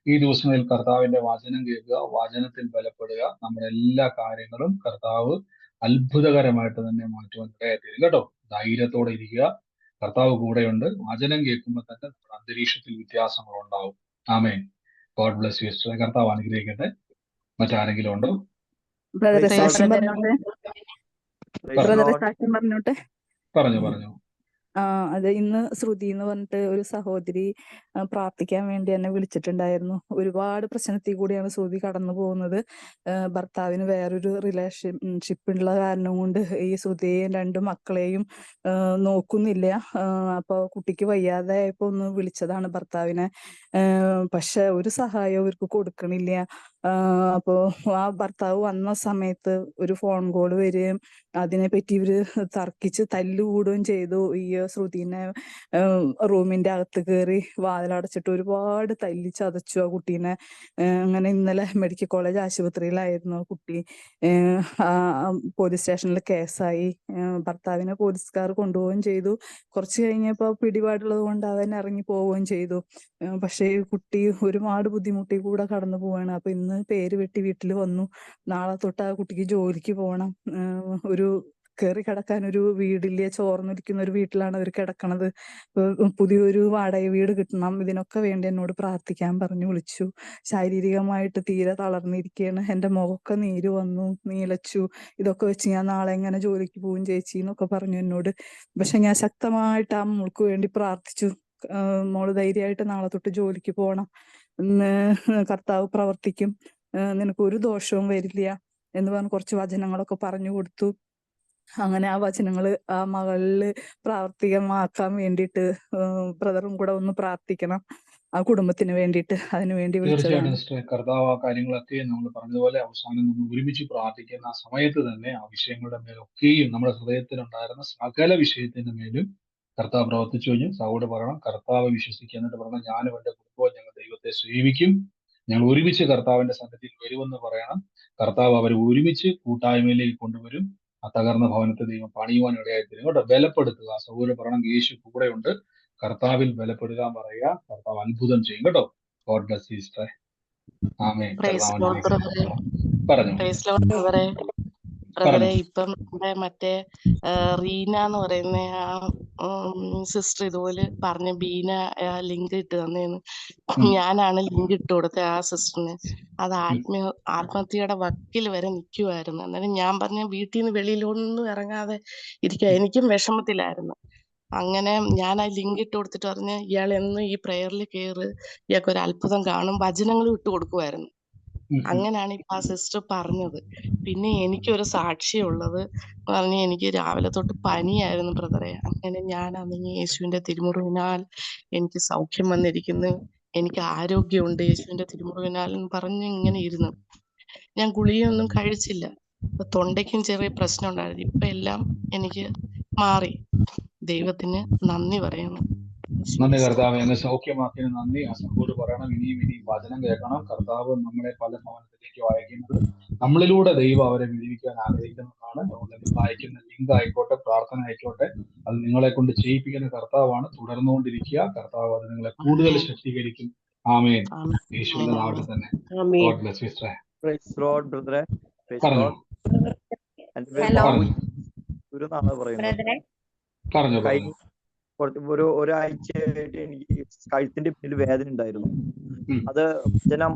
ഈ ദിവസങ്ങളിൽ കർത്താവിന്റെ വചനം കേൾക്കുക, വചനത്തിൽ ബലപ്പെടുക. നമ്മുടെ എല്ലാ കാര്യങ്ങളും കർത്താവ് അത്ഭുതകരമായിട്ട് തന്നെ മാറ്റുവാൻ ഇടയായിത്തീരും കേട്ടോ. ധൈര്യത്തോടെ ഇരിക്കുക, കർത്താവ് കൂടെയുണ്ട്. വചനം കേൾക്കുമ്പോൾ തന്നെ നമ്മുടെ അന്തരീക്ഷത്തിൽ വ്യത്യാസങ്ങൾ ഉണ്ടാവും. ആമേൻ. God bless you sister. കർത്താവ് അനുഗ്രഹിക്കട്ടെ. മറ്റാരെങ്കിലും ഉണ്ടോ? പറഞ്ഞു. അത് ഇന്ന് ശ്രുതി എന്ന് പറഞ്ഞിട്ട് ഒരു സഹോദരി പ്രാർത്ഥിക്കാൻ വേണ്ടി എന്നെ വിളിച്ചിട്ടുണ്ടായിരുന്നു. ഒരുപാട് പ്രശ്നത്തിൽ കൂടിയാണ് ശ്രുതി കടന്നു പോകുന്നത്. ഭർത്താവിന് വേറൊരു റിലേഷൻഷിപ്പ് ഉള്ള കാരണം കൊണ്ട് ഈ ശ്രുതിയെയും 2 മക്കളെയും നോക്കുന്നില്ല. അപ്പൊ കുട്ടിക്ക് വയ്യാതെ ആയപ്പോ ഒന്ന് വിളിച്ചതാണ് ഭർത്താവിനെ. പക്ഷെ ഒരു സഹായം അവർക്ക് കൊടുക്കണില്ല. അപ്പോ ആ ഭർത്താവ് വന്ന സമയത്ത് ഒരു ഫോൺ കോൾ വരികയും അതിനെപ്പറ്റി ഇവര് തർക്കിച്ച് തല്ലുകൂടുകയും ചെയ്തു. ഈ ശ്രുതിനെ റൂമിന്റെ അകത്ത് കയറി വാതിലടച്ചിട്ട് ഒരുപാട് തല്ലി ചതച്ചു ആ കുട്ടീനെ. അങ്ങനെ ഇന്നലെ മെഡിക്കൽ കോളേജ് ആശുപത്രിയിലായിരുന്നു കുട്ടി. പോലീസ് സ്റ്റേഷനിൽ കേസായി. ഭർത്താവിനെ പോലീസുകാർ കൊണ്ടുപോവുകയും ചെയ്തു. കുറച്ച് കഴിഞ്ഞപ്പോ പിടിപാടുള്ളത് കൊണ്ട് അവൻ ഇറങ്ങി പോവുകയും ചെയ്തു. പക്ഷേ ഈ കുട്ടി ഒരുപാട് ബുദ്ധിമുട്ടി കൂടെ കടന്നു പോവാണ്. അപ്പൊ ഇന്ന് പേര് വെട്ടി വീട്ടിൽ വന്നു. നാളെ തൊട്ട് ആ കുട്ടിക്ക് ജോലിക്ക് പോകണം. ഒരു കയറി കിടക്കാൻ ഒരു വീടില്ല, ചോർന്നിരിക്കുന്ന ഒരു വീട്ടിലാണ് അവർ കിടക്കണത്. പുതിയൊരു വാടക വീട് കിട്ടണം. ഇതിനൊക്കെ വേണ്ടി എന്നോട് പ്രാർത്ഥിക്കാൻ പറഞ്ഞു വിളിച്ചു. ശാരീരികമായിട്ട് തീരെ തളർന്നിരിക്കുകയാണ്. എൻ്റെ മുഖമൊക്കെ നീര് വന്നു, നീലച്ചു. ഇതൊക്കെ വെച്ച് ഞാൻ നാളെ എങ്ങനെ ജോലിക്ക് പോകും ചേച്ചി എന്നൊക്കെ പറഞ്ഞു എന്നോട്. പക്ഷെ ഞാൻ ശക്തമായിട്ട് ആ മോൾക്ക് വേണ്ടി പ്രാർത്ഥിച്ചു. മോള് ധൈര്യമായിട്ട് നാളെ തൊട്ട് ജോലിക്ക് പോകണം, കർത്താവ് പ്രവർത്തിക്കും, നിനക്ക് ഒരു ദോഷവും വരില്ല എന്ന് പറഞ്ഞ് കുറച്ച് വചനങ്ങളൊക്കെ പറഞ്ഞു കൊടുത്തു. അങ്ങനെ ആ വചനങ്ങള് ആ മകളില് പ്രാവർത്തികമാക്കാൻ വേണ്ടിയിട്ട് ബ്രദറും കൂടെ ഒന്ന് പ്രാർത്ഥിക്കണം, ആ കുടുംബത്തിന് വേണ്ടിയിട്ട്. അതിനു വേണ്ടി വിളിച്ചതാണ്. തീർച്ചയായിട്ടും കർത്താവ് ആ കാര്യങ്ങളൊക്കെ നമ്മൾ പറഞ്ഞതുപോലെ അവസാനം നമ്മൾ ഒരുമിച്ച് പ്രാർത്ഥിക്കുന്ന ആ സമയത്ത് തന്നെ ആ വിഷയങ്ങളുടെ മേലൊക്കെയും നമ്മുടെ ഹൃദയത്തിലുണ്ടായിരുന്ന സകല വിഷയത്തിന്റെ മേലും കർത്താവ് പ്രവർത്തിച്ചു കഴിഞ്ഞു. സഹോദരൻ പറയണം, കർത്താവ് വിശ്വസിക്കുക. എന്നിട്ട് പറയണം, ഞാനും എൻ്റെ കുടുംബവും ഞങ്ങൾ ദൈവത്തെ സേവിക്കും, ഞങ്ങൾ ഒരുമിച്ച് കർത്താവിന്റെ സന്നിധിയിൽ വരുമെന്ന് പറയണം. കർത്താവ് അവരെ ഒരുമിച്ച് കൂട്ടായ്മയിലേക്ക് കൊണ്ടുവരും. ആ തകർന്ന ഭവനത്തെ ദൈവം പണിയുവാൻ ഇടയായിത്തീരും കേട്ടോ. ബലപ്പെടുത്തുക. സഹോദരൻ പറയണം, യേശു കൂടെയുണ്ട്, കർത്താവിൽ ബലപ്പെടുക പറയുക, കർത്താവ് അത്ഭുതം ചെയ്യും കേട്ടോ. God bless you sister. ആമേൻ. ബ്രദറെ, ഇപ്പം മറ്റേ റീന എന്ന് പറയുന്ന ആ സിസ്റ്റർ ഇതുപോലെ പറഞ്ഞ ബീന ലിങ്ക് ഇട്ട് തന്നേന്ന്. ഞാനാണ് ലിങ്ക് ഇട്ട് കൊടുത്തത് ആ സിസ്റ്ററിന്. അത് ആത്മഹത്യയുടെ വക്കിൽ വരെ നിൽക്കുമായിരുന്നു. അന്നേരം ഞാൻ പറഞ്ഞ വീട്ടിൽ നിന്ന് വെളിയിലൊന്നും ഇറങ്ങാതെ ഇരിക്കുക. എനിക്കും വിഷമത്തിലായിരുന്നു. അങ്ങനെ ഞാൻ ആ ലിങ്ക് ഇട്ട് കൊടുത്തിട്ട് പറഞ്ഞ്, ഇയാൾ എന്നും ഈ പ്രയറിൽ കയറ്, ഇയാൾക്ക് ഒരു അത്ഭുതം കാണും, വചനങ്ങളും ഇട്ട് കൊടുക്കുമായിരുന്നു. അങ്ങനെയാണ് ഇപ്പൊ ആ സിസ്റ്റർ പറഞ്ഞത്. പിന്നെ എനിക്കൊരു സാക്ഷിയുള്ളത് പറഞ്ഞ്, എനിക്ക് രാവിലെ തൊട്ട് പനിയായിരുന്നു ബ്രദറെ. അങ്ങനെ ഞാനാണെങ്കിൽ യേശുവിന്റെ തിരുമുറിവിനാൽ എനിക്ക് സൗഖ്യം വന്നിരിക്കുന്നു, എനിക്ക് ആരോഗ്യമുണ്ട് യേശുവിന്റെ തിരുമുറിവിനാൽ എന്ന് പറഞ്ഞ് ഇങ്ങനെ ഇരുന്നു. ഞാൻ ഗുളികയൊന്നും കഴിച്ചില്ല. തൊണ്ടയ്ക്കും ചെറിയ പ്രശ്നം ഉണ്ടായിരുന്നു. ഇപ്പൊ എല്ലാം എനിക്ക് മാറി. ദൈവത്തിന് നന്ദി പറയുന്നു. നന്ദി കർത്താവ്, എന്നെ സൗഖ്യമാക്കിയതിന് നന്ദി. ആ സഹോദരൻ പറയണം, ഇനിയും വചനം കേൾക്കണം. കർത്താവ് നമ്മളെ പല ഭവനത്തിലേക്ക് അയക്കുന്നത് നമ്മളിലൂടെ ദൈവം അവരെ വിടുവിക്കാൻ ആഗ്രഹിക്കുന്നതാണ്. അതുകൊണ്ട് നിങ്ങൾ അയക്കുന്ന ലിങ്ക് ആയിക്കോട്ടെ, പ്രാർത്ഥന ആയിക്കോട്ടെ, അത് നിങ്ങളെ കൊണ്ട് ചെയ്യിപ്പിക്കുന്ന കർത്താവാണ്. തുടർന്നുകൊണ്ടിരിക്കുക. കർത്താവ് അത് നിങ്ങളെ കൂടുതൽ ശക്തീകരിക്കും. ആമേൻ. യേശുവിന്റെ നാമത്തിൽ തന്നെ. God bless you sister. Praise Lord ബ്രദറെ. പ്രൈസ് പറഞ്ഞോ ലോർഡ്. എൻ്റെ പേര് ഹലോ ബാബു ഗുരുന്നാണ് പറയുന്നത്. ബ്രദറെ. പറഞ്ഞോ പറഞ്ഞോ. കഴിഞ്ഞ ഒരാഴ്ചയായിട്ട് എനിക്ക് കഴുത്തിന്റെ പിന്നിൽ വേദന ഉണ്ടായിരുന്നു. അത് ജനം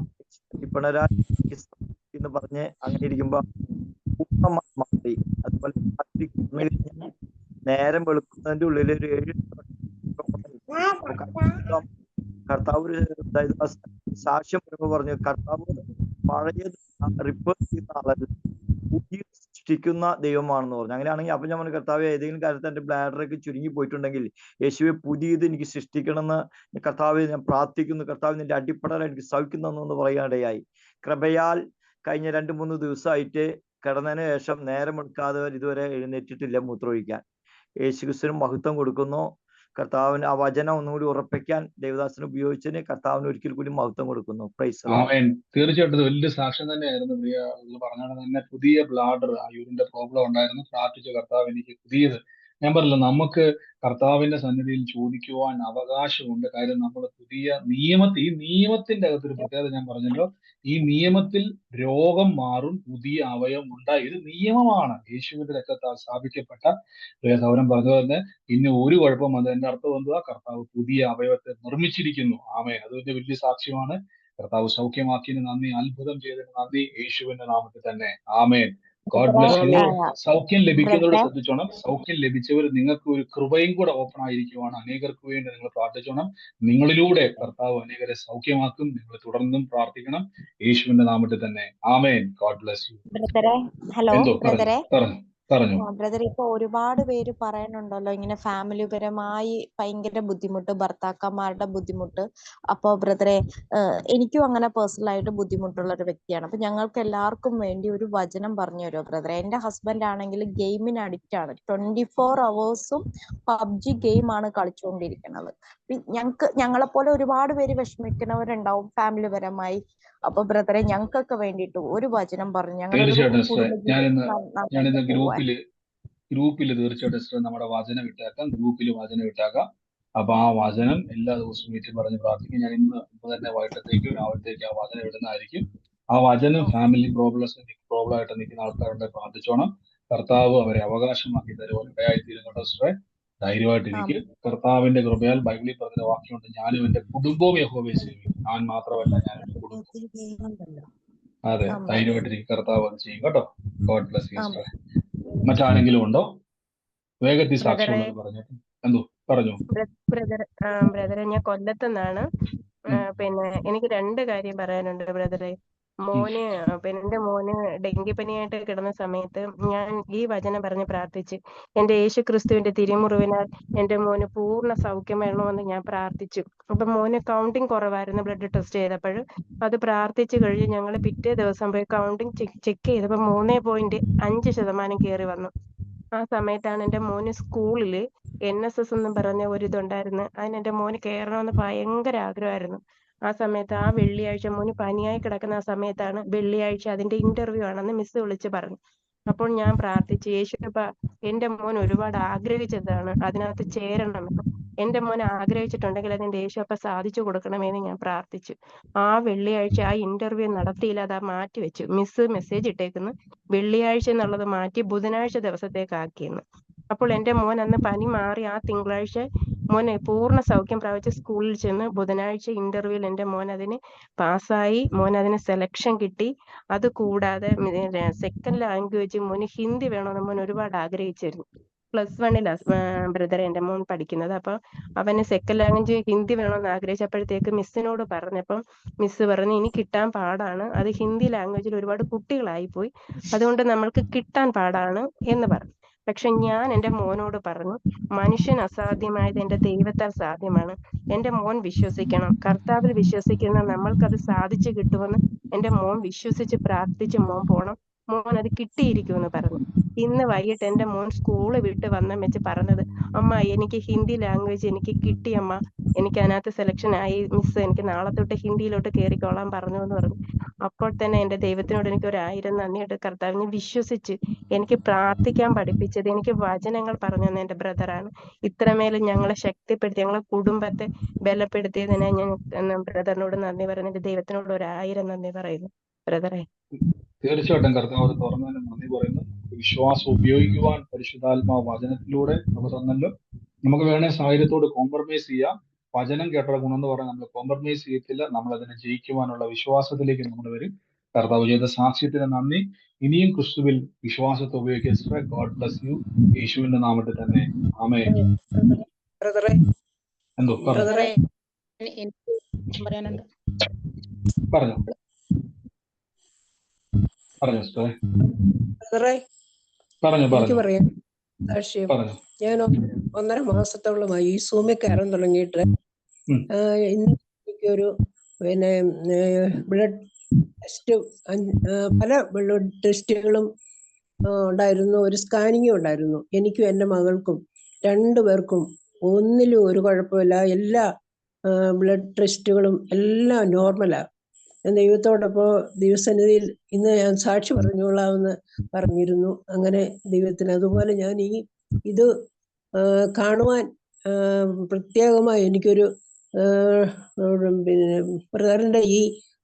എന്ന് പറഞ്ഞ് അങ്ങനെ ഇരിക്കുമ്പോ പൂർണ്ണമായി മാറി. അതുപോലെ നേരം വെളുക്കുന്നതിന്റെ ഉള്ളിൽ ഒരു 7 കർത്താവ് അതായത് സാക്ഷ്യം വരുമ്പോ പറഞ്ഞു, കർത്താവ് പഴയത് റിപ്പയർ ചെയ്യുന്ന ആളല്ല, പുതിയ സൃഷ്ടിക്കുന്ന ദൈവമാണെന്ന് പറഞ്ഞു. അങ്ങനെയാണെങ്കിൽ അപ്പൊ ഞാൻ പറഞ്ഞു, കർത്താവ് ഏതെങ്കിലും കാര്യത്തിൽ എന്റെ ബ്ലാഡറൊക്കെ ചുരുങ്ങി പോയിട്ടുണ്ടെങ്കിൽ യേശുവെ പുതിയത് എനിക്ക് സൃഷ്ടിക്കണമെന്ന് കർത്താവ് ഞാൻ പ്രാർത്ഥിക്കുന്നു. കർത്താവ് നിന്റെ അടിപ്പടൽ എനിക്ക് സൗഖ്യം പറയാനിടയായി. കൃപയാൽ കഴിഞ്ഞ 2-3 ദിവസമായിട്ട് കിടന്നതിന് ശേഷം നേരം എടുക്കാതെ ഇതുവരെ എഴുന്നേറ്റിട്ടില്ല മൂത്രമൊഴിക്കാൻ. യേശുക്രിസ്തുവിന് മഹത്വം കൊടുക്കുന്നു. കർത്താവിന് ആ വചനം ഒന്നുകൂടി ഉറപ്പിക്കാൻ ദേവദാസന് ഉപയോഗിച്ചതിന് കർത്താവിന് ഒരിക്കൽ കൂടി മഹത്വം കൊടുക്കുന്നു. Praise the Lord. ആമേൻ. തീർച്ചയായിട്ടും വലിയ സാക്ഷ്യം തന്നെയായിരുന്നു പ്രിയ. പറഞ്ഞാൽ തന്നെ പുതിയ ബ്ലാഡർ, യൂറിന്റെ പ്രോബ്ലം ഉണ്ടായിരുന്നു. പ്രാർത്ഥിച്ച കർത്താവ് എനിക്ക് പുതിയത്. ഞാൻ പറഞ്ഞില്ല, നമുക്ക് കർത്താവിന്റെ സന്നിധിയിൽ ചോദിക്കുവാൻ അവകാശമുണ്ട്. കാര്യം നമ്മൾ പുതിയ ഈ നിയമത്തിന്റെ അകത്തൊരു പ്രത്യേകത ഞാൻ പറഞ്ഞല്ലോ. ഈ നിയമത്തിൽ രോഗം മാറും, പുതിയ അവയവം ഉണ്ടായി. ഇത് നിയമമാണ്. യേശുവിന്റെ രക്തത്താൽ സ്ഥാപിക്കപ്പെട്ട സൗരം പറഞ്ഞത് തന്നെ. പിന്നെ ഒരു കുഴപ്പം വന്നത് എന്റെ അർത്ഥം എന്തുവാ? കർത്താവ് പുതിയ അവയവത്തെ നിർമ്മിച്ചിരിക്കുന്നു. ആമേൻ. അതിന്റെ വലിയ സാക്ഷ്യമാണ്. കർത്താവ് സൗഖ്യമാക്കിയതിന് നന്ദി, അത്ഭുതം ചെയ്തതിന് നന്ദി, യേശുവിന്റെ നാമത്തിൽ തന്നെ. ആമേൻ. God bless you. സൗഖ്യം ലഭിക്കുന്നവർ ശ്രദ്ധിച്ചോണം. സൗഖ്യം ലഭിച്ചവർ നിങ്ങൾക്ക് ഒരു കൃപയും കൂടെ ഓപ്പൺ ആയിരിക്കുവാണ്. അനേകർക്ക് വേണ്ടി നിങ്ങൾ പ്രാർത്ഥിച്ചോണം. നിങ്ങളിലൂടെ കർത്താവ് അനേകരെ സൗഖ്യമാക്കും. നിങ്ങൾ തുടർന്നും പ്രാർത്ഥിക്കണം, യേശുവിന്റെ നാമത്തിൽ തന്നെ. ആമേൻ. God bless you. ഹലോ എന്തോ ബ്രദറെ. പറഞ്ഞു. ബ്രദർ, ഇപ്പൊ ഒരുപാട് പേര് പറയുന്നുണ്ടല്ലോ ഇങ്ങനെ ഫാമിലിപരമായി ഭയങ്കര ബുദ്ധിമുട്ട്, ഭർത്താക്കന്മാരുടെ ബുദ്ധിമുട്ട്. അപ്പൊ ബ്രദറെ, എനിക്കും അങ്ങനെ പേഴ്സണൽ ആയിട്ട് ബുദ്ധിമുട്ടുള്ള ഒരു വ്യക്തിയാണ്. അപ്പൊ ഞങ്ങൾക്ക് എല്ലാവർക്കും വേണ്ടി ഒരു വചനം പറഞ്ഞു തരുമോ ബ്രദറെ? എന്റെ ഹസ്ബൻഡ് ആണെങ്കിൽ ഗെയിമിന് അഡിക്റ്റ് ആണ്. 24 hours PUBG ഗെയിമാണ് കളിച്ചുകൊണ്ടിരിക്കുന്നത്. ഞങ്ങളെപ്പോലെ ഒരുപാട് പേര് വിഷമിക്കുന്നവരുണ്ടാവും ഫാമിലിപരമായി. അപ്പൊ ബ്രദറെ, ഞങ്ങൾക്കൊക്കെ വേണ്ടിയിട്ട് ഒരു വചനം പറഞ്ഞു. ഞാനിന്ന് ഗ്രൂപ്പില് തീർച്ചയായിട്ടും നമ്മുടെ വചനം ഇട്ടേക്കാം. ഗ്രൂപ്പിൽ വചനം ഇട്ടേക്കാം. അപ്പൊ ആ വചനം എല്ലാ ദിവസവും വീട്ടിൽ പറഞ്ഞ് പ്രാർത്ഥിക്കും. ഞാൻ ഇന്ന് തന്നെ വൈകിട്ടത്തേക്ക് രാവിലത്തേക്ക് ആ വചനം ഇടുന്നതായിരിക്കും. ആ വചനം ഫാമിലി പ്രോബ്ലം ആയിട്ട് നിൽക്കുന്ന ആൾക്കാരുടെ പ്രാർത്ഥിച്ചോണം. കർത്താവ് അവരെ അവകാശമാക്കി തരുവാൻ ഇടയായിത്തീരും കേട്ടോ സിസ്റ്ററെ. ധൈര്യമായിട്ടിരിക്കും. കർത്താവിന്റെ കൃപയാൽ ബൈബിളിൽ പറഞ്ഞ വാക്യമുണ്ട്, ഞാനും എന്റെ കുടുംബവും യഹോവയെ സേവിക്കും. ഞാൻ മാത്രമല്ല, ഞാൻ എന്റെ കുടുംബം. അതെ, ധൈര്യമായിട്ടിരിക്കും. കർത്താവ് അത് ചെയ്യും കേട്ടോ. ഗോഡ് ബ്ലെസ് യു സിസ്റ്ററെ. മറ്റാരെങ്കിലും ഉണ്ടോ? വേഗത്തിൽ സാക്ഷ്യം പറഞ്ഞിട്ട് എന്തോ പറഞ്ഞു. ബ്രദറെ, ഞാൻ കൊല്ലത്തുനിന്നാണ്. പിന്നെ എനിക്ക് 2 കാര്യം പറയാനുണ്ട് ബ്രദറെ. എന്റെ മോന് ഡെങ്കിപ്പനിയായിട്ട് കിടന്ന സമയത്ത് ഞാൻ ഈ വചനം പറഞ്ഞ് പ്രാർത്ഥിച്ച്, എന്റെ യേശു ക്രിസ്തുവിന്റെ തിരുമുറിവിനാൽ എന്റെ മോന് പൂർണ്ണ സൗഖ്യം വേണമെന്ന് ഞാൻ പ്രാർത്ഥിച്ചു. അപ്പൊ മോന് കൗണ്ടിങ് കുറവായിരുന്നു. ബ്ലഡ് ടെസ്റ്റ് ചെയ്തപ്പോൾ അത് പ്രാർത്ഥിച്ചു കഴിഞ്ഞ് ഞങ്ങൾ പിറ്റേ ദിവസം പോയി കൗണ്ടിങ് ചെക്ക് ചെയ്തപ്പോൾ 3.5% കയറി വന്നു. ആ സമയത്താണ് എന്റെ മോന് സ്കൂളില് NSS എന്നും പറഞ്ഞ ഒരിതുണ്ടായിരുന്നു. അതിന് എന്റെ മോന് കയറണമെന്ന് ഭയങ്കര ആഗ്രഹമായിരുന്നു. ആ സമയത്ത് ആ വെള്ളിയാഴ്ച മോന് പനിയായി കിടക്കുന്ന ആ സമയത്താണ് വെള്ളിയാഴ്ച അതിന്റെ ഇന്റർവ്യൂ ആണെന്ന് മിസ് വിളിച്ച് പറഞ്ഞു. അപ്പോൾ ഞാൻ പ്രാർത്ഥിച്ചു, യേശുപ്പ എന്റെ മോൻ ഒരുപാട് ആഗ്രഹിച്ചതാണ്, അതിനകത്ത് ചേരണമെന്ന്. എന്റെ മോൻ ആഗ്രഹിച്ചിട്ടുണ്ടെങ്കിൽ അതിന്റെ യേശുപ്പ സാധിച്ചു കൊടുക്കണമെന്ന് ഞാൻ പ്രാർത്ഥിച്ചു. ആ വെള്ളിയാഴ്ച ആ ഇന്റർവ്യൂ നടത്തിയില്ല, അത് മാറ്റി വെച്ചു. മിസ് മെസ്സേജ് ഇട്ടേക്കുന്നു വെള്ളിയാഴ്ച എന്നുള്ളത് മാറ്റി ബുധനാഴ്ച ദിവസത്തേക്ക് ആക്കിയെന്ന്. അപ്പോൾ എന്റെ മോൻ അന്ന് പനി മാറി ആ തിങ്കളാഴ്ച മോനെ പൂർണ്ണ സൗഖ്യം പ്രാപിച്ച് സ്കൂളിൽ ചെന്ന് ബുധനാഴ്ച ഇന്റർവ്യൂവിൽ എന്റെ മോൻ അതിന് പാസ്സായി. മോൻ അതിന് സെലക്ഷൻ കിട്ടി. അത് കൂടാതെ സെക്കൻഡ് ലാംഗ്വേജ് മോന് ഹിന്ദി വേണമെന്ന് മോൻ ഒരുപാട് ആഗ്രഹിച്ചിരുന്നു. +1 ബ്രദറെ എന്റെ മോൻ പഠിക്കുന്നത്. അപ്പൊ അവന് സെക്കൻഡ് ലാംഗ്വേജ് ഹിന്ദി വേണമെന്ന് ആഗ്രഹിച്ചപ്പോഴത്തേക്ക് മിസ്സിനോട് പറഞ്ഞപ്പം മിസ് പറഞ്ഞു, ഇനി കിട്ടാൻ പാടാണ്, അത് ഹിന്ദി ലാംഗ്വേജിൽ ഒരുപാട് കുട്ടികളായി പോയി, അതുകൊണ്ട് നമ്മൾക്ക് കിട്ടാൻ പാടാണ് എന്ന് പറഞ്ഞു. പക്ഷെ ഞാൻ എൻ്റെ മോനോട് പറഞ്ഞു, മനുഷ്യൻ അസാധ്യമായത് എൻ്റെ ദൈവത്താൽ സാധ്യമാണ്. എൻ്റെ മോൻ വിശ്വസിക്കണം. കർത്താവിൽ വിശ്വസിക്കുന്ന നമ്മൾക്കത് സാധിച്ചു കിട്ടുമെന്ന് എൻ്റെ മോൻ വിശ്വസിച്ച് പ്രാർത്ഥിച്ച് മോൻ പോണം. മോൻ അത് കിട്ടിയിരിക്കുമെന്ന് പറഞ്ഞു. ഇന്ന് വൈകിട്ട് എൻ്റെ മോൻ സ്കൂള് വിട്ട് വന്ന വെച്ച് പറഞ്ഞത്, അമ്മ എനിക്ക് ഹിന്ദി ലാംഗ്വേജ് എനിക്ക് കിട്ടി അമ്മ, എനിക്ക് അതിനകത്ത് സെലക്ഷൻ ആയി മിസ്, എനിക്ക് നാളെ തൊട്ട് ഹിന്ദിയിലോട്ട് കയറിക്കോളാൻ പറഞ്ഞു എന്ന് പറഞ്ഞു. അപ്പോൾ തന്നെ എൻ്റെ ദൈവത്തിനോട് എനിക്ക് 1000 നന്ദിയുണ്ട്. കർത്താവിനെ വിശ്വസിച്ച് എനിക്ക് പ്രാർത്ഥിക്കാൻ പഠിപ്പിച്ചത്, എനിക്ക് വചനങ്ങൾ പറഞ്ഞു തന്ന എൻ്റെ ബ്രദറാണ്. ഇത്രമേലും ഞങ്ങളെ ശക്തിപ്പെടുത്തി ഞങ്ങളെ കുടുംബത്തെ ബലപ്പെടുത്തിയതിനെ ഞാൻ ബ്രദറിനോട് നന്ദി പറയുന്നു. എൻ്റെ ദൈവത്തിനോട് 1000 നന്ദി പറയുന്നു ബ്രദറെ. തീർച്ചയായിട്ടും കർത്താവ് തുറന്നതിന് നന്ദി പറയുന്നു. വിശ്വാസം ഉപയോഗിക്കുവാൻ പരിശുദ്ധാത്മാ വചനത്തിലൂടെ നമുക്ക് തന്നല്ലോ. നമുക്ക് വേണേ സാഹചര്യത്തോട് കോംപ്രമൈസ് ചെയ്യാം. വചനം കേട്ട ഗുണം എന്ന് പറഞ്ഞാൽ നമ്മൾ കോംപ്രമൈസ് ചെയ്യത്തില്ല. നമ്മൾ അതിനെ ജയിക്കുവാനുള്ള വിശ്വാസത്തിലേക്ക് നമ്മൾ വരും. കർത്താവ് ചെയ്ത സാക്ഷ്യത്തിന് നന്ദി. ഇനിയും ക്രിസ്തുവിൽ വിശ്വാസത്തെ ഉപയോഗിക്കുക. God bless you. യേശുവിന്റെ നാമത്തിൽ തന്നെ ആമേൻ. എന്തോ പറഞ്ഞു പറഞ്ഞു പറഞ്ഞു സിസ്റ്ററെ പറഞ്ഞു പറഞ്ഞു പറയാം സാക്ഷ്യം. ഞാൻ 1.5 മാസത്തോളമായി ഈ സൂമിൽ കയറാൻ തുടങ്ങിയിട്ട് ഇന്ന് എനിക്കൊരു ബ്ലഡ് ടെസ്റ്റ്, പല ബ്ലഡ് ടെസ്റ്റുകളും ഉണ്ടായിരുന്നു, ഒരു സ്കാനിങ്ങും ഉണ്ടായിരുന്നു. എനിക്കും എൻ്റെ മകൾക്കും 2 പേർക്കും ഒന്നിലും ഒരു കുഴപ്പമില്ല. എല്ലാ ബ്ലഡ് ടെസ്റ്റുകളും എല്ലാം നോർമലാ. ദൈവത്തോടൊപ്പം ദൈവസന്നിധിയിൽ ഇന്ന് ഞാൻ സാക്ഷി പറഞ്ഞോളാമെന്ന് പറഞ്ഞിരുന്നു. അങ്ങനെ ദൈവത്തിന് അതുപോലെ ഞാൻ ഇത് കാണുവാൻ പ്രത്യേകമായി എനിക്കൊരു ബ്രദറിന്റെ ഈ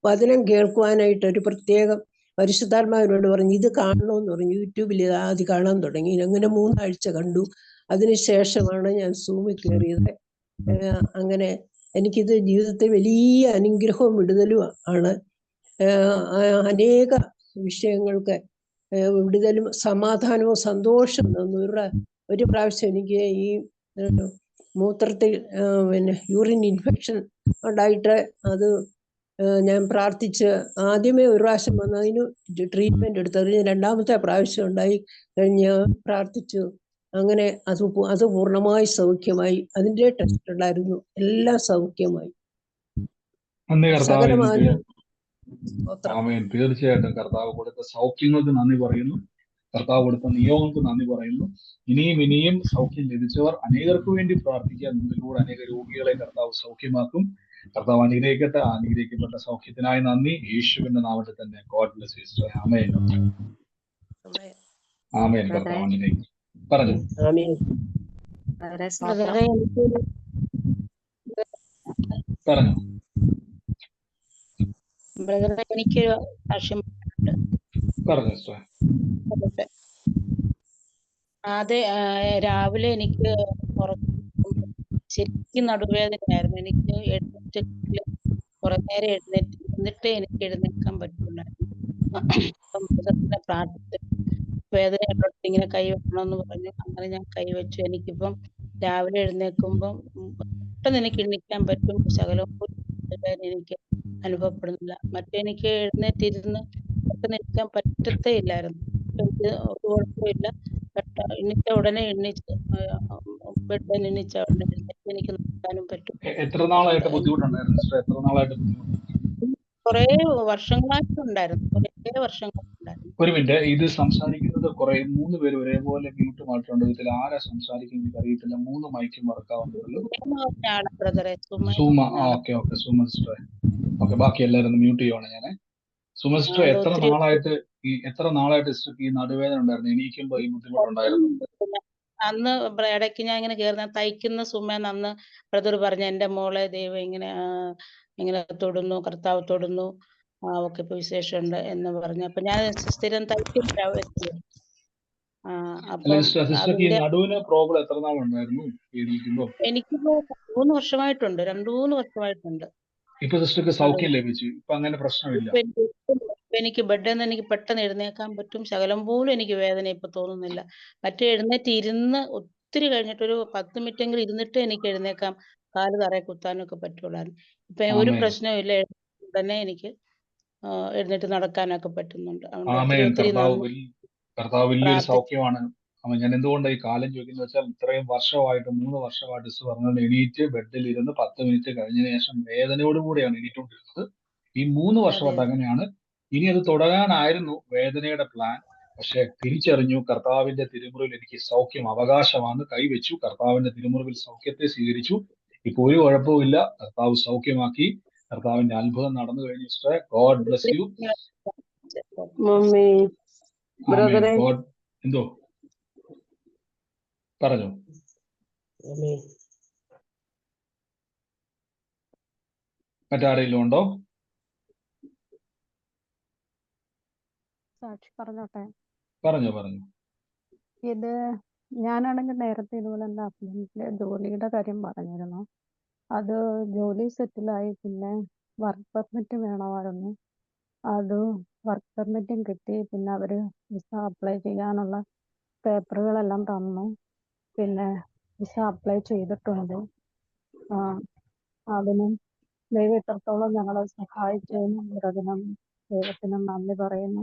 വചനം കേൾക്കുവാനായിട്ട് ഒരു പ്രത്യേകം പരിശുദ്ധാത്മാവിനോട് പറഞ്ഞു, ഇത് കാണണമെന്ന് പറഞ്ഞു. യൂട്യൂബിൽ ആദ്യം കാണാൻ തുടങ്ങി. അങ്ങനെ 3 ആഴ്ച കണ്ടു. അതിനുശേഷമാണ് ഞാൻ സൂമിൽ കയറിയത്. അങ്ങനെ എനിക്കിത് ജീവിതത്തിൽ വലിയ അനുഗ്രഹവും വിടുതലും ആണ്. അനേക വിഷയങ്ങൾക്ക് വിടുതലും സമാധാനവും സന്തോഷവും തന്നു. ഒരു പ്രാവശ്യം എനിക്ക് ഈ മൂത്രത്തിൽ യൂറിൻ ഇൻഫെക്ഷൻ ഉണ്ടായിട്ട് അത് ഞാൻ പ്രാർത്ഥിച്ച് ആദ്യമേ ഒരു പ്രാവശ്യം വന്ന് അതിന് ട്രീറ്റ്മെന്റ് എടുത്തു. അതിന് 2ാമത്തെ പ്രാവശ്യം ഉണ്ടായി കഴിഞ്ഞ് പ്രാർത്ഥിച്ചു. അങ്ങനെ അത് പൂർണ്ണമായി സൗഖ്യമായി. അതിന്റെ ടെസ്റ്റ് ഉണ്ടായിരുന്നു, എല്ലാം സൗഖ്യമായി. തീർച്ചയായിട്ടും കർത്താവ് കൊടുത്ത സൗഖ്യങ്ങൾക്ക് നന്ദി പറയുന്നു. കർത്താവ് കൊടുത്ത നിയോഗങ്ങൾക്ക് നന്ദി പറയുന്നു. ഇനിയും സൗഖ്യം ലഭിച്ചവർ അനേകർക്ക് വേണ്ടി പ്രാർത്ഥിക്കുക. നിങ്ങളിലൂടെ അനേക രോഗികളെ കർത്താവ് സൗഖ്യമാക്കും. കർത്താവ് അനുഗ്രഹിക്കട്ടെ. അനുഗ്രഹിക്കപ്പെട്ട സൗഖ്യത്തിനായി നന്ദി. യേശുവിന്റെ നാമത്തിൽ തന്നെ. God bless you sister. ആമേൻ ആമേൻ. കർത്താവ് അനുഗ്രഹിക്കും. പറഞ്ഞു പറഞ്ഞു ബ്രദറെ, എനിക്കൊരു സാക്ഷ്യം പറഞ്ഞു. അതെ, രാവിലെ എനിക്ക് ശരിക്കും നടുവേദനയായിരുന്നു. എനിക്ക് എഴുന്നേറ്റ് കുറെ നേരം എന്നിട്ടേ എനിക്ക് എഴുന്നേൽക്കാൻ പറ്റുള്ളായിരുന്നു. അപ്പം ബ്രദറിനെ പ്രാർത്ഥിച്ചു, വേദനയുള്ളടത്ത് ഇങ്ങനെ കൈ വെക്കണമെന്ന് പറഞ്ഞു. അങ്ങനെ ഞാൻ കൈവച്ചു. എനിക്കിപ്പം രാവിലെ എഴുന്നേൽക്കുമ്പം പെട്ടെന്ന് എനിക്ക് എഴുന്നേൽക്കാൻ പറ്റും. ശകലവും എനിക്ക് അനുഭവപ്പെടുന്നില്ല. മറ്റെനിക്ക് എഴുന്നേറ്റിരുന്ന് പെട്ടെന്ന് എണീക്കാൻ പറ്റത്തേ ഇല്ലായിരുന്നു. എനിക്ക് ഒരു കുഴപ്പമില്ല. എണീച്ച ഉടനെ ബെഡ് എണീച്ച ഉടനെ എനിക്ക് നടക്കാനും പറ്റും. എത്ര നാളായിട്ട് ബുദ്ധിമുട്ടുണ്ടായിരുന്നു സിസ്റ്റർ? എത്ര നാളായിട്ട് കുറേ വർഷങ്ങളായിട്ടുണ്ടായിരുന്നു. കുറേ വർഷങ്ങളായിട്ടുണ്ടായിരുന്നു. ഒരു മിനിറ്റ്, ഇത് സംസാരിക്കുന്നത് 3 പേര് ഒരേപോലെ മ്യൂട്ട് മാറ്റുണ്ട്. ഇതിൽ ആരാ സംസാരിക്കുന്നത് എനിക്ക് അറിയത്തില്ല. 3 മൈക്കും വർക്കാവുന്നുള്ളൂ. Suma. Okay Suma sister. Okay, ബാക്കി എല്ലാവരും മ്യൂട്ട് ചെയ്യുവാണ് ഞാന്. സുമ സിസ്റ്റർ, എത്ര നാളായിട്ട് സിസ്റ്റർക്ക് ഈ നടുവേദന ഉണ്ടായിരുന്നു? എണീക്കുമ്പോ ഈ ബുദ്ധിമുട്ടുണ്ടായിരുന്നു? അന്ന് ഇടയ്ക്ക് ഞാൻ ഇങ്ങനെ കയറുന്ന തയ്ക്കുന്ന സുമേന്ന് അന്ന് ബ്രദർ പറഞ്ഞു, എന്റെ മോളെ ദൈവം ഇങ്ങനെ തൊടുന്നു, കർത്താവ് തൊടുന്നു, അവൾക്ക് ഇപ്പൊ വിശേഷമുണ്ട് എന്ന് പറഞ്ഞു. അപ്പൊ ഞാൻ സ്ഥിരം തയ്ക്കുന്ന എനിക്കിപ്പോ 3 വർഷമായിട്ടുണ്ട്. 2-3 വർഷമായിട്ടുണ്ട്. ഇപ്പൊ സിസ്റ്റർക്ക് സൗഖ്യം ലഭിച്ചു. ഇപ്പൊ അങ്ങനെ പ്രശ്നമില്ല. എനിക്ക് ബെഡിൽ നിന്ന് എനിക്ക് പെട്ടെന്ന് എഴുന്നേക്കാൻ പറ്റും. ശകലം പോലും എനിക്ക് വേദന ഇപ്പൊ തോന്നുന്നില്ല. മറ്റേ എഴുന്നേറ്റ് ഇരുന്ന് ഒത്തിരി കഴിഞ്ഞിട്ട് ഒരു 10 മിനിറ്റെങ്കിലും ഇരുന്നിട്ട് എനിക്ക് എഴുന്നേക്കാം, കാല് തറയെ കുത്താനൊക്കെ പറ്റുള്ളായിരുന്നു. ഇപ്പൊ ഒരു പ്രശ്നവും ഇല്ല. തന്നെ എനിക്ക് എഴുന്നേറ്റ് നടക്കാനൊക്കെ പറ്റുന്നുണ്ട്. കർത്താവ് വലിയൊരു സൗഖ്യമാണ് ഞാൻ എന്തുകൊണ്ടാണ് ഈ കാലം ചോദിക്കുന്നത് വെച്ചാൽ ഇത്രയും വർഷമായിട്ട് 3 വർഷമായിട്ട് പറഞ്ഞത് എണീറ്റ് ബെഡിൽ ഇരുന്ന് 10 മിനിറ്റ് കഴിഞ്ഞതിന് ശേഷം വേദനയോടുകൂടിയാണ് എണീറ്റുകൊണ്ടിരുന്നത്. ഈ 3 വർഷമായിട്ട് അങ്ങനെയാണ്. ഇനി അത് തുടരാനായിരുന്നു വേദനയുടെ പ്ലാൻ. പക്ഷെ തിരിച്ചറിഞ്ഞു കർത്താവിന്റെ തിരുമുറിവിൽ എനിക്ക് സൗഖ്യം അവകാശമാണ്. കൈവച്ചു, കർത്താവിന്റെ തിരുമുറിവിൽ സൗഖ്യത്തെ സ്വീകരിച്ചു. ഇപ്പൊ ഒരു കുഴപ്പമില്ല, കർത്താവ് സൗഖ്യമാക്കി. കർത്താവിന്റെ അത്ഭുതം നടന്നു കഴിഞ്ഞു. സിസ്റ്ററെ, ഗോഡ് ബ്ലസ് യു. ഗോഡ് എന്തോ പറഞ്ഞു? മറ്റാരെങ്കിലും ഉണ്ടോ? സാക്ഷി പറഞ്ഞോട്ടെ. പറഞ്ഞു. ഇത് ഞാനാണെങ്കിൽ നേരത്തെ ഇതുപോലെ എൻ്റെ ഹസ്ബൻഡിന്റെ ജോലിയുടെ കാര്യം പറഞ്ഞിരുന്നു. അത് ജോലി സെറ്റിലായി. പിന്നെ വർക്ക് പെർമിറ്റ് വേണമായിരുന്നു. അത് വർക്ക് പെർമിറ്റും കിട്ടി. പിന്നെ അവര് വിസ അപ്ലൈ ചെയ്യാനുള്ള പേപ്പറുകളെല്ലാം തന്നു. പിന്നെ വിസ അപ്ലൈ ചെയ്തിട്ടുണ്ട്. അതിനും ദൈവം ഇത്രത്തോളം ഞങ്ങളെ സഹായിച്ചതിനും ദൈവത്തിനും നന്ദി പറയുന്നു.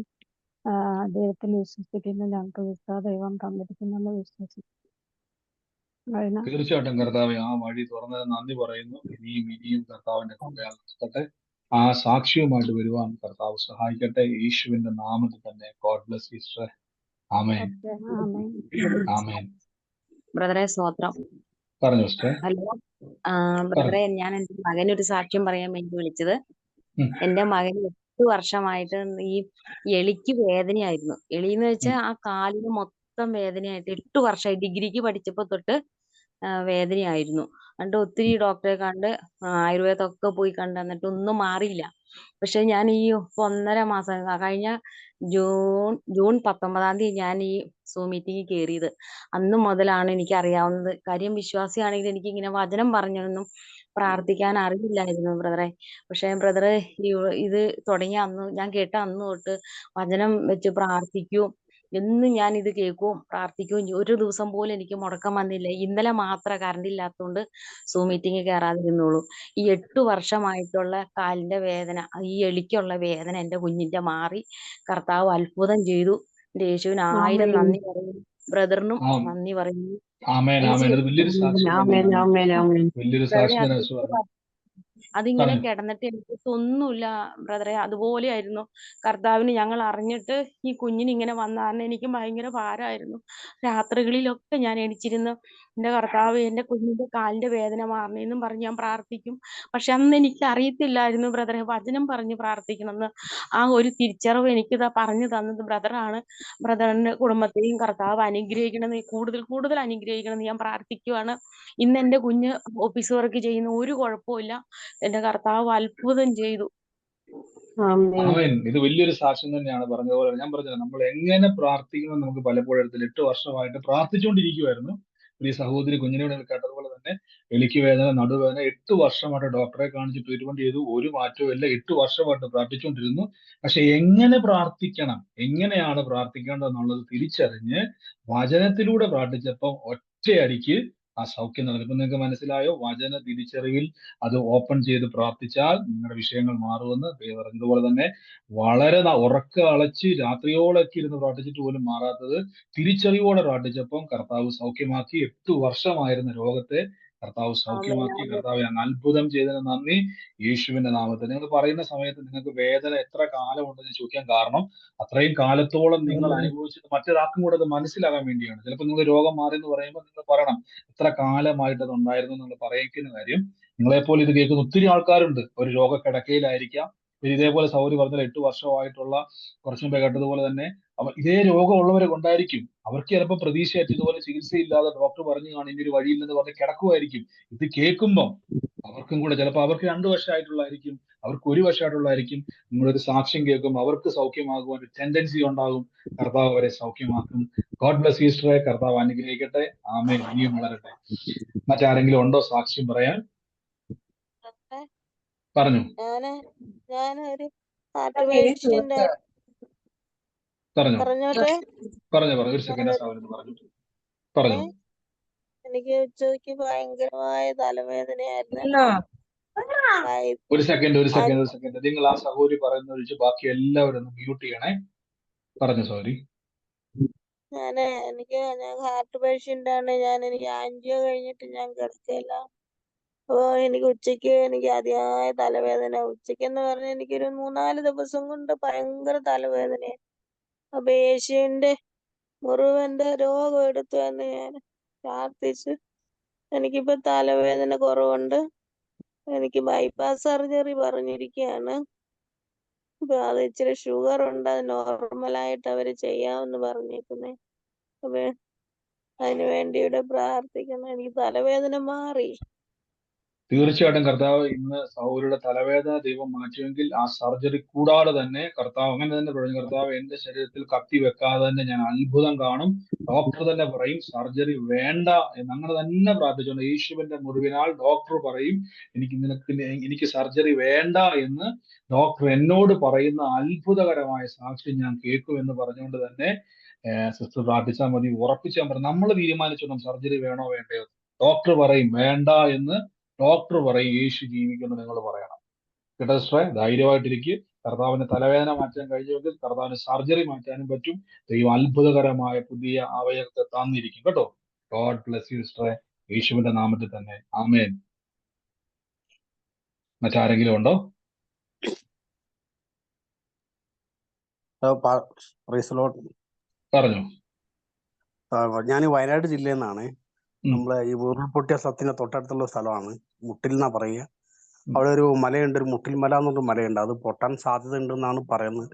ദൈവത്തിൽ വിശ്വസിക്കുന്നു. ഞങ്ങൾക്ക് വിസ ദൈവം തന്നിരിക്കുന്നെന്ന് വിശ്വസിക്കുന്നു. തീർച്ചയായിട്ടും കർത്താവ് ആ വഴി തുറന്നത് നന്ദി പറയുന്നു. ഇനിയും കർത്താവിന്റെ കൃപയാൽ നടത്തട്ടെ. ആ സാക്ഷ്യവുമായിട്ട് വരുവാൻ കർത്താവ് സഹായിക്കട്ടെ. യേശുവിന്റെ നാമത്തിൽ തന്നെ. God bless you sister. ആമേൻ. ആമേൻ. ബ്രദറെ സ്തോത്രം. പറഞ്ഞു സിസ്റ്റർ. ഹലോ ബ്രദറെ, ഞാൻ എന്റെ മകനൊരു സാക്ഷ്യം പറയാൻ വേണ്ടി വിളിച്ചത്. എന്റെ മകന് 8 വർഷമായിട്ട് ഈ എളിക്ക് വേദനയായിരുന്നു. എളിന്ന് വെച്ചാൽ ആ കാലിന് മൊത്തം വേദനയായിട്ട് 8 വർഷമായി. ഡിഗ്രിക്ക് പഠിച്ചപ്പോ തൊട്ട് വേദനയായിരുന്നു. എന്നിട്ട് ഒത്തിരി ഡോക്ടറെ കണ്ട് ആയുർവേദമൊക്കെ പോയി കണ്ട് എന്നിട്ട് ഒന്നും മാറിയില്ല. പക്ഷെ ഞാൻ ഈ 1.5 മാസം കഴിഞ്ഞ ജൂൺ 19-ാം തീയതി ഞാൻ ഈ സൂം മീറ്റിംഗിൽ കയറിയത്. അന്ന് മുതലാണ് എനിക്ക് അറിയാവുന്നത്. കാര്യം വിശ്വാസിയാണെങ്കിൽ എനിക്ക് ഇങ്ങനെ വചനം പറഞ്ഞൊന്നും പ്രാർത്ഥിക്കാൻ അറിയില്ലായിരുന്നു ബ്രദറെ. പക്ഷെ ബ്രദറെ ഇത് തുടങ്ങിയ അന്ന് ഞാൻ കേട്ട അന്ന് തൊട്ട് വചനം വെച്ച് പ്രാർത്ഥിക്കും. എന്നും ഞാൻ ഇത് കേൾക്കും, പ്രാർത്ഥിക്കുകയും ചെയ്യും. ഒരു ദിവസം പോലും എനിക്ക് മുടക്കം വന്നില്ല. ഇന്നലെ മാത്രം കറണ്ട് ഇല്ലാത്തതുകൊണ്ട് സൂം മീറ്റിംഗ് കയറാതിരുന്നുള്ളൂ. ഈ 8 വർഷമായിട്ടുള്ള കാലിന്റെ വേദന, ഈ എളിക്കുള്ള വേദന എന്റെ കുഞ്ഞിന്റെ മാറി. കർത്താവ് അത്ഭുതം ചെയ്തു. എന്റെ യേശുവിന് 1000 നന്ദി പറയുന്നു. ബ്രദറിനും നന്ദി പറയുന്നു. അതിങ്ങനെ കിടന്നിട്ട് എനിക്ക് ഒന്നുമില്ല ബ്രദറെ. അതുപോലെയായിരുന്നു കർത്താവിന് ഞങ്ങൾ അറിഞ്ഞിട്ട് ഈ കുഞ്ഞിന് ഇങ്ങനെ വന്നാറിന് എനിക്ക് ഭയങ്കര ഭാരമായിരുന്നു. രാത്രികളിലൊക്കെ ഞാൻ എണിച്ചിരുന്നു, എന്റെ കർത്താവ് എന്റെ കുഞ്ഞിന്റെ കാലിന്റെ വേദന മാറണേന്നും പറഞ്ഞ് ഞാൻ പ്രാർത്ഥിക്കും. പക്ഷെ അന്ന് എനിക്ക് അറിയത്തില്ലായിരുന്നു ബ്രദറെ വചനം പറഞ്ഞ് പ്രാർത്ഥിക്കണമെന്ന്. ആ ഒരു തിരിച്ചറിവ് എനിക്കിതാ പറഞ്ഞു തന്നത് ബ്രദറാണ്. ബ്രദറിന്റെ കുടുംബത്തെയും കർത്താവ് അനുഗ്രഹിക്കണമെന്ന്, കൂടുതൽ അനുഗ്രഹിക്കണമെന്ന് ഞാൻ പ്രാർത്ഥിക്കുവാണ്. ഇന്ന് എന്റെ കുഞ്ഞ് ഓഫീസ് വർക്ക് ചെയ്യുന്ന ഒരു കുഴപ്പമില്ല. എന്റെ കർത്താവ് അത്ഭുതം ചെയ്തു. ആമേൻ. ഇത് വലിയൊരു സാക്ഷ്യം തന്നെയാണ്. പറഞ്ഞതുപോലെ ഞാൻ പറഞ്ഞത് നമ്മൾ എങ്ങനെ പ്രാർത്ഥിക്കണം നമുക്ക് പലപ്പോഴും 8 വർഷമായിട്ട് പ്രാർത്ഥിച്ചുകൊണ്ടിരിക്കുവായിരുന്നു. ഈ സഹോദരി കുഞ്ഞിനോട് കേട്ടതുപോലെ തന്നെ എലിക്ക് വേദന, നടുവേദന 8 വർഷമായിട്ട് ഡോക്ടറെ കാണിച്ച് ട്രീറ്റ്മെന്റ് ചെയ്തു. ഒരു മാറ്റവും ഇല്ല. 8 വർഷമായിട്ട് പ്രാർത്ഥിച്ചുകൊണ്ടിരുന്നു. പക്ഷെ എങ്ങനെ പ്രാർത്ഥിക്കണം, എങ്ങനെയാണ് പ്രാർത്ഥിക്കേണ്ടതെന്നുള്ളത് തിരിച്ചറിഞ്ഞ് വചനത്തിലൂടെ പ്രാർത്ഥിച്ചപ്പോൾ ഒറ്റയടിക്ക് ആ സൗഖ്യം നടക്കും. ഇപ്പൊ നിങ്ങൾക്ക് മനസ്സിലായോ? വചന തിരിച്ചറിവിൽ അത് ഓപ്പൺ ചെയ്ത് പ്രാർത്ഥിച്ചാൽ നിങ്ങളുടെ വിഷയങ്ങൾ മാറുമെന്ന് പറഞ്ഞതുപോലെ തന്നെ വളരെ ഉറക്ക അളച്ച് രാത്രിയോളൊക്കെ ഇരുന്ന് പ്രാർത്ഥിച്ചിട്ട് പോലും മാറാത്തത് തിരിച്ചറിവോടെ പ്രാർത്ഥിച്ചപ്പം കർത്താവ് സൗഖ്യമാക്കി. 8 വർഷമായിരുന്ന രോഗത്തെ കർത്താവ് സൗഖ്യമാക്കി. കർത്താവ് അങ്ങ് അത്ഭുതം ചെയ്തതിന് നന്ദി. യേശുവിന്റെ നാമത്തിൽ നിങ്ങൾ പറയുന്ന സമയത്ത് നിങ്ങൾക്ക് വേദന എത്ര കാലം ഉണ്ടെന്ന് ചോദിക്കാൻ കാരണം അത്രയും കാലത്തോളം നിങ്ങൾ അനുഭവിച്ചത് മറ്റൊരാൾക്കും കൂടെ അത് മനസ്സിലാകാൻ വേണ്ടിയാണ്. ചിലപ്പോൾ നിങ്ങൾ രോഗം മാറി എന്ന് പറയുമ്പോൾ നിങ്ങൾ പറയണം എത്ര കാലമായിട്ട് അത് ഉണ്ടായിരുന്നു എന്നുള്ള പറയിക്കുന്ന കാര്യം. നിങ്ങളെപ്പോലെ ഇത് കേൾക്കുന്ന ഒത്തിരി ആൾക്കാരുണ്ട്. ഒരു രോഗക്കിടക്കയിലായിരിക്കാം. ഇതേപോലെ സൗരി പറഞ്ഞാൽ 8 വർഷമായിട്ടുള്ള കുറച്ചു മുമ്പേ കേട്ടതുപോലെ തന്നെ ഇതേ രോഗമുള്ളവരെ കൊണ്ടായിരിക്കും. അവർക്ക് ചിലപ്പോൾ പ്രതീക്ഷയായിട്ട് ഇതുപോലെ ചികിത്സയില്ലാതെ ഡോക്ടർ പറഞ്ഞു കാണും ഇനി ഒരു വഴിയില്ലെന്ന് പറഞ്ഞ് കിടക്കുമായിരിക്കും. ഇത് കേൾക്കുമ്പം അവർക്കും കൂടെ ചിലപ്പോൾ അവർക്ക് 2 വർഷമായിട്ടുള്ളതായിരിക്കും, അവർക്ക് 1 വർഷമായിട്ടുള്ളതായിരിക്കും. നിങ്ങളൊരു സാക്ഷ്യം കേൾക്കുമ്പോൾ അവർക്ക് സൗഖ്യമാകുവാൻ ഒരു ടെൻഡൻസി ഉണ്ടാകും. കർത്താവ് അവരെ സൗഖ്യമാക്കും. ഗോഡ് ബ്ലസ് യു സിസ്റ്ററെ. കർത്താവ് അനുഗ്രഹിക്കട്ടെ. ആമേൻ. ഇനിയും വളരട്ടെ. മറ്റാരെങ്കിലും ഉണ്ടോ സാക്ഷ്യം പറയാൻ? പറഞ്ഞു. ഞാനൊരു പേഷ്യന്റ് പറഞ്ഞു. ഒരു സെക്കൻഡ് പറഞ്ഞു. എനിക്ക് ഉച്ചയ്ക്ക് ഭയങ്കരമായ തലവേദനയായിരുന്നു. ഒരു സെക്കൻഡ് നിങ്ങൾ ആ സഹോദരി പറയുന്നത് വെച്ച് ബാക്കി എല്ലാവരും ഒന്ന് മ്യൂട്ട് ചെയ്യണേ. പറഞ്ഞു സോറി. ഞാൻ ഹാർട്ട് പേഷ്യന്റ് ആണ്. എനിക്ക് ആൻജിയോ കഴിഞ്ഞിട്ട് ഞാൻ കിടക്കയില്ല. അപ്പൊ എനിക്ക് അതിയായ തലവേദന. ഉച്ചക്കെന്ന് പറഞ്ഞാൽ എനിക്കൊരു 3-4 ദിവസം കൊണ്ട് ഭയങ്കര തലവേദനയാ. അപ്പൊ യേശുവിന്റെ മുറിവെന്റെ രോഗം എടുത്തു എന്ന് ഞാൻ പ്രാർത്ഥിച്ചു. എനിക്കിപ്പോ തലവേദന കുറവുണ്ട്. എനിക്ക് ബൈപ്പാസ് സർജറി പറഞ്ഞിരിക്കുകയാണ്. അപ്പൊ അത് ഇച്ചിരി ഷുഗർ ഉണ്ട്. അത് നോർമലായിട്ട് അവര് ചെയ്യാമെന്ന് പറഞ്ഞേക്കുന്നേ. അപ്പൊ അതിനു വേണ്ടിയിട്ട് പ്രാർത്ഥിക്കണം. എനിക്ക് തലവേദന മാറി. തീർച്ചയായിട്ടും കർത്താവ് ഇന്ന് സൗരയുടെ തലവേദന ദൈവം മാറ്റുമെങ്കിൽ ആ സർജറി കൂടാതെ തന്നെ കർത്താവ് അങ്ങനെ തന്നെ പറഞ്ഞു, കർത്താവ് എന്റെ ശരീരത്തിൽ കത്തി വെക്കാതെ തന്നെ ഞാൻ അത്ഭുതം കാണും. ഡോക്ടർ തന്നെ പറയും സർജറി വേണ്ട എന്ന്. അങ്ങനെ തന്നെ പ്രാർത്ഥിച്ചുകൊണ്ട് യേശുവിന്റെ മുറിവിനാൽ ഡോക്ടർ പറയും എനിക്ക് സർജറി വേണ്ട എന്ന് ഡോക്ടർ എന്നോട് പറയുന്ന അത്ഭുതകരമായ സാക്ഷ്യം ഞാൻ കേൾക്കുമെന്ന് പറഞ്ഞുകൊണ്ട് തന്നെ സിസ്റ്റർ പ്രാർത്ഥിച്ചാൽ മതി. ഉറപ്പിച്ചാൽ മതി. നമ്മൾ തീരുമാനിച്ചോണം സർജറി വേണോ വേണ്ടയോ. ഡോക്ടർ പറയും വേണ്ട എന്ന്. ഡോക്ടർ പറയും യേശു ജീവിക്കുന്നു നിങ്ങൾ പറയണം. കേട്ടോ സിസ്റ്ററെ, ധൈര്യമായിട്ടിരിക്കുക. കർത്താവിന് തലവേദന മാറ്റാൻ കഴിഞ്ഞെങ്കിൽ കർത്താവിന് സർജറി മാറ്റാനും പറ്റും. ദൈവം അത്ഭുതകരമായ പുതിയ അവയവത്തെ തന്നിരിക്കും കേട്ടോ. ഗോഡ് ബ്ലെസ് യു സിസ്റ്ററെ, യേശുവിന്റെ നാമത്തിൽ തന്നെ ആമേൻ. മറ്റാരെങ്കിലും ഉണ്ടോ? പറഞ്ഞു. ഞാൻ വയനാട് ജില്ലയിൽ നിന്നാണ്. നമ്മളെ ഈ ഉരുൾപൊട്ടിയ സ്ഥലത്തിന് തൊട്ടടുത്തുള്ള സ്ഥലമാണ്. മുട്ടിൽ എന്നാ പറയുക. അവിടെ ഒരു മലയുണ്ട്, ഒരു മുട്ടിൽ മല എന്നൊരു മലയുണ്ട്. അത് പൊട്ടാൻ സാധ്യത ഉണ്ടെന്നാണ് പറയുന്നത്.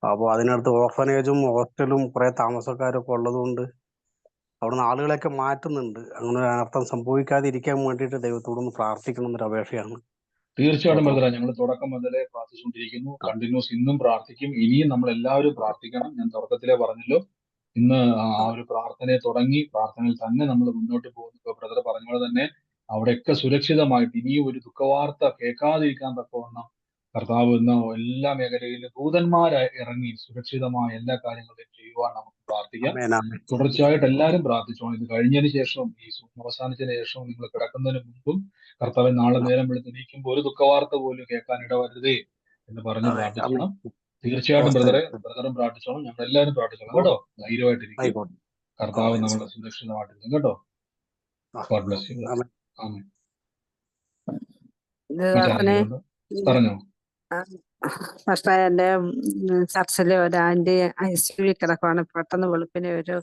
അപ്പോൾ അതിനടുത്ത് ഓർഫനേജും ഹോസ്റ്റലും കുറെ താമസക്കാരൊക്കെ ഉള്ളതുകൊണ്ട് അവിടുന്ന് ആളുകളെയൊക്കെ മാറ്റുന്നുണ്ട്. അങ്ങനെ ഒരു അനർത്ഥം സംഭവിക്കാതിരിക്കാൻ വേണ്ടിയിട്ട് ദൈവത്തോടൊന്ന് പ്രാർത്ഥിക്കണം എന്നൊരു അപേക്ഷയാണ്. തീർച്ചയായിട്ടും ബ്രദറെ, ഞങ്ങൾ തുടക്കം മുതലേ പ്രാർത്ഥിച്ചുകൊണ്ടിരിക്കുന്നു. കണ്ടിന്യൂസ് ഇന്നും പ്രാർത്ഥിക്കും. ഇനിയും നമ്മൾ എല്ലാവരും പ്രാർത്ഥിക്കണം. ഞാൻ തുടക്കത്തിലേ പറഞ്ഞല്ലോ, ഇന്ന് ആ ഒരു പ്രാർത്ഥനയെ തുടങ്ങി പ്രാർത്ഥനയിൽ തന്നെ നമ്മൾ മുന്നോട്ട് പോകുന്നു. ഇപ്പൊ ബ്രദർ പറഞ്ഞ പോലെ തന്നെ അവിടെയൊക്കെ സുരക്ഷിതമായിട്ട് ഇനിയും ഒരു ദുഃഖവാർത്ത കേൾക്കാതിരിക്കാൻ തക്കവണ്ണം കർത്താവ് ഇന്ന് എല്ലാ മേഖലയിലും ദൂതന്മാരായി ഇറങ്ങി സുരക്ഷിതമായ എല്ലാ കാര്യങ്ങളെയും ചെയ്യുവാൻ നമുക്ക് പ്രാർത്ഥിക്കാം. തുടർച്ചയായിട്ട് എല്ലാവരും പ്രാർത്ഥിച്ചോണം. ഇത് കഴിഞ്ഞതിന് ശേഷവും ഈ അവസാനിച്ചതിന് ശേഷവും നിങ്ങൾ കിടക്കുന്നതിന് മുമ്പും കർത്താവ് നാളെ നേരം വെളുത്തിരിക്കുമ്പോൾ ഒരു ദുഃഖവാർത്ത പോലും കേൾക്കാൻ ഇടവരുതേ എന്ന് പറഞ്ഞ് പ്രാർത്ഥിച്ചോണം. തീർച്ചയായിട്ടും ബ്രദറും പ്രാർത്ഥിച്ചോണം. ഞങ്ങൾ എല്ലാവരും പ്രാർത്ഥിച്ചോണം കേട്ടോ. ധൈര്യമായിട്ടിരിക്കും. കർത്താവ് നമ്മളെ സുരക്ഷിതമായിട്ടിരിക്കും കേട്ടോ. God bless you. ആമേൻ. പറഞ്ഞോ. പക്ഷേ എന്റെ ചർച്ചിലെ ഒരു ആന്റി ഐസിയുവിൽ കിടക്കുവാണ്. പെട്ടെന്ന് വെളുപ്പിനെ ഒരു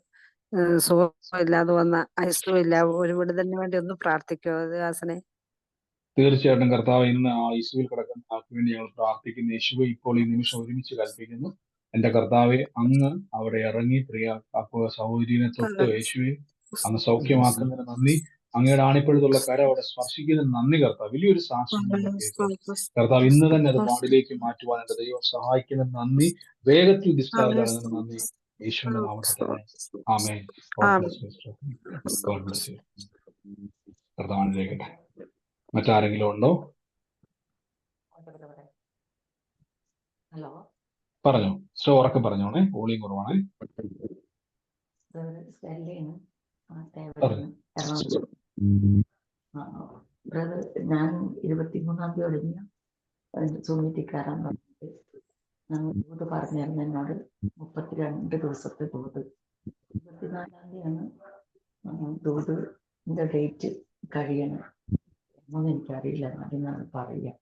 സുഖമില്ലാതെ വന്ന ഐസിയുമില്ല. ഒരു വിടുതലിന് വേണ്ടി ഒന്ന് പ്രാർത്ഥിക്കുമോ ദാസനെ? തീർച്ചയായിട്ടും കർത്താവ് ഇന്ന് ആ യേശുവിൽ കിടക്കുന്ന ആൾക്ക് വേണ്ടി ഞങ്ങൾ പ്രാർത്ഥിക്കുന്നു. യേശുവെ ഇപ്പോൾ ഈ നിമിഷം ഒരുമിച്ച് കൽപ്പിക്കുന്നു. എന്റെ കർത്താവെ, അങ്ങ് അവിടെ ഇറങ്ങി സഹോദരിനെ തൊട്ട് യേശുവെ അങ്ങ് സൗഖ്യമാക്കുന്നതിന് നന്ദി. അങ്ങയുടെ ആണിപ്പഴുതുള്ള കര അവിടെ സ്പർശിക്കുന്നതിന് നന്ദി കർത്താവ്. വലിയൊരു സാക്ഷ്യം ഞങ്ങൾ കേൾക്കും കർത്താവ്. ഇന്ന് തന്നെ അത് പാടിലേക്ക് മാറ്റുവാൻ എന്റെ ദൈവം സഹായിക്കുന്നതിന് നന്ദി. വേഗത്തിൽ ഡിസ്ചാർജ് ആകുന്നതിന് നന്ദി. യേശുവിന്റെ നാമത്തിൽ തന്നെ ആമേൻ. God bless you. കർത്താവിനിലേക്കട്ടെ. മറ്റാരെങ്കിലും ഉണ്ടോ? ഹലോ, പറഞ്ഞോ. ഉറക്കെ പറഞ്ഞോണേ, വോളിയം കുറവാണേ. ബ്രദർ, ഞാൻ 23-ാം തീയതി ഒഴിഞ്ഞ സുമിറ്റിക്കാരാൻ ദൂത് പറഞ്ഞിരുന്നു എന്നോട്. 32 ദിവസത്തെ ദൂത്. 24-ാം തീയതിയാണ് ദൂതിന്റെ ഡേറ്റ് കഴിയണം എന്നൊന്നും എനിക്കറിയില്ല. എന്നാലും ഞാൻ പറയാം.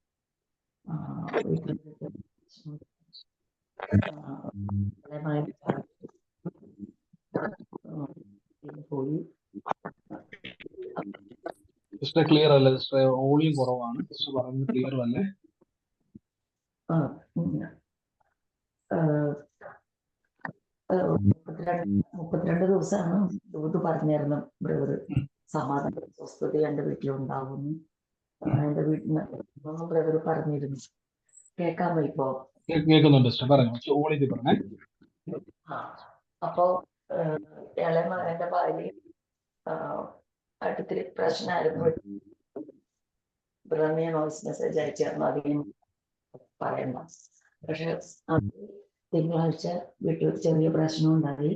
പോയി. ക്ലിയർ അല്ലേ സിസ്റ്റർ? വോളിയം കുറവാണ്. സിസ്റ്റർ പറയുന്നത് ക്ലിയർ അല്ലേ? 32 ദിവസമാണ് ദൂത് പറഞ്ഞിരുന്നു ബ്രദർ. സമാധാന സ്വസ്ഥത എന്റെ വീട്ടിലുണ്ടാവുന്നു. എന്റെ വീട്ടിൽ ബ്രദർ പറഞ്ഞിരുന്നു. കേൾക്കാൻ പോയിപ്പോ കേൾക്കുന്നുണ്ട് സിസ്റ്റർ, പറഞ്ഞു. വോളിയത്തിൽ പറഞ്ഞേ. അപ്പോ ഇളയ മകന്റെ ഭാര്യ അടുത്തിരി പ്രശ്നമായിരുന്നു. ബ്രഹ്മിയ വോയിസ് മെസ്സേജ് അയച്ചായിരുന്നു. അധികം പറയണ്ട. പക്ഷെ അത് തിങ്കളാഴ്ച വീട്ടിൽ ചെറിയ പ്രശ്നം ഉണ്ടായി.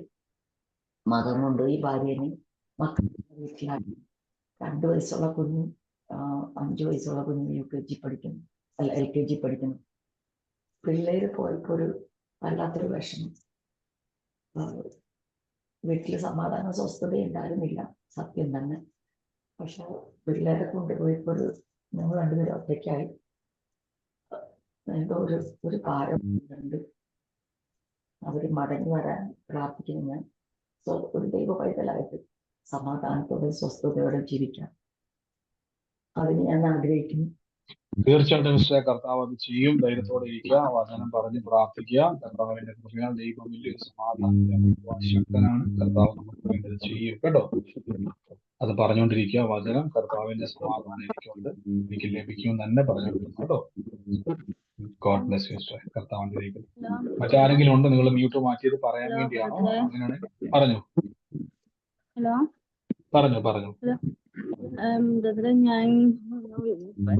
മകൻ കൊണ്ടുപോയി ഭാര്യനെ മക്കളുടെ വീട്ടിലാക്കി. 2 വയസ്സുള്ള കുഞ്ഞും 5 വയസ്സുള്ള കുഞ്ഞും UKG പഠിക്കുന്നു, അല്ല LKG പഠിക്കുന്നു. പിള്ളേര് പോയപ്പോ ഒരു വല്ലാത്തൊരു വിഷമം. വീട്ടിൽ സമാധാന സ്വസ്ഥത ഉണ്ടായിരുന്നില്ല, സത്യം തന്നെ. പക്ഷെ പിള്ളേരെ കൊണ്ടുപോയപ്പോൾ ഞങ്ങൾ രണ്ടുപേരും ഒറ്റയ്ക്കായി. എന്തോ ഒരു ഭാരം ഉണ്ട്. അവർ മടങ്ങി വരാൻ പ്രാർത്ഥിക്കുന്നു. ഞാൻ ഒരു ദൈവ പൈതലായിട്ട് സമാധാനത്തോടെ സ്വസ്ഥതയോടെ ജീവിക്കാൻ അതിന് ഞാൻ ആഗ്രഹിക്കുന്നു. തീർച്ചയായിട്ടും മിസ്റ്റർ കർത്താവ് അത് ചെയ്യും. ധൈര്യത്തോടെ ഇരിക്കുക, വചനം പറഞ്ഞ് പ്രാർത്ഥിക്കുക. കർത്താവിന്റെ കൃപയാൽ ദൈവം വലിയൊരു സമാധാനം ശക്തനാണ്. കർത്താവ് നമുക്ക് വേണ്ടത് ചെയ്യും കേട്ടോ. അത് പറഞ്ഞുകൊണ്ടിരിക്കുക. വചനം കർത്താവിന്റെ സമാധാനം എനിക്കുണ്ട്, എനിക്ക് ലഭിക്കും തന്നെ പറഞ്ഞുകൊണ്ടിരിക്കുന്നു കേട്ടോ. God bless you sister. കർത്താവിന്റെ ദൈവം. മറ്റാരെങ്കിലും ഉണ്ടോ? നിങ്ങൾ മ്യൂട്ട് മാറ്റിയത് പറയാൻ വേണ്ടിയാണോ? അങ്ങനെയാണ്. പറഞ്ഞു പറഞ്ഞു. ബ്രദറെ,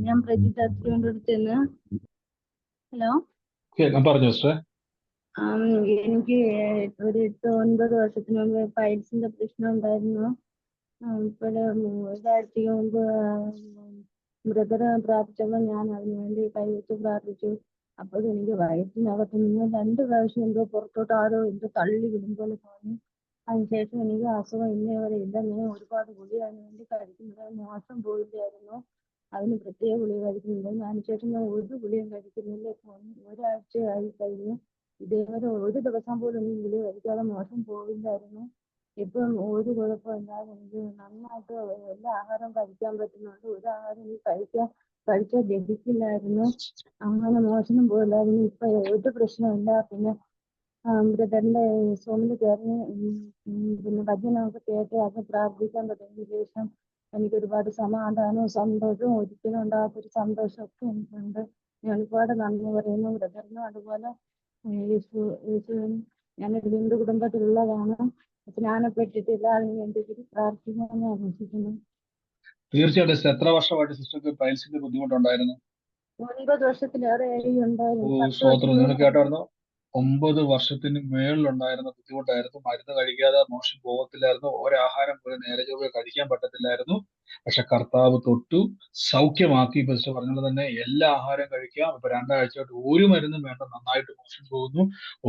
ഞാൻ പ്രജിത അടുത്തുനിന്ന്. ഹലോ, പറഞ്ഞു സിസ്റ്റർ. എനിക്ക് ഒരു 8-9 വർഷത്തിന് മുമ്പ് പൈൽസിന്റെ പ്രശ്നം ഉണ്ടായിരുന്നു. ഇപ്പോൾ ഒരാഴ്ചക്ക് മുമ്പ് ബ്രദർ പ്രാർത്ഥിച്ചപ്പോൾ ഞാൻ അതിനുവേണ്ടി കൈവച്ച് പ്രാർത്ഥിച്ചു. അപ്പോൾ എനിക്ക് വയറ്റിനകത്ത് നിന്ന് 2 പ്രാവശ്യം എന്തോ പുറത്തോട്ട് ആരോ എന്തോ തള്ളി വിടും പോലെ തോന്നി. അതിനുശേഷം എനിക്ക് അസുഖം ഇന്നേ വരെ ഇല്ല. ഞാൻ ഒരുപാട് ഗുളി അതിന് വേണ്ടി കഴിക്കുന്നത്, മോശം പോയില്ലായിരുന്നു. അതിന് പ്രത്യേക ഗുളി കഴിക്കുന്നില്ല. അതിനുശേഷം ഞാൻ ഒരു ഗുളിയും കഴിക്കുന്നില്ല. ഒരാഴ്ചയായി കഴിഞ്ഞു. ഇതേവരെ ഒരു ദിവസം പോലും ഈ ഗുളി കഴിക്കാതെ മോശം പോയില്ലായിരുന്നു. ഇപ്പം ഒരു കുഴപ്പമില്ലാതെ എനിക്ക് നന്നായിട്ട് എല്ലാ ആഹാരം കഴിക്കാൻ പറ്റുന്നുണ്ട്. ഒരു ആഹാരം എനിക്ക് കഴിച്ചാൽ ദഹിക്കില്ലായിരുന്നു. അങ്ങനെ മോശം പോയില്ലായിരുന്നു. ഇപ്പൊ ഒരു പ്രശ്നമില്ല. പിന്നെ ബ്രദറിന്റെ സോമിൽ കയറി പിന്നെ ഭജനമൊക്കെ കേട്ട് അത് പ്രാർത്ഥിക്കാൻ തുടങ്ങിയ ശേഷം എനിക്ക് ഒരുപാട് സമാധാനവും സന്തോഷവും ഒരിക്കലും ഉണ്ടാകാത്തൊരു സന്തോഷമൊക്കെ എനിക്കുണ്ട്. ഞാൻ ഒരുപാട് നന്ദി പറയുന്നു ബ്രദറിനും. അതുപോലെ യേശുവിനും. ഞാനൊരു ഹിന്ദു കുടുംബത്തിലുള്ളതാണ്. സ്നാനപ്പെട്ടിട്ടില്ല. അതിന് വേണ്ടി പ്രാർത്ഥിക്കാമെന്ന് ആഘോഷിക്കുന്നു. തീർച്ചയായിട്ടും. എത്ര വർഷമായിട്ട് സിസ്റ്റർക്ക് പൈൽസിന്റെ ബുദ്ധിമുട്ടുണ്ടായിരുന്നു? 9 വർഷത്തിലേറെയായി ഉണ്ടായിരുന്നു. 10 സ്തോത്രം. നിങ്ങൾ കേട്ടായിരുന്നോ? 9 വർഷത്തിന് മേളിലുണ്ടായിരുന്ന ബുദ്ധിമുട്ടായിരുന്നു. മരുന്ന് കഴിക്കാതെ മോശം പോകത്തില്ലായിരുന്നു. ഒരാഹാരം പോലും നേരെ ചൊവ്വേ കഴിക്കാൻ പറ്റത്തില്ലായിരുന്നു. പക്ഷെ കർത്താവ് തൊട്ടു സൗഖ്യമാക്കി. സിസ്റ്റർ പറഞ്ഞത് തന്നെ എല്ലാ ആഹാരം കഴിക്കാം. ഇപ്പൊ 2 ആഴ്ചയായിട്ട് ഒരു മരുന്നും വേണ്ട, നന്നായിട്ട് മോശം പോകുന്നു.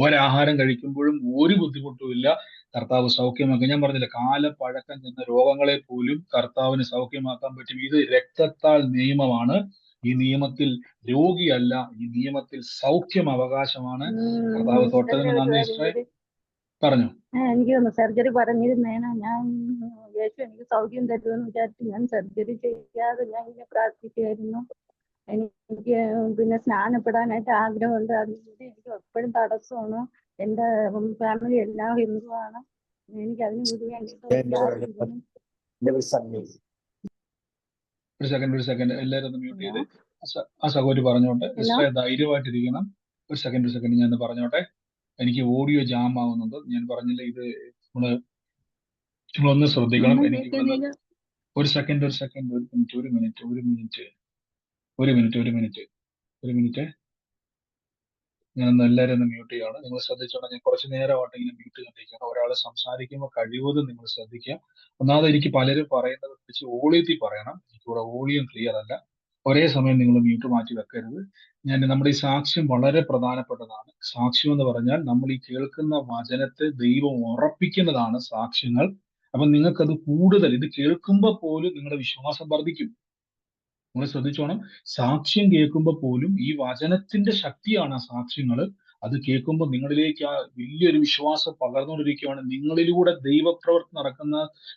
ഒരാഹാരം കഴിക്കുമ്പോഴും ഒരു ബുദ്ധിമുട്ടും ഇല്ല. കർത്താവ് സൗഖ്യമാക്കി. ഞാൻ പറഞ്ഞില്ല, കാലപ്പഴക്കം ചെന്ന രോഗങ്ങളെ പോലും കർത്താവിന് സൗഖ്യമാക്കാൻ പറ്റും. ഇത് രക്തത്താൽ നിയമമാണ്. ഈ നിയമത്തിൽ രോഗിയല്ല, ഈ നിയമത്തിൽ സൗഖ്യം അവകാശമാണ്. കർത്താവ് തൊട്ടതിന് നന്ദി സിസ്റ്ററെ. പറഞ്ഞു. എനിക്ക് സർജറി പറഞ്ഞിരുന്നേനാ. ഞാൻ യേശു എനിക്ക് സൗഖ്യം തരുമെന്ന് വിചാരിച്ചു ഞാൻ സർജറി ചെയ്യാതെ ഞാൻ ഇങ്ങനെ പ്രാർത്ഥിക്കുകയായിരുന്നു. എനിക്ക് പിന്നെ സ്നാനപ്പെടാനായിട്ട് ആഗ്രഹമുണ്ട്. അതിനുവേണ്ടി എനിക്ക് എപ്പോഴും തടസ്സമാണ്. എൻ്റെ ഫാമിലി എല്ലാം ഹിന്ദുവാണ്. എനിക്ക് അതിന് വേണ്ടിയിട്ട് ഒരു സെക്കൻഡ് എല്ലാവരും ഒന്ന് മ്യൂട്ട് ചെയ്ത് ആ സഹോദരി പറഞ്ഞോട്ടെ. സിസ്റ്ററെ ധൈര്യമായിട്ടിരിക്കണം. ഒരു സെക്കൻഡ് ഞാൻ പറഞ്ഞോട്ടെ. എനിക്ക് ഓഡിയോ ജാം ആവുന്നുണ്ട്. ഞാൻ പറഞ്ഞില്ല, ഇത് നിങ്ങളൊന്ന് ശ്രദ്ധിക്കണം. എനിക്ക് ഇവിടുന്ന് ഒരു മിനിറ്റ് ഞാനൊന്ന് എല്ലാവരും ഒന്ന് മ്യൂട്ട് ചെയ്യാണ്. നിങ്ങൾ ശ്രദ്ധിച്ചോണം. ഞാൻ കുറച്ച് നേരമായിട്ട് ഇങ്ങനെ മ്യൂട്ട് കണ്ടിരിക്കുകയാണ്. ഒരാൾ സംസാരിക്കുമ്പോൾ കഴിവതും നിങ്ങൾ ശ്രദ്ധിക്കുക. ഒന്നാമത് എനിക്ക് പലരും പറയുന്നത് വെച്ച് വോളിയത്തിൽ പറയണം. എനിക്കിവിടെ വോളിയം ക്ലിയർ അല്ല. ഒരേ സമയം നിങ്ങൾ മ്യൂട്ട് മാറ്റി വെക്കരുത്. നമ്മുടെ ഈ സാക്ഷ്യം വളരെ പ്രധാനപ്പെട്ടതാണ്. സാക്ഷ്യം എന്ന് പറഞ്ഞാൽ നമ്മൾ ഈ കേൾക്കുന്ന വചനത്തെ ദൈവം ഉറപ്പിക്കുന്നതാണ് സാക്ഷ്യങ്ങൾ. അപ്പൊ നിങ്ങൾക്കത് കൂടുതൽ ഇത് കേൾക്കുമ്പോൾ പോലും നിങ്ങളുടെ വിശ്വാസം വർദ്ധിക്കും. നിങ്ങൾ ശ്രദ്ധിച്ചോണം. സാക്ഷ്യം കേൾക്കുമ്പോൾ പോലും ഈ വചനത്തിന്റെ ശക്തിയാണ് ആ സാക്ഷ്യങ്ങൾ. അത് കേൾക്കുമ്പോൾ നിങ്ങളിലേക്ക് ആ വലിയൊരു വിശ്വാസം പകർന്നുകൊണ്ടിരിക്കുകയാണ്. നിങ്ങളിലൂടെ ദൈവപ്രവർത്തി നടക്കുന്ന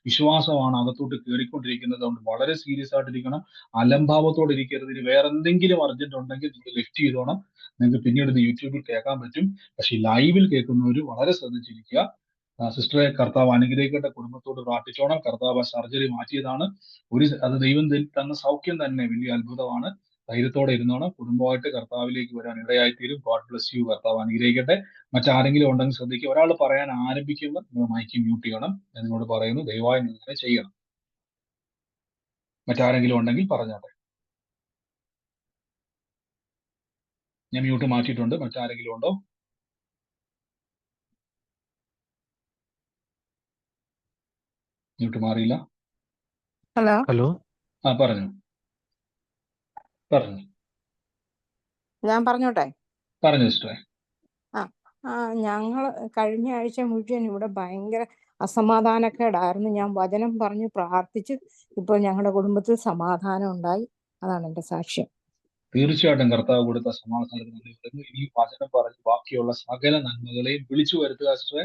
വിശ്വാസമാണ് അകത്തോട്ട് കയറിക്കൊണ്ടിരിക്കുന്നത്. അതുകൊണ്ട് വളരെ സീരിയസ് ആയിട്ടിരിക്കണം. അലംഭാവത്തോടെ ഇരിക്കരുത്. ഇനി വേറെ എന്തെങ്കിലും അർജന്റ് ഉണ്ടെങ്കിൽ നിങ്ങൾ ലിഫ്റ്റ് ചെയ്തോണം. നിങ്ങൾക്ക് പിന്നീട് ഇത് യൂട്യൂബിൽ കേൾക്കാൻ പറ്റും. പക്ഷെ ലൈവിൽ കേൾക്കുന്നവർ വളരെ ശ്രദ്ധിച്ചിരിക്കുക. സിസ്റ്ററെ കർത്താവ് അനുഗ്രഹിക്കട്ടെ. കുടുംബത്തോട് പ്രാർത്ഥിച്ചോണം. കർത്താവ് സർജറി മാറ്റിയതാണ്. അത് ദൈവം തന്ന സൗഖ്യം തന്നെ വലിയ അത്ഭുതമാണ്. ധൈര്യത്തോടെ ഇരുന്നോണം. കുടുംബമായിട്ട് കർത്താവിലേക്ക് വരാൻ ഇടയായിത്തീരും. God bless U. കർത്താവ് അനുഗ്രഹിക്കട്ടെ. മറ്റാരെങ്കിലും ഉണ്ടെങ്കിൽ ശ്രദ്ധിക്കുക. ഒരാൾ പറയാൻ ആരംഭിക്കുമ്പോൾ നിങ്ങൾ മൈക്ക് മ്യൂട്ട് ചെയ്യണം. ഞാൻ നിങ്ങളോട് പറയുന്നു, ദയവായി നിങ്ങൾ ഇങ്ങനെ ചെയ്യണം. മറ്റാരെങ്കിലും ഉണ്ടെങ്കിൽ പറഞ്ഞോട്ടെ. ഞാൻ മ്യൂട്ട് മാറ്റിയിട്ടുണ്ട്. മറ്റാരെങ്കിലും ഉണ്ടോ? മ്യൂട്ട് മാറിയില്ല. ഹലോ പറഞ്ഞു. ഞാൻ പറഞ്ഞോട്ടെ. പറഞ്ഞു സിസ്റ്ററെ. ഞങ്ങൾ കഴിഞ്ഞ ആഴ്ച മുഴുവൻ ഇവിടെ ഭയങ്കര അസമാധാനക്കേടായിരുന്നു. ഞാൻ വചനം പറഞ്ഞ് പ്രാർത്ഥിച്ച് ഇപ്പോൾ ഞങ്ങളുടെ കുടുംബത്തിൽ സമാധാനം ഉണ്ടായി. അതാണ് എൻ്റെ സാക്ഷ്യം. തീർച്ചയായിട്ടും കർത്താവ് കൊടുത്ത സമാധാനത്തിന് നന്ദി പറയുന്നു. ഈ വചനം പറഞ്ഞ് ബാക്കിയുള്ള സകല നന്മകളെയും വിളിച്ചു വരുത്തുക സിസ്റ്ററെ.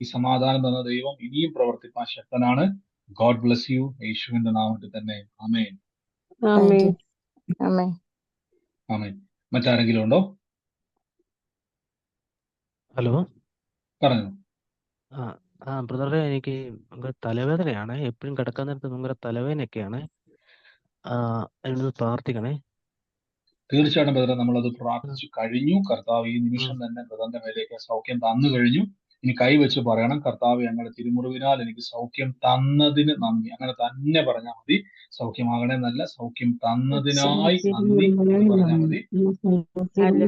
ഈ സമാധാനം തന്ന ദൈവം ഇനിയും പ്രവർത്തിക്കാൻ ശക്തനാണ്. God bless you. യേശുവിന്റെ നാമത്തിൽ തന്നെ ആമേൻ. Thank you. ആമേൻ. ആമേൻ. മറ്റാരെങ്കിലും ഉണ്ടോ? ഹലോ, പറഞ്ഞു. ബ്രദറെ, എനിക്ക് തലവേദനയാണ്. എപ്പോഴും കിടക്കാൻ നേരത്ത് ഭയങ്കര തലവേദനയൊക്കെയാണ്. എന്നൊന്ന് പ്രാർത്ഥിക്കണേ. തീർച്ചയായിട്ടും ബ്രദറെ, നമ്മളത് പ്രാർത്ഥിച്ചു കഴിഞ്ഞു. കർത്താവ് ഈ നിമിഷം തന്നെ ബ്രദറിന്റെ മേലേക്ക് സൗഖ്യം തന്നു കഴിഞ്ഞു. ഇനി കൈവച്ച് പറയണം, കർത്താവ് ഞങ്ങളുടെ തിരുമുറിവിനാൽ എനിക്ക് സൗഖ്യം തന്നതിന് നന്ദി. അങ്ങനെ തന്നെ പറഞ്ഞാൽ മതി. സൗഖ്യമാകണേ എന്നല്ല, സൗഖ്യം തന്നതിനായി നന്ദി എന്ന് പറഞ്ഞാൽ മതി.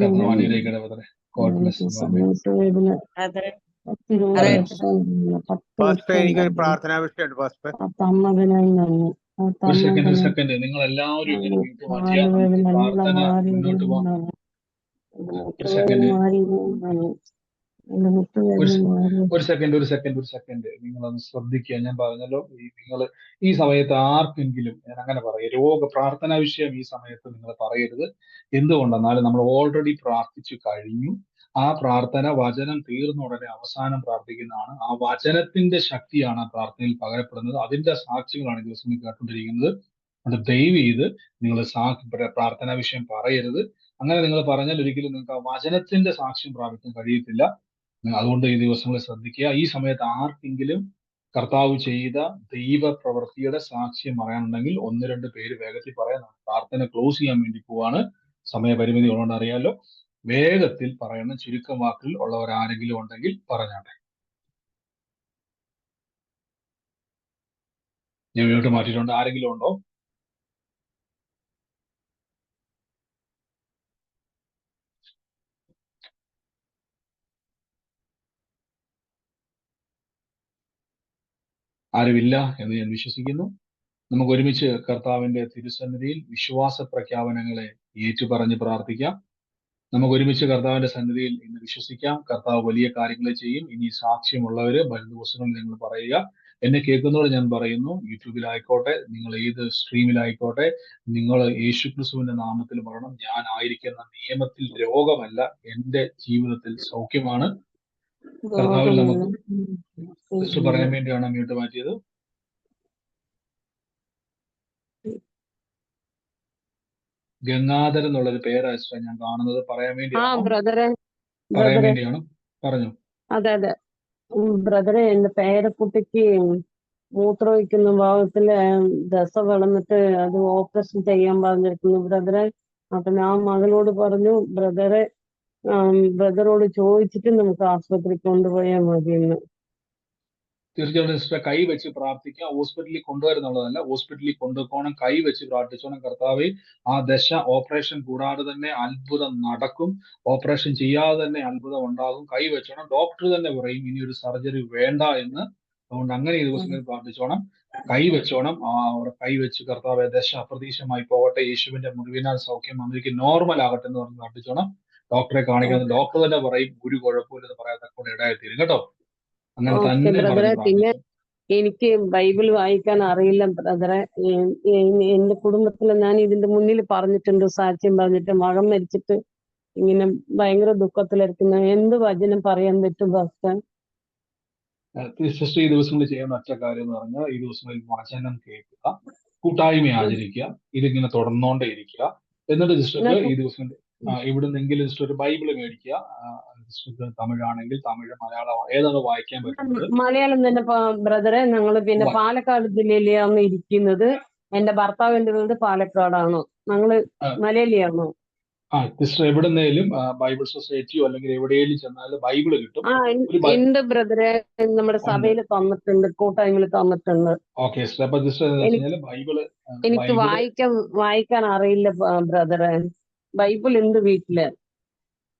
കർത്താവിലേക്ക് ബ്രദറെ. God bless U. എനിക്കൊരു പ്രാർത്ഥനാ വിഷയമുണ്ട് പാസ്റ്റർ. ഒരു സെക്കൻഡ് നിങ്ങൾ എല്ലാവരും ഇങ്ങനെ മ്യൂട്ട് മാറ്റിയാൽ പ്രാർത്ഥന മുന്നോട്ട് പോകാം. ഒരു സെക്കൻഡ് നിങ്ങളൊന്ന് ശ്രദ്ധിക്കുക. ഞാൻ പറഞ്ഞല്ലോ, നിങ്ങൾ ഈ സമയത്ത് ആർക്കെങ്കിലും, ഞാൻ അങ്ങനെ പറയാം, പ്രാർത്ഥനാ വിഷയം ഈ സമയത്ത് നിങ്ങൾ പറയരുത്. എന്തുകൊണ്ടെന്നാൽ നമ്മൾ ഓൾറെഡി പ്രാർത്ഥിച്ചു കഴിഞ്ഞു. ആ പ്രാർത്ഥന വചനം തീർന്ന ഉടനെ അവസാനം പ്രാർത്ഥിക്കുന്നതാണ്. ആ വചനത്തിന്റെ ശക്തിയാണ് ആ പ്രാർത്ഥനയിൽ പകരപ്പെടുന്നത്. അതിന്റെ സാക്ഷ്യങ്ങളാണ് ദിവസം കേട്ടുകൊണ്ടിരിക്കുന്നത്. അത് ദയവ് ചെയ്ത് നിങ്ങൾ പ്രാർത്ഥനാ വിഷയം പറയരുത്. അങ്ങനെ നിങ്ങൾ പറഞ്ഞാൽ ഒരിക്കലും നിങ്ങൾക്ക് ആ വചനത്തിന്റെ സാക്ഷ്യം പ്രാപിക്കാൻ കഴിയത്തില്ല. അതുകൊണ്ട് ഈ ദിവസങ്ങളിൽ ശ്രദ്ധിക്കുക. ഈ സമയത്ത് ആർക്കെങ്കിലും കർത്താവ് ചെയ്ത ദൈവ പ്രവൃത്തിയുടെ സാക്ഷ്യം പറയാനുണ്ടെങ്കിൽ 1-2 പേര് വേഗത്തിൽ പറയാം. പ്രാർത്ഥന ക്ലോസ് ചെയ്യാൻ വേണ്ടി പോവാണ്. സമയപരിമിതി ഉള്ളതുകൊണ്ട് അറിയാലോ. വേഗത്തിൽ പറയണം. ചുരുക്കം വാക്കിൽ ഉള്ളവരാരെങ്കിലും ഉണ്ടെങ്കിൽ പറഞ്ഞാട്ടെ. ഞാൻ മ്യൂട്ട് മാറ്റിയിട്ടുണ്ട്. ആരെങ്കിലും ഉണ്ടോ? ആരുമില്ല എന്ന് ഞാൻ വിശ്വസിക്കുന്നു. നമുക്ക് ഒരുമിച്ച് കർത്താവിന്റെ തിരുസന്നിധിയിൽ വിശ്വാസ പ്രഖ്യാപനങ്ങളെ ഏറ്റുപറഞ്ഞ് പ്രാർത്ഥിക്കാം. നമുക്ക് ഒരുമിച്ച് കർത്താവിന്റെ സന്നിധിയിൽ ഇന്ന് വിശ്വസിക്കാം. കർത്താവ് വലിയ കാര്യങ്ങൾ ചെയ്യും. ഇനി സാക്ഷ്യമുള്ളവര് വരും ദിവസങ്ങളിൽ നിങ്ങൾ പറയുക. എന്നെ കേൾക്കുന്നവർ ഞാൻ പറയുന്നു, യൂട്യൂബിലായിക്കോട്ടെ, നിങ്ങൾ ഏത് സ്ട്രീമിലായിക്കോട്ടെ, നിങ്ങൾ യേശുക്രിസ്തുവിന്റെ നാമത്തിൽ പറയണം, ഞാൻ ആയിരിക്കുന്ന നിയമത്തിൽ രോഗമല്ല, എന്റെ ജീവിതത്തിൽ സൗഖ്യമാണ്. കർത്താവിൽ നമുക്ക് പറയാൻ വേണ്ടിയാണ് മ്യൂട്ട് മാറ്റിയത്. ഗംഗാധരൻ എന്നുള്ളൊരു പേരാ ഞാൻ കാണുന്നത്. പറയാൻ വേണ്ടിയാണ്. പറഞ്ഞു. അതെ. ബ്രദറെ, എന്റെ പേരക്കുട്ടിക്ക് മൂത്രമൊഴിക്കുന്ന ഭാഗത്തില് ദശ വളർന്നിട്ട് അത് ഓപ്പറേഷൻ ചെയ്യാൻ പറഞ്ഞിരിക്കുന്നു ബ്രദറെ. അപ്പൊ ഞാൻ മകളോട് പറഞ്ഞു, ബ്രദറോട് ചോദിച്ചിട്ട് നമുക്ക് ആശുപത്രിയിൽ കൊണ്ടുപോയാൽ മതിയെന്ന്. തീർച്ചയായിട്ടും സിസ്റ്റർ, കൈ വെച്ച് പ്രാർത്ഥിക്കുക. ഹോസ്പിറ്റലിൽ കൊണ്ടുവരുന്നുള്ളതല്ല, ഹോസ്പിറ്റലിൽ കൊണ്ടുപോകണം. കൈ വെച്ച് പ്രാർത്ഥിച്ചോണം. കർത്താവേ, ആ ദശ ഓപ്പറേഷൻ കൂടാതെ തന്നെ അത്ഭുതം നടക്കും. ഓപ്പറേഷൻ ചെയ്യാതെ തന്നെ അത്ഭുതം ഉണ്ടാകും. കൈ വെച്ചോണം. ഡോക്ടർ തന്നെ പറയും ഇനി ഒരു സർജറി വേണ്ട എന്ന്. അതുകൊണ്ട് അങ്ങനെ ഈ ദിവസങ്ങളിൽ പ്രാർത്ഥിച്ചോണം. കൈ വെച്ചോണം. അവിടെ കൈ വെച്ച് കർത്താവെ, ദശ അപ്രതീക്ഷിതമായി പോകട്ടെ, യേശുവിന്റെ മുറിവിനാൽ സൗഖ്യം വന്നിരിക്കും, നോർമൽ ആകട്ടെ എന്ന് പറഞ്ഞ് പ്രാർത്ഥിച്ചോണം. ഡോക്ടറെ കാണിക്കാൻ ഡോക്ടർ തന്നെ പറയും ഒരു കുഴപ്പമില്ലെന്ന് പറയാൻ ഇടയായിത്തീരും കേട്ടോ. അങ്ങനെ തന്നെ ബ്രദറെ, പിന്നെ എനിക്ക് ബൈബിൾ വായിക്കാൻ അറിയില്ല ബ്രദറെ. എന്റെ കുടുംബത്തിൽ ഞാൻ ഇതിന്റെ മുന്നിൽ പറഞ്ഞിട്ടുണ്ട്, സാക്ഷ്യം പറഞ്ഞിട്ട്, മകൻ മരിച്ചിട്ട് ഇങ്ങനെ ഭയങ്കര ദുഃഖത്തിലിരിക്കുന്ന എന്ത് വചനം പറയാൻ പറ്റും പാസ്റ്റർ? സിസ്റ്റർ, ഈ ദിവസങ്ങളിൽ ചെയ്യുന്ന ഒറ്റ കാര്യം എന്ന് പറഞ്ഞാൽ, ഈ ദിവസങ്ങളിൽ വചനം കേൾക്കുക, കൂട്ടായ്മ ആചരിക്കുക, ഇതിങ്ങനെ തുടർന്നോണ്ടേ ഇരിക്കുക. എന്നിട്ട് സിസ്റ്റർക്ക് ഈ ദിവസങ്ങളിൽ ഇവിടുന്നെങ്കിലും സിസ്റ്റർ ഒരു ബൈബിള് മേടിക്കുക. സിസ്റ്റർക്ക് തമിഴാണെങ്കിൽ തമിഴ്, മലയാളം ഏതാണ് വായിക്കാൻ പറ്റുന്നത്? മലയാളം തന്നെ ബ്രദറെ. ഞങ്ങള് പിന്നെ പാലക്കാട് ജില്ലയിലാണ് ഇരിക്കുന്നത്. എന്റെ ഭർത്താവിന്റെ വീട് പാലക്കാടാണ്. ഞങ്ങള് മലയാളിയാണോ? സിസ്റ്റർ എവിടെന്നേലും ബൈബിൾ സൊസൈറ്റിയോ അല്ലെങ്കിൽ എവിടെയെങ്കിലും ചെന്നാൽ ബൈബിള് കിട്ടും. ഉണ്ട് ബ്രദറെ, നമ്മുടെ സഭയിൽ തന്നിട്ടുണ്ട്, കൂട്ടായ്മയിൽ തന്നിട്ടുണ്ട്. Okay sister. അപ്പൊ സിസ്റ്റർ ബൈബിള് എനിക്ക് വായിക്കാൻ അറിയില്ല ബ്രദറെ. ബൈബിൾ ഉണ്ട് വീട്ടില്.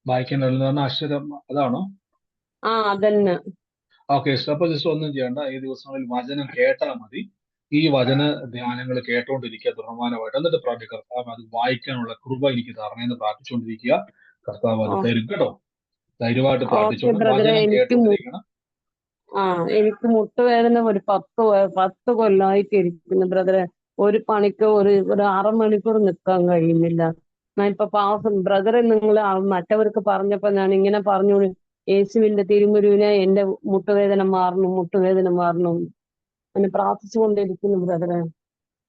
വായിക്കാൻ അറിയുന്ന അക്ഷരം അതാണോ? അതന്നെ. Okay sister. അപ്പൊ സിസ്റ്റർ ഒന്നും ചെയ്യണ്ട. ഈ ദിവസങ്ങളിൽ വചനം കേട്ടാൽ മതി. ഈ വചന ധ്യാനങ്ങൾ കേട്ടോണ്ടിരിക്കുക തുടർമാനമായിട്ട്. എന്നിട്ട് പ്രാർത്ഥിക്കുക, കർത്താവ് അത് വായിക്കാനുള്ള കൃപ എനിക്ക് തരണേന്ന് പ്രാർത്ഥിച്ചുകൊണ്ടിരിക്കുക. കർത്താവ് അത് തരും കേട്ടോ. ധൈര്യമായിട്ട് പ്രാർത്ഥിച്ചോണ്ട് വചനം കേട്ടോണ്ടിരിക്കണം. എനിക്ക് മുട്ടുവേദന ഒരു 10 കൊല്ലമായിട്ട് ഇരിക്കുന്നു ബ്രദറെ. ഒരു പണിക്ക് ഒരു 6 മണിക്കൂർ നിൽക്കാൻ കഴിയുന്നില്ല. ഞാൻ ഇപ്പൊ ബ്രദറെ നിങ്ങൾ മറ്റവർക്ക് പറഞ്ഞപ്പോ ഞാൻ ഇങ്ങനെ പറഞ്ഞു, യേശുവിന്റെ തിരുമുരുവിനെ എന്റെ മുട്ടുവേദന മാറണം അങ്ങനെ പ്രാർത്ഥിച്ചുകൊണ്ടിരിക്കുന്നു ബ്രദറെ.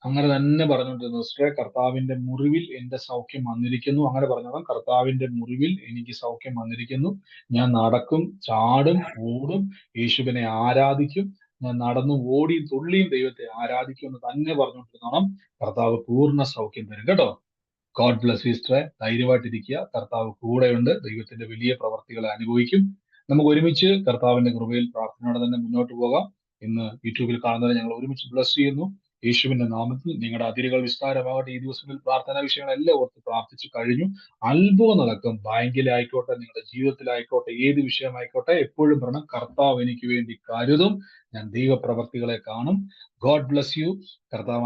അങ്ങനെ തന്നെ പറഞ്ഞുകൊണ്ടിരുന്നു സിസ്റ്ററെ. കർത്താവിന്റെ മുറിവിൽ എന്റെ സൗഖ്യം വന്നിരിക്കുന്നു. അങ്ങനെ പറഞ്ഞോളാം. കർത്താവിന്റെ മുറിവിൽ എനിക്ക് സൗഖ്യം വന്നിരിക്കുന്നു. ഞാൻ നടക്കും, ചാടും, ഓടും, യേശുവിനെ ആരാധിക്കും. ഞാൻ നടന്നും ഓടിയും തുള്ളിയും ദൈവത്തെ ആരാധിക്കും എന്ന് തന്നെ പറഞ്ഞുകൊണ്ടിരുന്നോണം. കർത്താവ് പൂർണ്ണ സൗഖ്യം തരും കേട്ടോ. ഗോഡ് ബ്ലസ് സിസ്റ്ററെ. ധൈര്യമായിട്ടിരിക്കുക. കർത്താവ് കൂടെയുണ്ട്. ദൈവത്തിന്റെ വലിയ പ്രവർത്തികളെ അനുഭവിക്കും. നമുക്ക് ഒരുമിച്ച് കർത്താവിന്റെ കൃപയിൽ പ്രാർത്ഥനയോടെ തന്നെ മുന്നോട്ട് പോകാം. ഇന്ന് യൂട്യൂബിൽ കാണുന്നവരെ ഞങ്ങൾ ഒരുമിച്ച് ബ്ലസ് ചെയ്യുന്നു. യേശുവിന്റെ നാമത്തിൽ നിങ്ങളുടെ അതിരുകൾ വിസ്താരമാകട്ടെ. ഈ ദിവസങ്ങളിൽ പ്രാർത്ഥനാ വിഷയങ്ങളെല്ലാം ഓർത്ത് പ്രാർത്ഥിച്ചു കഴിഞ്ഞു. അത്ഭുതം നടക്കും. ബാങ്കിലായിക്കോട്ടെ, നിങ്ങളുടെ ജീവിതത്തിലായിക്കോട്ടെ, ഏത് വിഷയമായിക്കോട്ടെ, എപ്പോഴും പറയണം, കർത്താവ് എനിക്ക് വേണ്ടി കരുതും. ഞാൻ ദൈവപ്രവർത്തികളെ കാണും. God bless U. കർത്താവ്